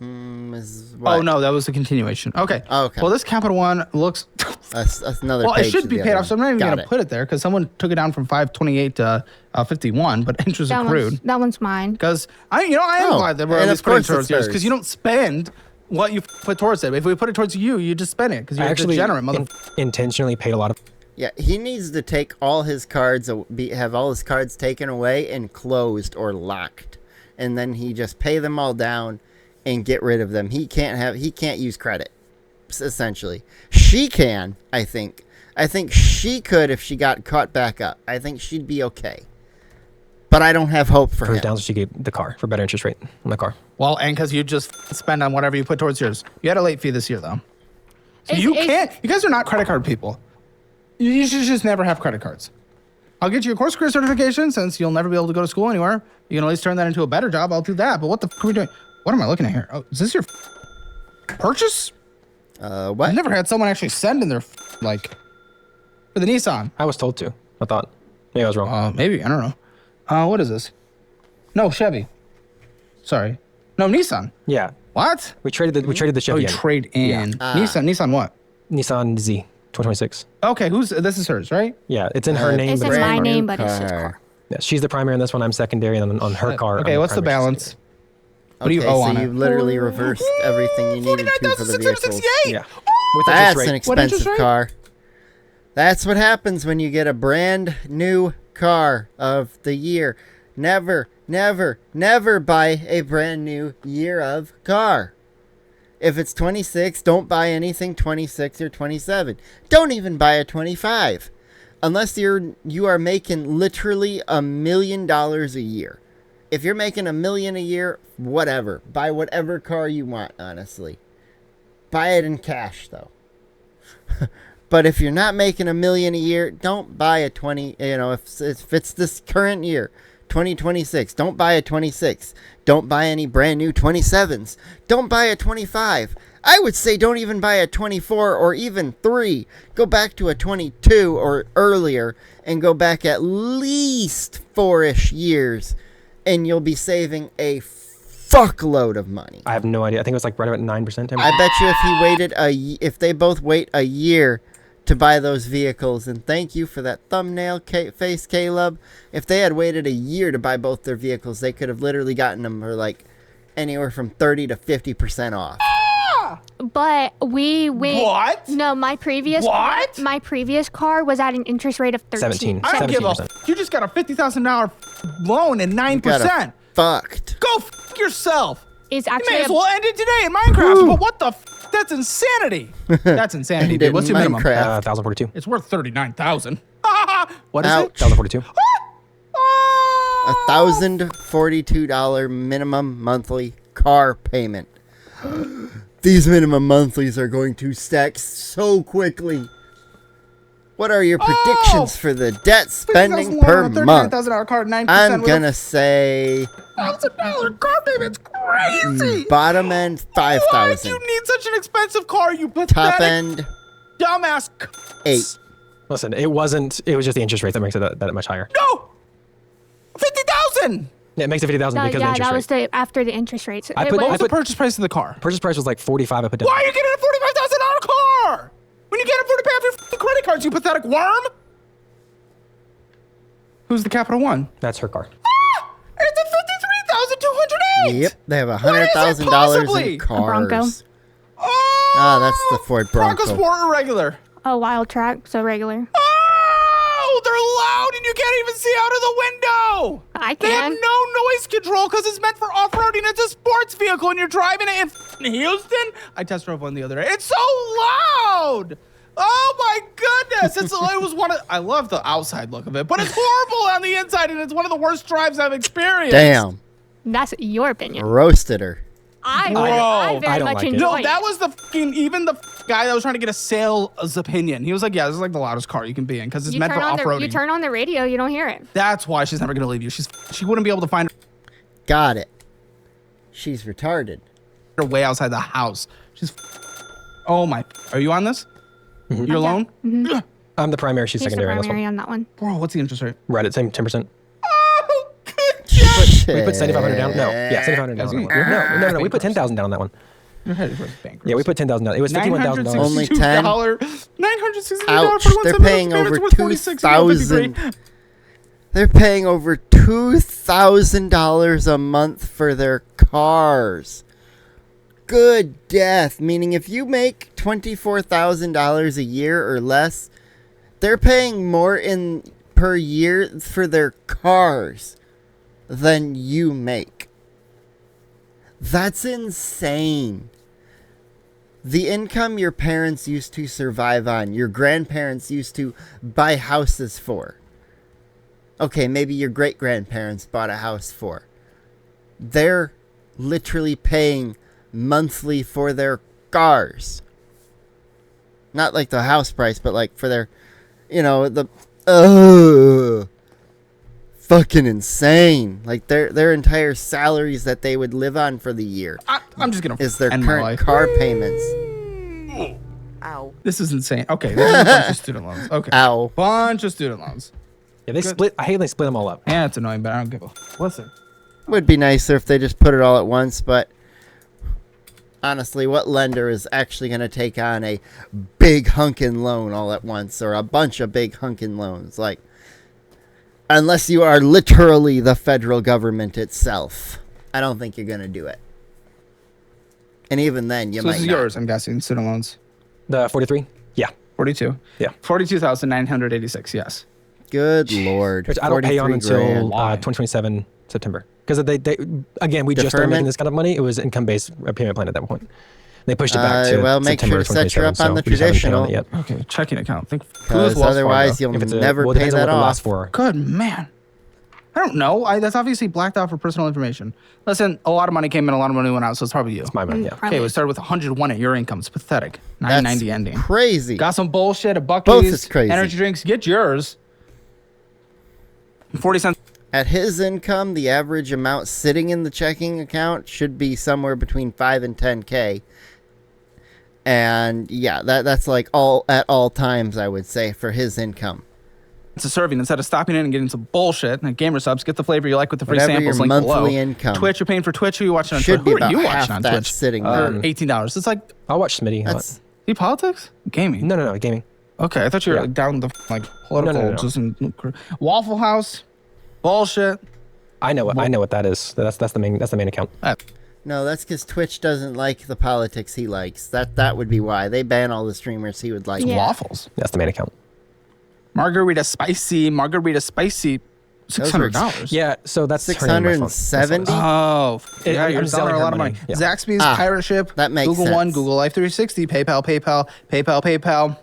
Is Oh what? no, that was the continuation. Okay. Okay. Well, this Capital One looks. That's another. Well, it page should to be the paid other off, so I'm one. not even Got going to it. put it there because someone took it down from 528 to 51, but interest That accrued. that one's mine. Because I am Oh, glad that we're and at of least putting course towards it's yours hers. because you don't spend what you put towards it. If we put it towards you, you just spend it because you're I a actually degenerate mother. intentionally paid a lot of. Yeah, he needs to take all his cards, have all his cards taken away and closed or locked, and then he just pay them all down and get rid of them. He can't use credit, essentially. She can, I think. I think she could if she got caught back up. I think she'd be okay. But I don't have hope for For him. down, so she gave the car for better interest rate on the car. Well, and because you just spend on whatever you put towards yours. You had a late fee this year though, so It's- you it's- can't. You guys are not credit card people. You should just never have credit cards. I'll get you a course career certification since you'll never be able to go to school anywhere. You can at least turn that into a better job. I'll do that. But what the f are we doing? What am I looking at here? Oh, is this your purchase? What? I've never had someone actually send in their like for the Nissan. I was told to. I thought. Maybe I was wrong. Maybe I don't know. What is this? No, Chevy. Sorry, no Nissan. Yeah. What? We traded the Oh, Chevy you in. trade in Nissan what? Nissan Z 2026. Okay, this is hers, right? Yeah, it's in her name. It's but in it's my her name, name. but it's his car. Yeah, she's the primary on this one. I'm secondary, and on her car. Okay, I'm what's the primary, she's balance? secondary. What do you Okay, owe so on you it? literally reversed everything you needed to for the vehicles. Yeah. With That's interest an rate. What interest expensive rate? car. That's what happens when you get a brand new car of the year. Never, never, never buy a brand new year of car. If it's 26, don't buy anything 26 or 27. Don't even buy a 25. Unless you are making literally $1 million a year. If you're making $1 million a year, whatever. Buy whatever car you want, honestly. Buy it in cash, though. But if you're not making $1 million a year, don't buy a 20. You know, if it's this current year, 2026, don't buy a 26. Don't buy any brand new 27s. Don't buy a 25. I would say don't even buy a 24 or even 3. Go back to a 22 or earlier and go back at least 4-ish years, and you'll be saving a fuckload of money. I have no idea. I think it was like right about 9%. I bet you if he waited if they both wait a year to buy those vehicles, and thank you for that thumbnail face, Caleb. If they had waited a year to buy both their vehicles, they could have literally gotten them for like anywhere from 30 to 50% off. But we went. What? No, my previous. What? My previous car was at an interest rate of 13. 17. I don't give a 17%. You just got a $50,000 loan and 9%. Fucked. Go yourself. Is You actually may as a- well end it today in Minecraft. But what the that's insanity. That's insanity, End dude. it What's in your minimum? Minecraft. 1,042. It's worth 39,000. What is Ouch. it? 1,042. $1,042 minimum monthly car payment. These minimum monthlies are going to stack so quickly. What are your predictions for the debt spending per month? $39,000 car, 9%. I'm gonna say $1,000 car payment's crazy. bottom end Why 5,000. do you need such an expensive car? You Top pathetic end dumbass. 8. Listen, it wasn't. It was just the interest rate that makes it that much higher. No, 50,000. Yeah, it makes it 50,000 No, because of the yeah, interest that rate. was the after the interest rates. I It put- was- What was the purchase price of the car? Purchase price was like 45. I put down. Why are you getting a $45,000 car? When you can't afford to pay off your f***ing credit cards, you pathetic worm. Who's the Capital One? That's her car. It's a 53,208. Yep, they have What is it $100,000 possibly? in cars. Bronco. Oh, Ah, that's the Ford Bronco. Bronco Sport or regular? Oh, wild track, so regular. Oh, they're loud and you can't even see out of the window. I They have can. no noise control because it's meant for off-roading. It's a sports vehicle and you're driving it in Houston. I test drove one the other day. It's so loud. Oh my goodness. It was one of, I love the outside look of it, but it's horrible on the inside and it's one of the worst drives I've experienced. Damn, That's your opinion. roasted her. I I very don't much like it. enjoy No, it. that was the fucking, even the guy that was trying to get a sales opinion. He was like, yeah, this is like the loudest car you can be in because it's You meant for turn on off-roading. you turn on the radio, you don't hear it. That's why she's never going to leave you. She wouldn't be able to find Got it. She's retarded. her way outside the house. She's, oh my, are you on this? Mm-hmm. You're alone? I'm the primary. She's He's the secondary on this primary one. on that one. Bro, what's the interest rate? Right at same 10%. Oh, good We put 7,500 down. No, yeah, 7,500 down. On that one. No. We put 10,000 down on that one. You're headed for bankruptcy. Yeah, we put 10,000 down. It was $51,000. Only 10? $960. Ouch, they're paying over 2,000. They're paying over $2,000 a month for their cars. Good death. Meaning if you make $24,000 a year or less, they're paying more in per year for their cars than you make. That's insane. The income your parents used to survive on, your grandparents used to buy houses for. Okay, maybe your great-grandparents bought a house for. They're literally paying monthly for their cars. Not like the house price, but like for their, fucking insane. Like their entire salaries that they would live on for the year I'm just going to is their end my current life. car payments. Ow. This is insane. Okay, there's a bunch of student loans. Okay. Ow. Bunch of student loans. Yeah, they split. I hate they split them all up. Yeah, it's annoying, but I don't give a... Listen. Would be nicer if they just put it all at once, but honestly, what lender is actually going to take on a big hunkin' loan all at once, or a bunch of big hunkin' loans? Like, unless you are literally the federal government itself, I don't think you're going to do it. And even then, you So might this is not. yours, I'm guessing, student loans. The 43? Yeah. 42. Yeah. 42,986, yes. Good lord. Which I don't pay on 43 until grand. Why? 2027 September. Because they again, we just started Deferment? making this kind of money. It was income-based payment plan at that point. They pushed it back to well, make September sure to set you 2027, up on the so we just haven't paid on traditional. it yet. Okay, checking account. Think Because otherwise, you'll If it's never well, it pay depends on that what it off. lasts for. Good man. I don't know. That's obviously blacked out for personal information. Listen, a lot of money came in, a lot of money went out, so it's probably you. It's my money, yeah. Okay, we started with 101 at your income. It's pathetic. That's 990 ending. crazy. Got some bullshit, a Both Buc-ee's, is crazy. energy drinks. Get yours. 40 cents. At his income, the average amount sitting in the checking account should be somewhere between 5 and 10K. And yeah, that's like at all times, I would say, for his income. It's a serving. Instead of stopping in and getting some bullshit, like gamer subs, get the flavor you like with the free Whatever samples your link below. monthly income Twitch, you're paying for Twitch. Who are you watching on should Twitch? be Who are about you half watching on that Twitch? sitting For there. $18. It's like, I'll watch Smitty. That's see politics? Gaming. No, gaming. Okay, I thought you were Yeah. like down the like political. No. Just in, Waffle House, bullshit. I know what that is. That's the main account. no, that's because Twitch doesn't like the politics he likes. That would be why they ban all the streamers he would like. Yeah. Waffles. That's the main account. Margarita spicy. $600. Yeah, so that's turning my phone. 670. Oh, yeah, I'm you're selling selling her a her lot of money. money. Yeah. Zaxby's, Pirate Ship, that makes Google One, sense. Google Life 360, PayPal.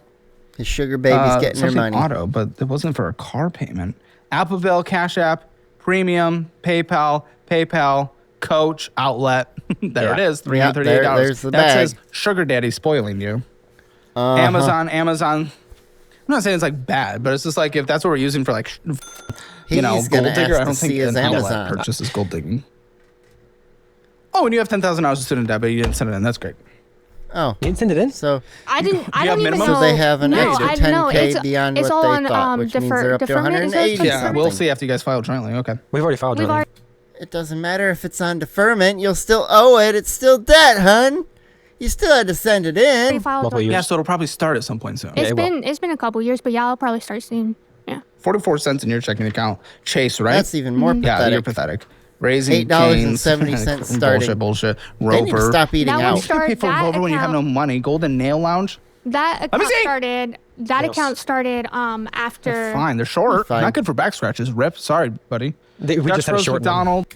His sugar baby's getting her something money. auto, but it wasn't for a car payment. Appleville, Cash App, Premium, PayPal, Coach, Outlet. There it Yeah. is, $338. Yeah, there's the that bag. says sugar daddy spoiling you. Uh-huh. Amazon. I'm not saying it's like bad, but it's just like if that's what we're using for like, He's gold gonna digger. ask I don't to think see his an outlet Amazon. purchase is gold digging. Oh, and you have $10,000 of student debt, but you didn't send it in. That's great. Oh, You didn't send it in? so I didn't. I you have don't even minimum? know. So they have an no, extra I know. 10K It's, beyond it's what all they on thought, which means they're up to deferment, is it? 180 Yeah, something. we'll see after you guys file jointly. Okay. We've already filed. We've jointly. already. It doesn't matter if it's on deferment. You'll still owe it. It's still debt, hun. You still had to send it in. filed Multiple joint- years. Yeah, so it'll probably start at some point soon. It's it will. been a couple years, but yeah, I'll probably start soon. Yeah. 44 cents in your checking account. Chase, right? That's even more Yeah, pathetic. you're pathetic. Raising $8.70 Cane's. starting. Bullshit. They need to Rover. stop eating That out. one You can't pay for that Rover when you have no account- money. Golden Nail Lounge. That me account see. started. That Nails. account started after. Fine, they're short. Fine. Not good for back scratches. Rip. Sorry, buddy. We just had a Dutch short Rose McDonald.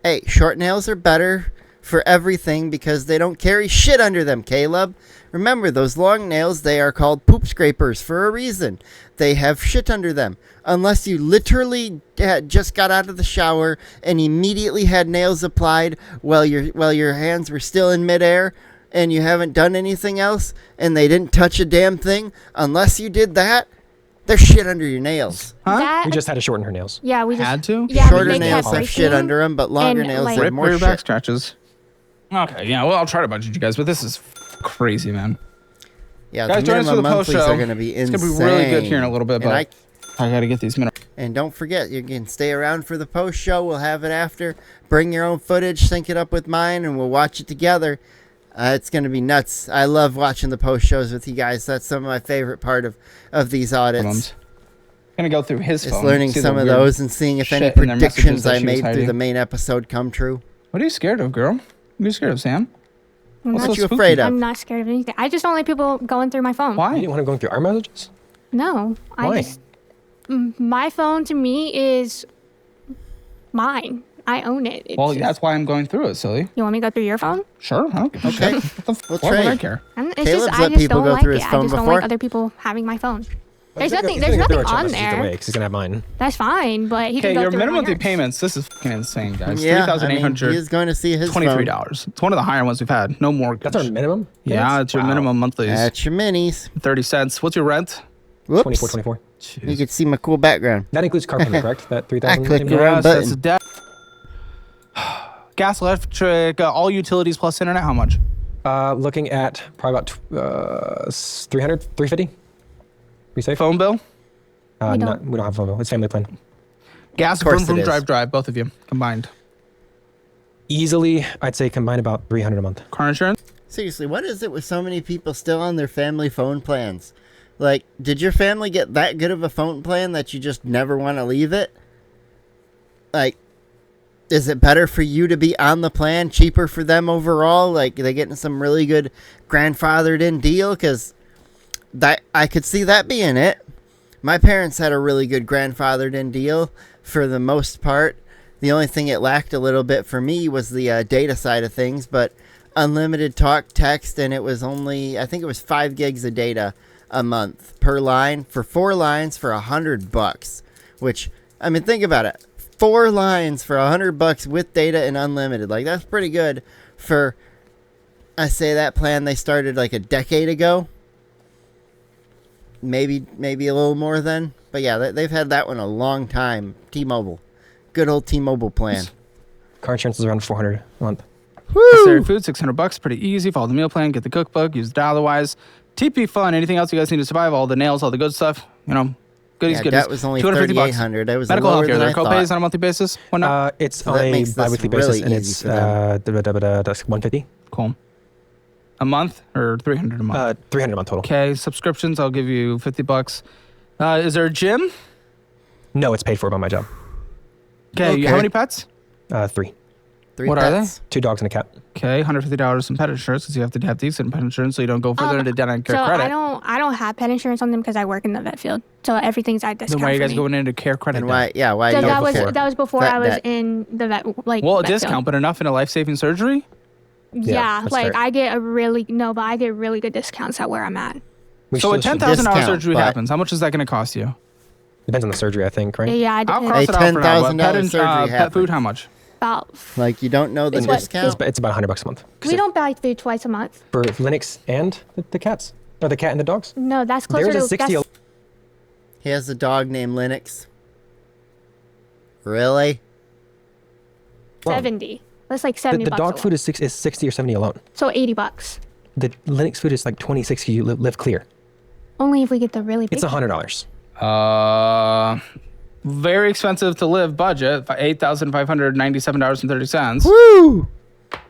Hey, short nails are better for everything because they don't carry shit under them, Caleb. Remember, those long nails, they are called poop scrapers for a reason. They have shit under them. Unless you literally had just got out of the shower and immediately had nails applied while your hands were still in midair and you haven't done anything else and they didn't touch a damn thing, unless you did that, there's shit under your nails. Huh? That, We just had to shorten her nails. yeah, we just Had to? Yeah, Shorter they nails kept have shit breaking, under them, but longer and, nails like- have Rip more for your back shit. scratches. Okay, yeah. Well, I'll try to budget you guys, but this is crazy, man. Yeah, Guys, the join us for minimum the post monthlies show. are going to be It's insane. gonna be really good here in a little bit, And but I gotta get these minimum. And don't forget, you can stay around for the post show. We'll have it after. Bring your own footage, sync it up with mine, and we'll watch it together. It's going to be nuts. I love watching the post shows with you guys. That's some of my favorite part of these audits. Gonna go through his Is phone. learning see the some of weird those and seeing if any shit in their messages predictions that I she was made through hiding. the main episode come true. What are you scared of, girl? What are you scared of, Sam? I'm What's not, What so you spooky? afraid of? I'm not scared of anything. I just don't like people going through my phone. You Why? didn't want to go through our messages? No, Why? My phone to me is mine. I own it. It's Well, just- that's why I'm going through it, silly. You want me to go through your phone? Sure. I don't give a Okay. shit. What the We'll why would I trade. care? It's Caleb's just, let I just people don't go like through it. his I phone just don't before. like other people having my phone. There's He's nothing. gonna There's go through nothing our on chat messages either way, there. 'cause he's gonna have mine. That's fine, but he Okay, can go your through minimum monthly mine. payments. This is fucking insane, guys. Yeah, I $3,800. mean, he is going to see his $23. It's one of the higher ones we've had. No more. That's our minimum? Yeah, payments? it's your Wow. minimum monthlies. That's your minis. 30 cents. What's your rent? Whoops. 24. You can see my cool background. That includes car payment, correct? That 3,000. clicked payment? around. Yes, that's button. debt. Gas, electric, all utilities plus internet. How much? Looking at probably about 300, 350. We safe? Phone bill? We No, don't. we don't have phone bill. It's family plan. Gas, course vroom, vroom, it is. drive, both of you combined. Easily, I'd say combined about 300 a month. Car insurance? Seriously, what is it with so many people still on their family phone plans? Like, did your family get that good of a phone plan that you just never want to leave it? Like, is it better for you to be on the plan, cheaper for them overall? Like, are they getting some really good grandfathered in deal? Because that I could see that being it. My parents had a really good grandfathered in deal for the most part. The only thing it lacked a little bit for me was the data side of things, but unlimited talk, text, and it was only, I think it was 5 gigs of data a month per line for 4 lines for $100, which, I mean, think about it. 4 lines for $100 with data and unlimited. Like, that's pretty good for, I say that plan they started like a decade ago. Maybe a little more then. But yeah, they've had that one a long time. T-Mobile. Good old T-Mobile plan. Car insurance is around 400 a month. Necessary food, $600. Pretty easy. Follow the meal plan. Get the cookbook. Use the dollar-wise. TP fun. Anything else you guys need to survive? All the nails, all the good stuff. You know, goodies, Yeah, goodies. that was only $250. $3,800. That was Medical lower healthcare. than There I are copays thought. on a monthly basis. What not? It's So on that a makes this bi-weekly really basis, and easy it's for them. that's 150. Cool. A month or 300 a month? 300 a month total. Okay, subscriptions, I'll give you $50. Is there a gym? No, it's paid for by my job. Okay, Okay. how many pets? 3. 3 What are they? pets. 2 dogs and a cat. Okay, $150 in pet insurance because you have to have decent pet insurance so you don't go further into debt and care So credit. I don't have pet insurance on them because I work in the vet field. So everything's at discount. Then why are you for guys me. going into care credit? And debt? why? Yeah, why? So you that go was before? that was before Vet I was debt. in the vet Well, a vet field. discount, but enough in a life-saving surgery? Yeah, that's like fair. I get I get really good discounts at where I'm at. We So a still should- $10,000 discount, surgery but- happens. How much is that going to cost you? Depends on the surgery, I think, right? Yeah, I I'll did cross A it out for now. but $10,000 surgery pet food, happens. how much? about. Like, you don't know the It's what- discount? It's about $100 a month. 'Cause We if- don't buy food twice a month. for Linux and the cats, or the cat and the dogs. No, that's closer There's a to 60. that's, He has a dog named Linux. Really? Well, 70. That's like The, 70 the bucks. dog alone. food is 60 or 70 alone. So 80 bucks. The Linux food is like 26. You live clear. Only if we get the really big. It's $100. Very expensive to live budget, $8,597.30. Woo!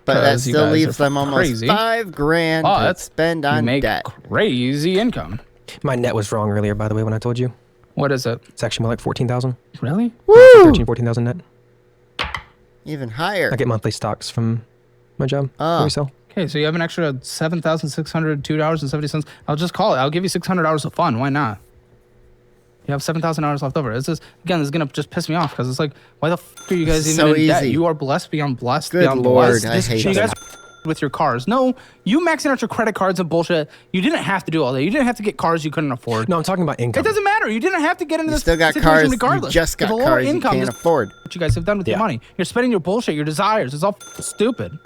But that 'Cause you still guys leaves are them almost crazy. $5,000 to But spend you on make debt. crazy income. My net was wrong earlier, by the way, when I told you. What is it? It's actually more like 14,000. Really? Woo! 13, 14,000 net. Even higher. I get monthly stocks from my job. Oh. That we sell. Okay, so you have an extra $7,602.70. I'll just call it. I'll give you $600 of fun. Why not? You have $7,000 left over. This is gonna just piss me off because it's like, why the fuck are you guys This is even so in debt? easy. You are blessed beyond blessed Good beyond Lord, blessed. I hate you guys that. with your cars. No, you maxing out your credit cards and bullshit. You didn't have to do all that. You didn't have to get cars you couldn't afford. No, I'm talking about income. It doesn't matter. You didn't have to get into You this still got situation cars. regardless. You just got With a lower cars you income, can't this- afford. What you guys have done with your Yeah. money. You're spending your bullshit, your desires. It's all stupid.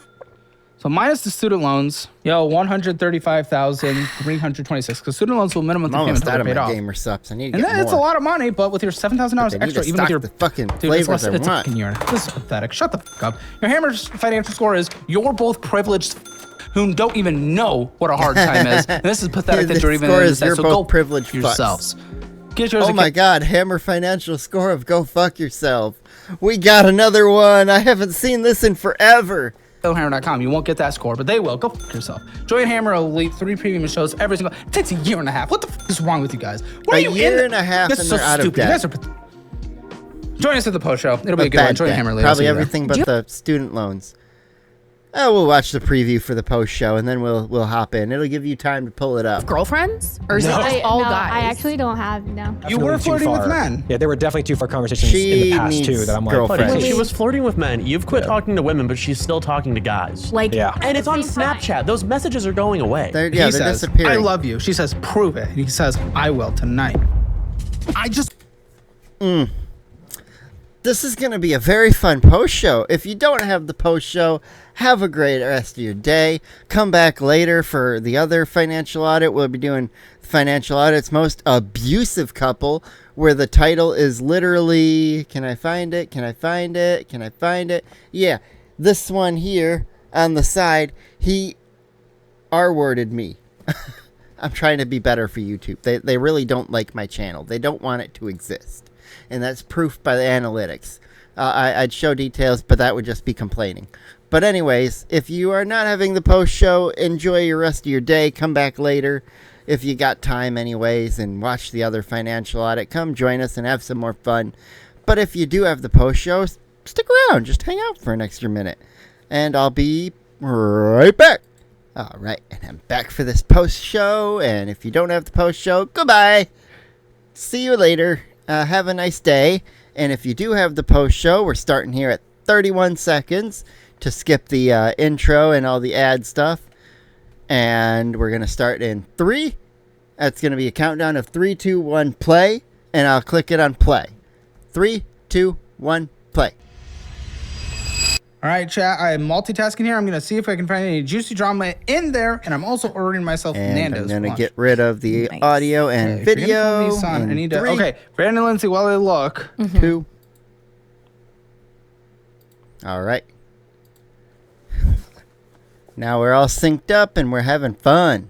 So minus the student loans, 135,326. Because student loans will minimum I'm the payment almost until out they're of my paid off. gamer subs. I need to And get then it's a more. lot of money, but with your $7,000 They need extra, to even with stock your the fucking Dude, flavors I it's want. a urine. This is pathetic. Shut the fuck up. Your Hammer's financial score is you're both privileged who don't even know what a hard time is. And this is pathetic The that you're even score in is this. you're So both go privileged fucks. yourselves. Get yours. Oh my god, Hammer financial score of go fuck yourself. We got another one. I haven't seen this in forever. Hammer.com. You won't get that score, but they will. Go fuck yourself. Join Hammer Elite 3 premium shows every single. It takes a year and a half. What the fuck is wrong with you guys? What A are you year in? and a half That's and so they're out of stupid. You debt. guys are. Join us at the post show. It'll be a But good one. bad Join debt. Hammer Elite. Probably I'll see you there. everything but the student loans. Oh, we'll watch the preview for the post show and then we'll hop in. It'll give you time to pull it up. Girlfriends? Or is it No. just all no, guys? I actually don't have, no. You were Definitely too flirting with far. men. Yeah, there were definitely too far conversations She in the past needs too that I'm like, girlfriends. Buddy, Really? she was flirting with men. You've quit talking to women, but she's still talking to guys. Like, yeah. And it's on Snapchat. Those messages are going away. They're He they're says, disappearing. I love you. She says, prove it. And he says, I will tonight. I just. This is going to be a very fun post show. If you don't have the post show, have a great rest of your day. Come back later for the other financial audit. We'll be doing financial audit's most abusive couple, where the title is literally, can I find it? Can I find it? Can I find it? Yeah, this one here on the side, he R-worded me. I'm trying to be better for YouTube. They really don't like my channel. They don't want it to exist. And that's proof by the analytics. I'd show details, but that would just be complaining. But anyways, if you are not having the post show, enjoy your rest of your day. Come back later if you got time anyways and watch the other financial audit. Come join us and have some more fun. But if you do have the post show, stick around. Just hang out for an extra minute. And I'll be right back. All right, and I'm back for this post show. And if you don't have the post show, goodbye. See you later. Have a nice day. And if you do have the post show, we're starting here at 31 seconds to skip the intro and all the ad stuff. And we're going to start in 3. That's going to be a countdown of 3, 2, 1, play. And I'll click it on play. 3, 2, 1, play. All right, chat. I am multitasking here. I'm going to see if I can find any juicy drama in there. And I'm also ordering myself And Nando's. I'm going to lunch. get rid of the Nice. audio and Okay, if you're gonna call video. me son, I in need to. 3, Okay, Brandon Lindsay, while I look. 2. All right. Now we're all synced up and we're having fun.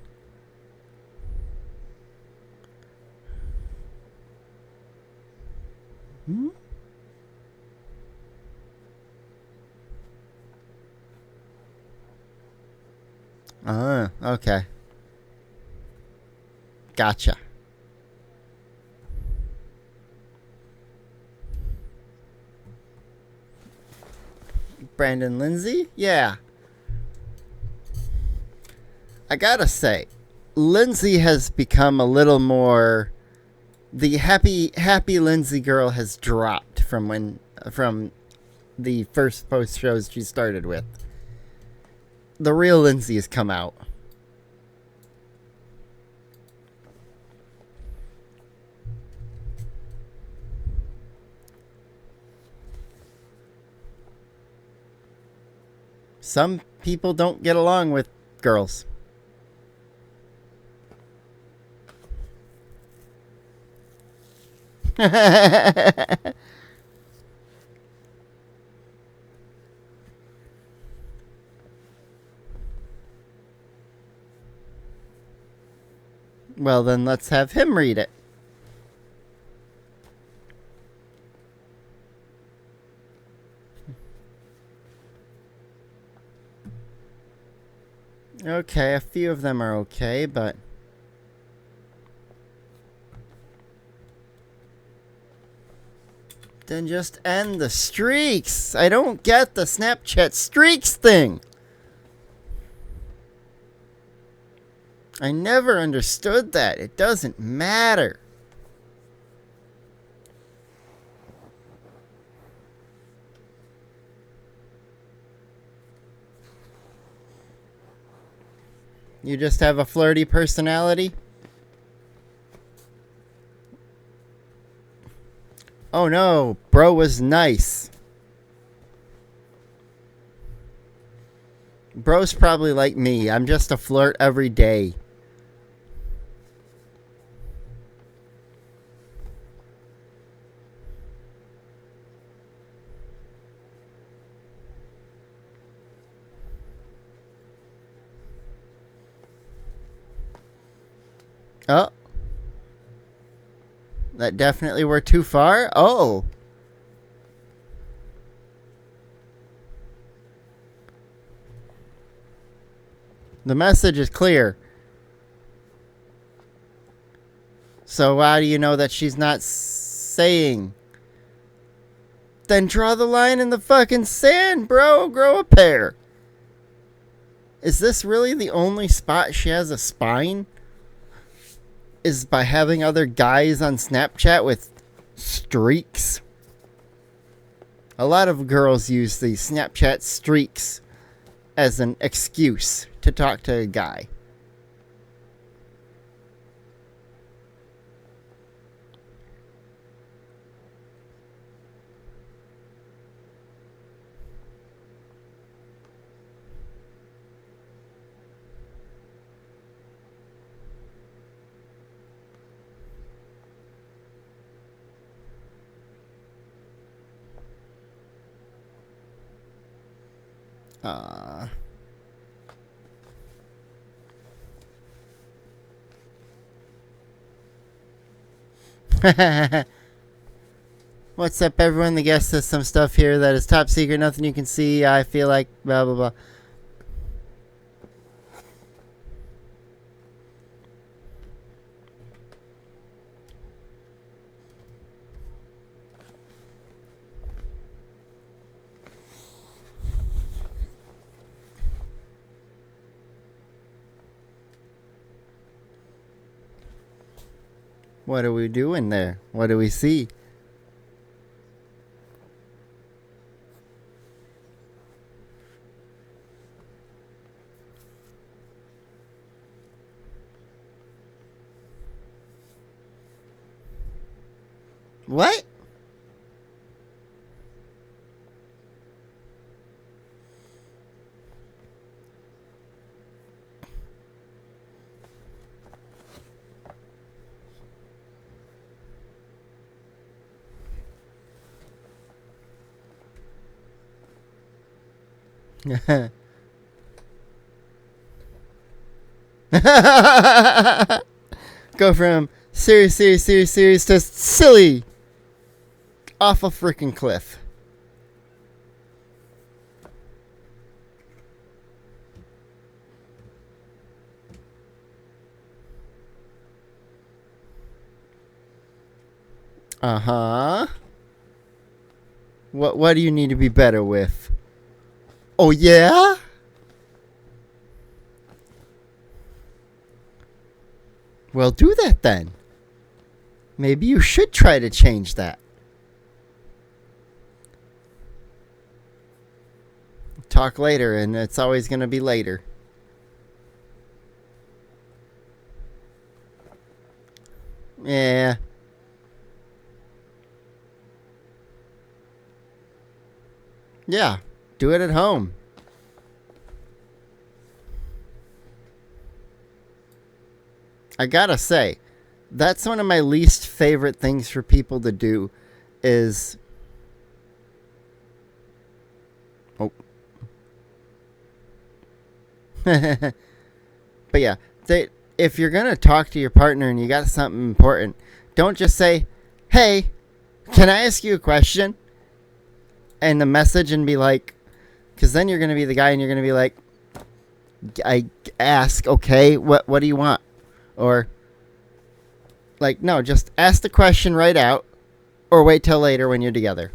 Okay. Gotcha. Brandon Lindsay? Yeah. I gotta say, Lindsay has become a little more. The happy Lindsay girl has dropped from the first post shows she started with. The real Lindsay has come out. Some people don't get along with girls. Well, then let's have him read it. Okay, a few of them are okay, but... Then just end the streaks. I don't get the Snapchat streaks thing. I never understood that. It doesn't matter. You just have a flirty personality? Oh no, bro was nice. Bro's probably like me. I'm just a flirt every day. Oh. That definitely were too far. Oh. The message is clear. So how do you know that she's not saying? Then draw the line in the fucking sand, bro. Grow a pair. Is this really the only spot she has a spine? Is by having other guys on Snapchat with streaks. A lot of girls use the Snapchat streaks as an excuse to talk to a guy. What's up, everyone? The guest says some stuff here that is top secret, nothing you can see. I feel like blah blah blah. What are we doing there? What do we see? What? Go from serious to silly off a freaking cliff. Uh-huh. What do you need to be better with? Oh, yeah? Well, do that then. Maybe you should try to change that. Talk later, and it's always going to be later. Yeah. Yeah. Do it at home. I gotta say, that's one of my least favorite things for people to do is... Oh. But yeah, if you're gonna talk to your partner and you got something important, don't just say, "Hey, can I ask you a question?" And the message and be like, because then you're gonna be the guy and you're gonna be like, "I ask, okay, what do you want?" Or like, no, just ask the question right out Or wait till later when you're together.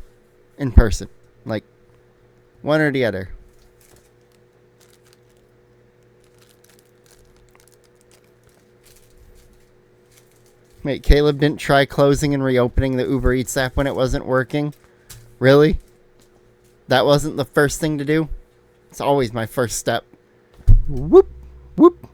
In person. Like, one or the other. Wait, Caleb didn't try closing and reopening the Uber Eats app when it wasn't working? Really? That wasn't the first thing to do? It's always my first step. Whoop, whoop.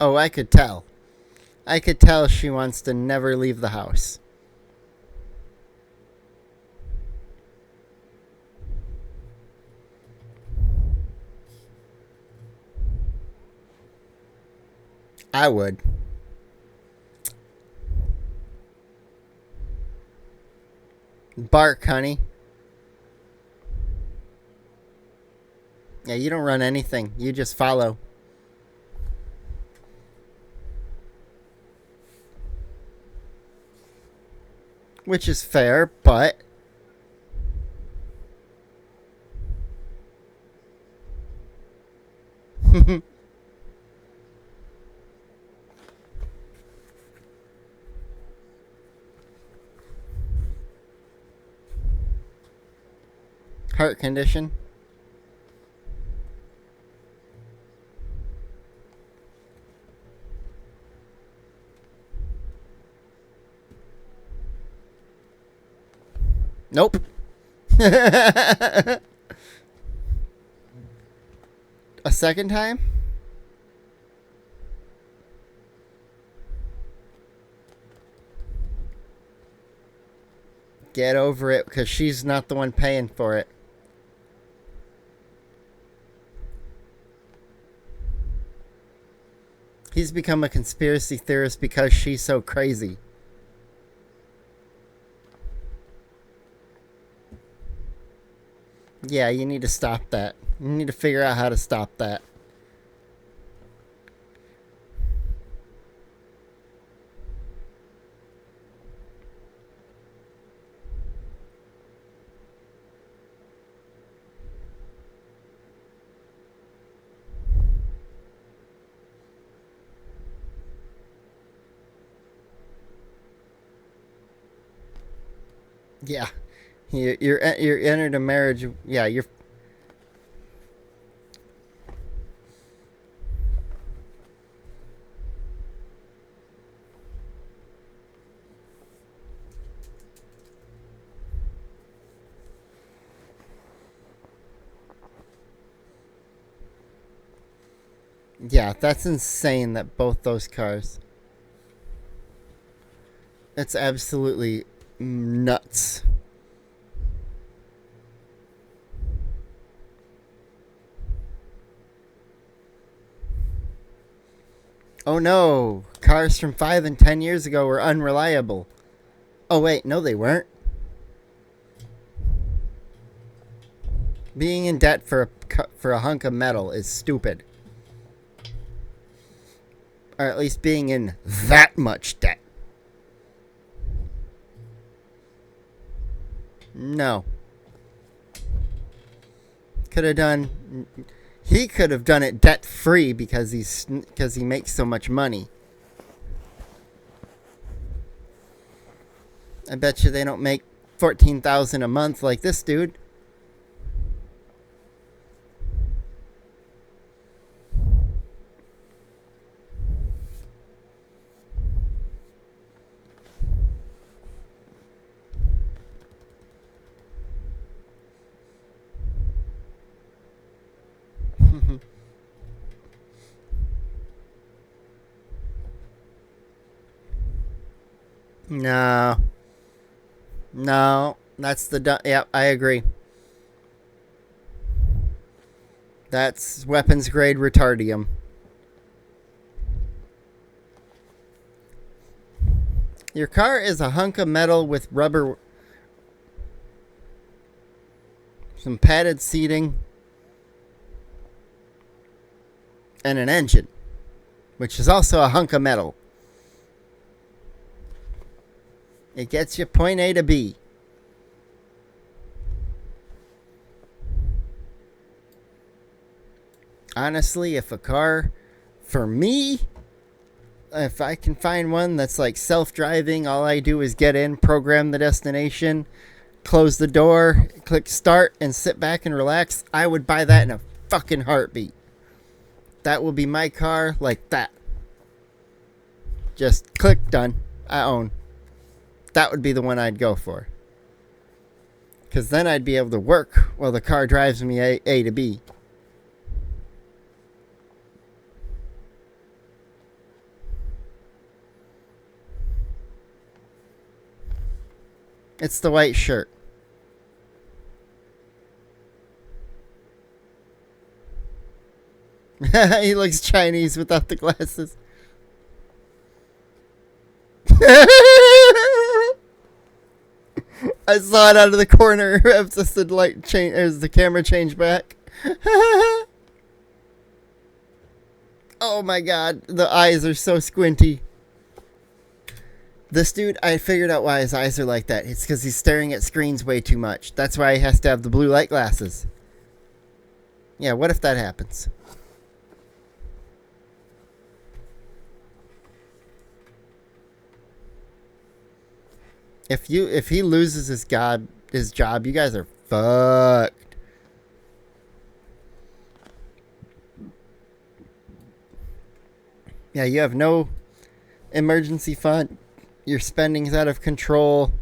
Oh, I could tell. I could tell she wants to never leave the house. I would. Bark, honey. Yeah, you don't run anything. You just follow. Which is fair, but... Heart condition. Nope. A second time? Get over it, because she's not the one paying for it. He's become a conspiracy theorist because she's so crazy. Yeah, you need to stop that. You need to figure out how to stop that. Yeah. You're entered a marriage. Yeah, you're... Yeah, that's insane that both those cars... It's absolutely nuts. Oh no, cars from 5 and 10 years ago were unreliable. Oh wait, no they weren't. Being in debt for a hunk of metal is stupid. Or at least being in that much debt. No. Could have done... He could have done it debt-free because he makes so much money. I bet you they don't make $14,000 a month like this dude. No. No. That's the... Yeah, I agree. That's weapons grade retardium. Your car is a hunk of metal with rubber... Some padded seating. and an engine, which is also a hunk of metal. It gets you point A to B. Honestly, if a car, for me, if I can find one that's like self-driving, all I do is get in, program the destination, close the door, click start, and sit back and relax, I would buy that in a fucking heartbeat. That will be my car like that. Just click, done. I own. That would be the one I'd go for. Because then I'd be able to work while the car drives me A to B. It's the white shirt. He looks Chinese without the glasses. I saw it out of the corner as the light change, as the camera changed back. Oh my god, the eyes are so squinty. This dude, I figured out why his eyes are like that. It's because he's staring at screens way too much. That's why he has to have the blue light glasses. Yeah, what if that happens? If he loses his job, you guys are fucked. Yeah, you have no emergency fund. Your spending's out of control.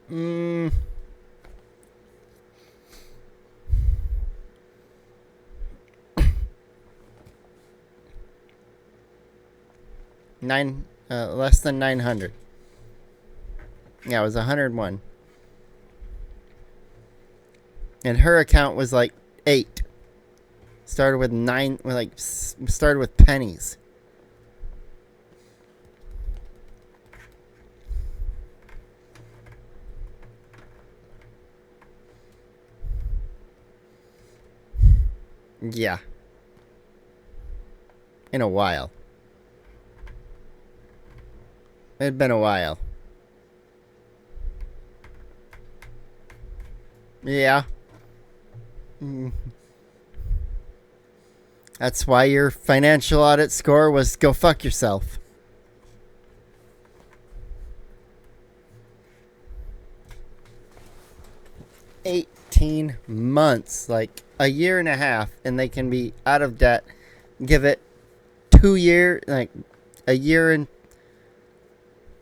Less than 900. Yeah, it was 101. And her account was like 8. Started with 9, started with pennies. Yeah. In a while. It'd been a while. Yeah. That's why your financial audit score was go fuck yourself. $18 months, like a year and a half, and they can be out of debt. Give it 2 years, like a year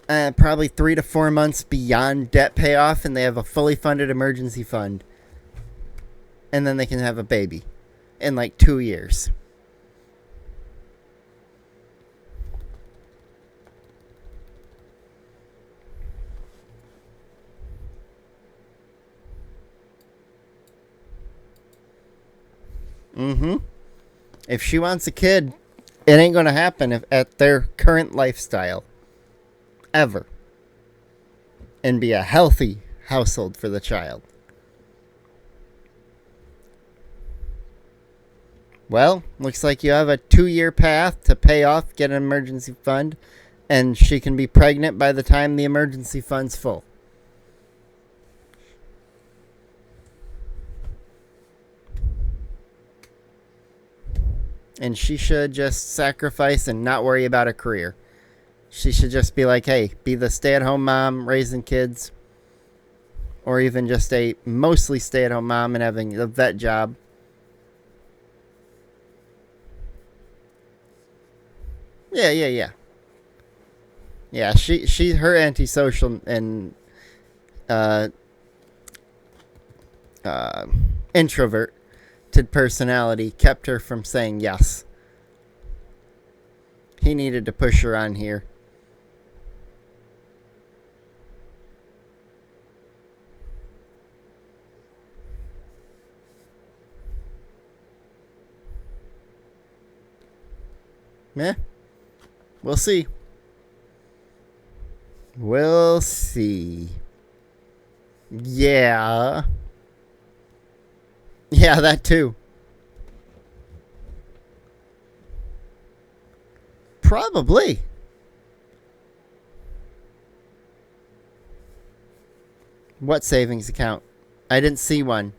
and probably 3 to 4 months beyond debt payoff, and they have a fully funded emergency fund. And then they can have a baby in like 2 years. If she wants a kid, it ain't gonna happen at their current lifestyle. Ever. And be a healthy household for the child. Well, looks like you have a 2-year path to pay off, get an emergency fund, and she can be pregnant by the time the emergency fund's full. And she should just sacrifice and not worry about a career. She should just be like, hey, be the stay-at-home mom raising kids. Or even just a mostly stay-at-home mom and having a vet job. Yeah. Yeah, her antisocial and introverted personality kept her from saying yes. He needed to push her on here. Meh. We'll see. We'll see. Yeah. Yeah, that too. Probably. What savings account? I didn't see one.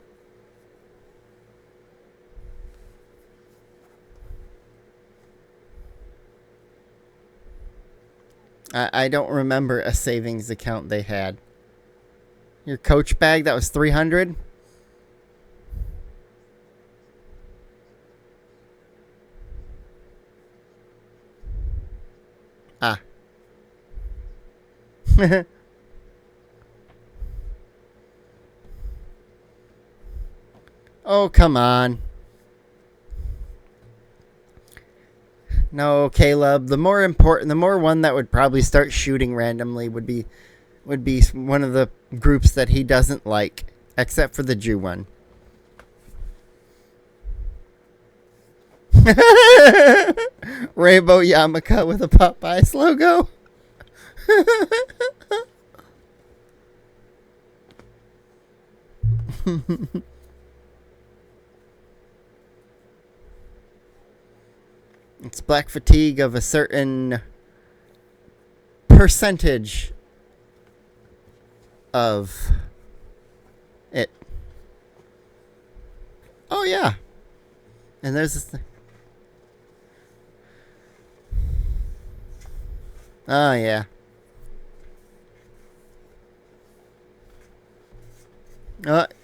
I don't remember a savings account they had. Your Coach bag, that was 300. Ah. Oh, come on. No, Caleb. The more one that would probably start shooting randomly would be one of the groups that he doesn't like, except for the Jew one. Rainbow yarmulke with a Popeyes logo. It's black fatigue of a certain percentage of it. Oh, yeah. And there's this thing. Oh, yeah.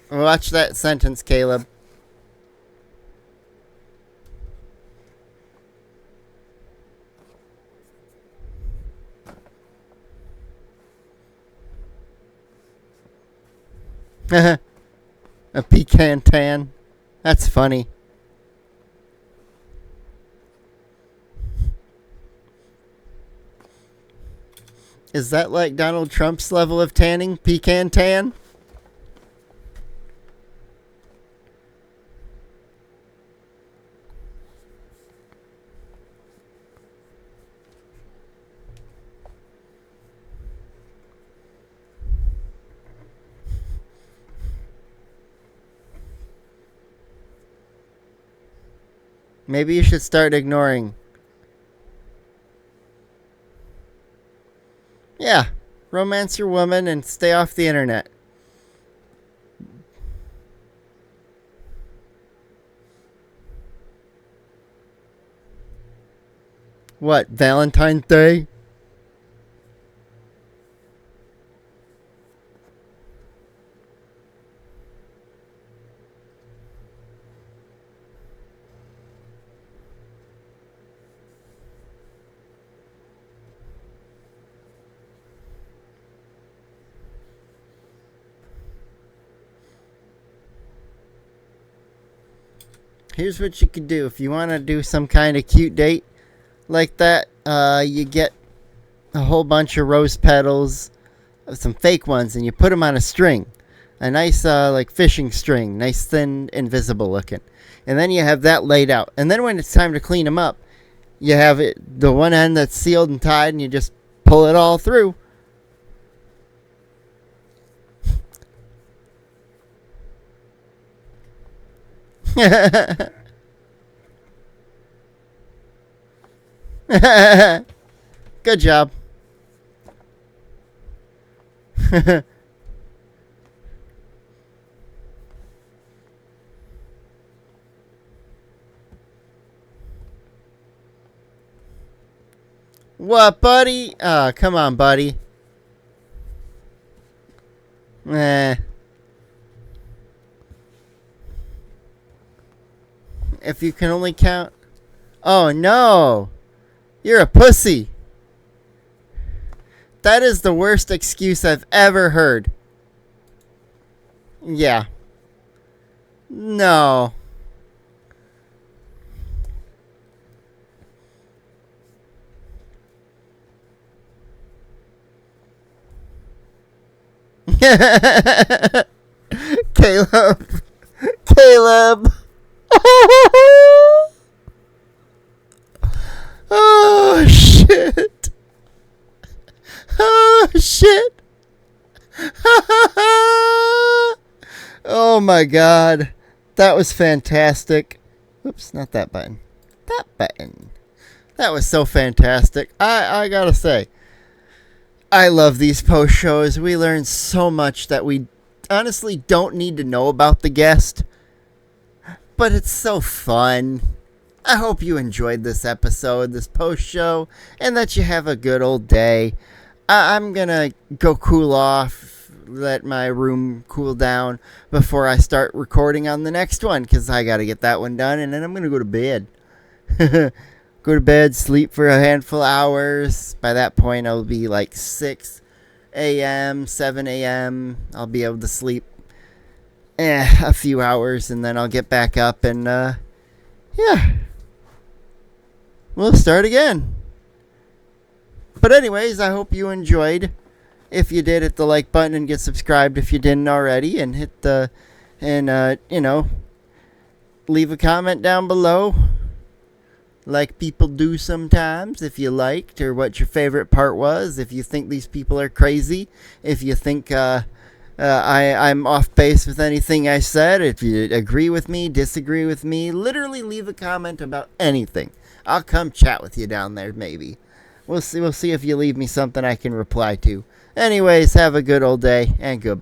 Watch that sentence, Caleb. A pecan tan. That's funny. Is that like Donald Trump's level of tanning? Pecan tan? Maybe you should start ignoring. Yeah, romance your woman and stay off the internet. What, Valentine's Day? Here's what you could do. If you want to do some kind of cute date like that, you get a whole bunch of rose petals, some fake ones, and you put them on a string. A nice, like, fishing string. Nice, thin, invisible looking. And then you have that laid out. And then when it's time to clean them up, you have it, the one end that's sealed and tied, and you just pull it all through. Good job. What, buddy? Oh, come on, buddy. If you can only count... Oh, no. You're a pussy. That is the worst excuse I've ever heard. Yeah. No. Caleb. Caleb. Oh, shit. Oh, shit. Oh, my God. That was fantastic. Oops, not that button. That button. That was so fantastic. I gotta say, I love these post shows. We learn so much that we honestly don't need to know about the guest, but it's so fun. I hope you enjoyed this episode, this post show, and that you have a good old day. I'm gonna go cool off, let my room cool down before I start recording on the next one, because I gotta get that one done, and then I'm gonna go to bed. Go to bed, sleep for a handful of hours. By that point, I'll be like 6 a.m., 7 a.m. I'll be able to sleep a few hours, and then I'll get back up and, yeah. We'll start again. But anyways, I hope you enjoyed. If you did, hit the like button and get subscribed if you didn't already, and hit the, and, leave a comment down below, like people do sometimes, if you liked, or what your favorite part was, if you think these people are crazy, if you think I'm off base with anything I said, if you agree with me, disagree with me, literally leave a comment about anything. I'll come chat with you down there, maybe. We'll see if you leave me something I can reply to. Anyways, have a good old day, and goodbye.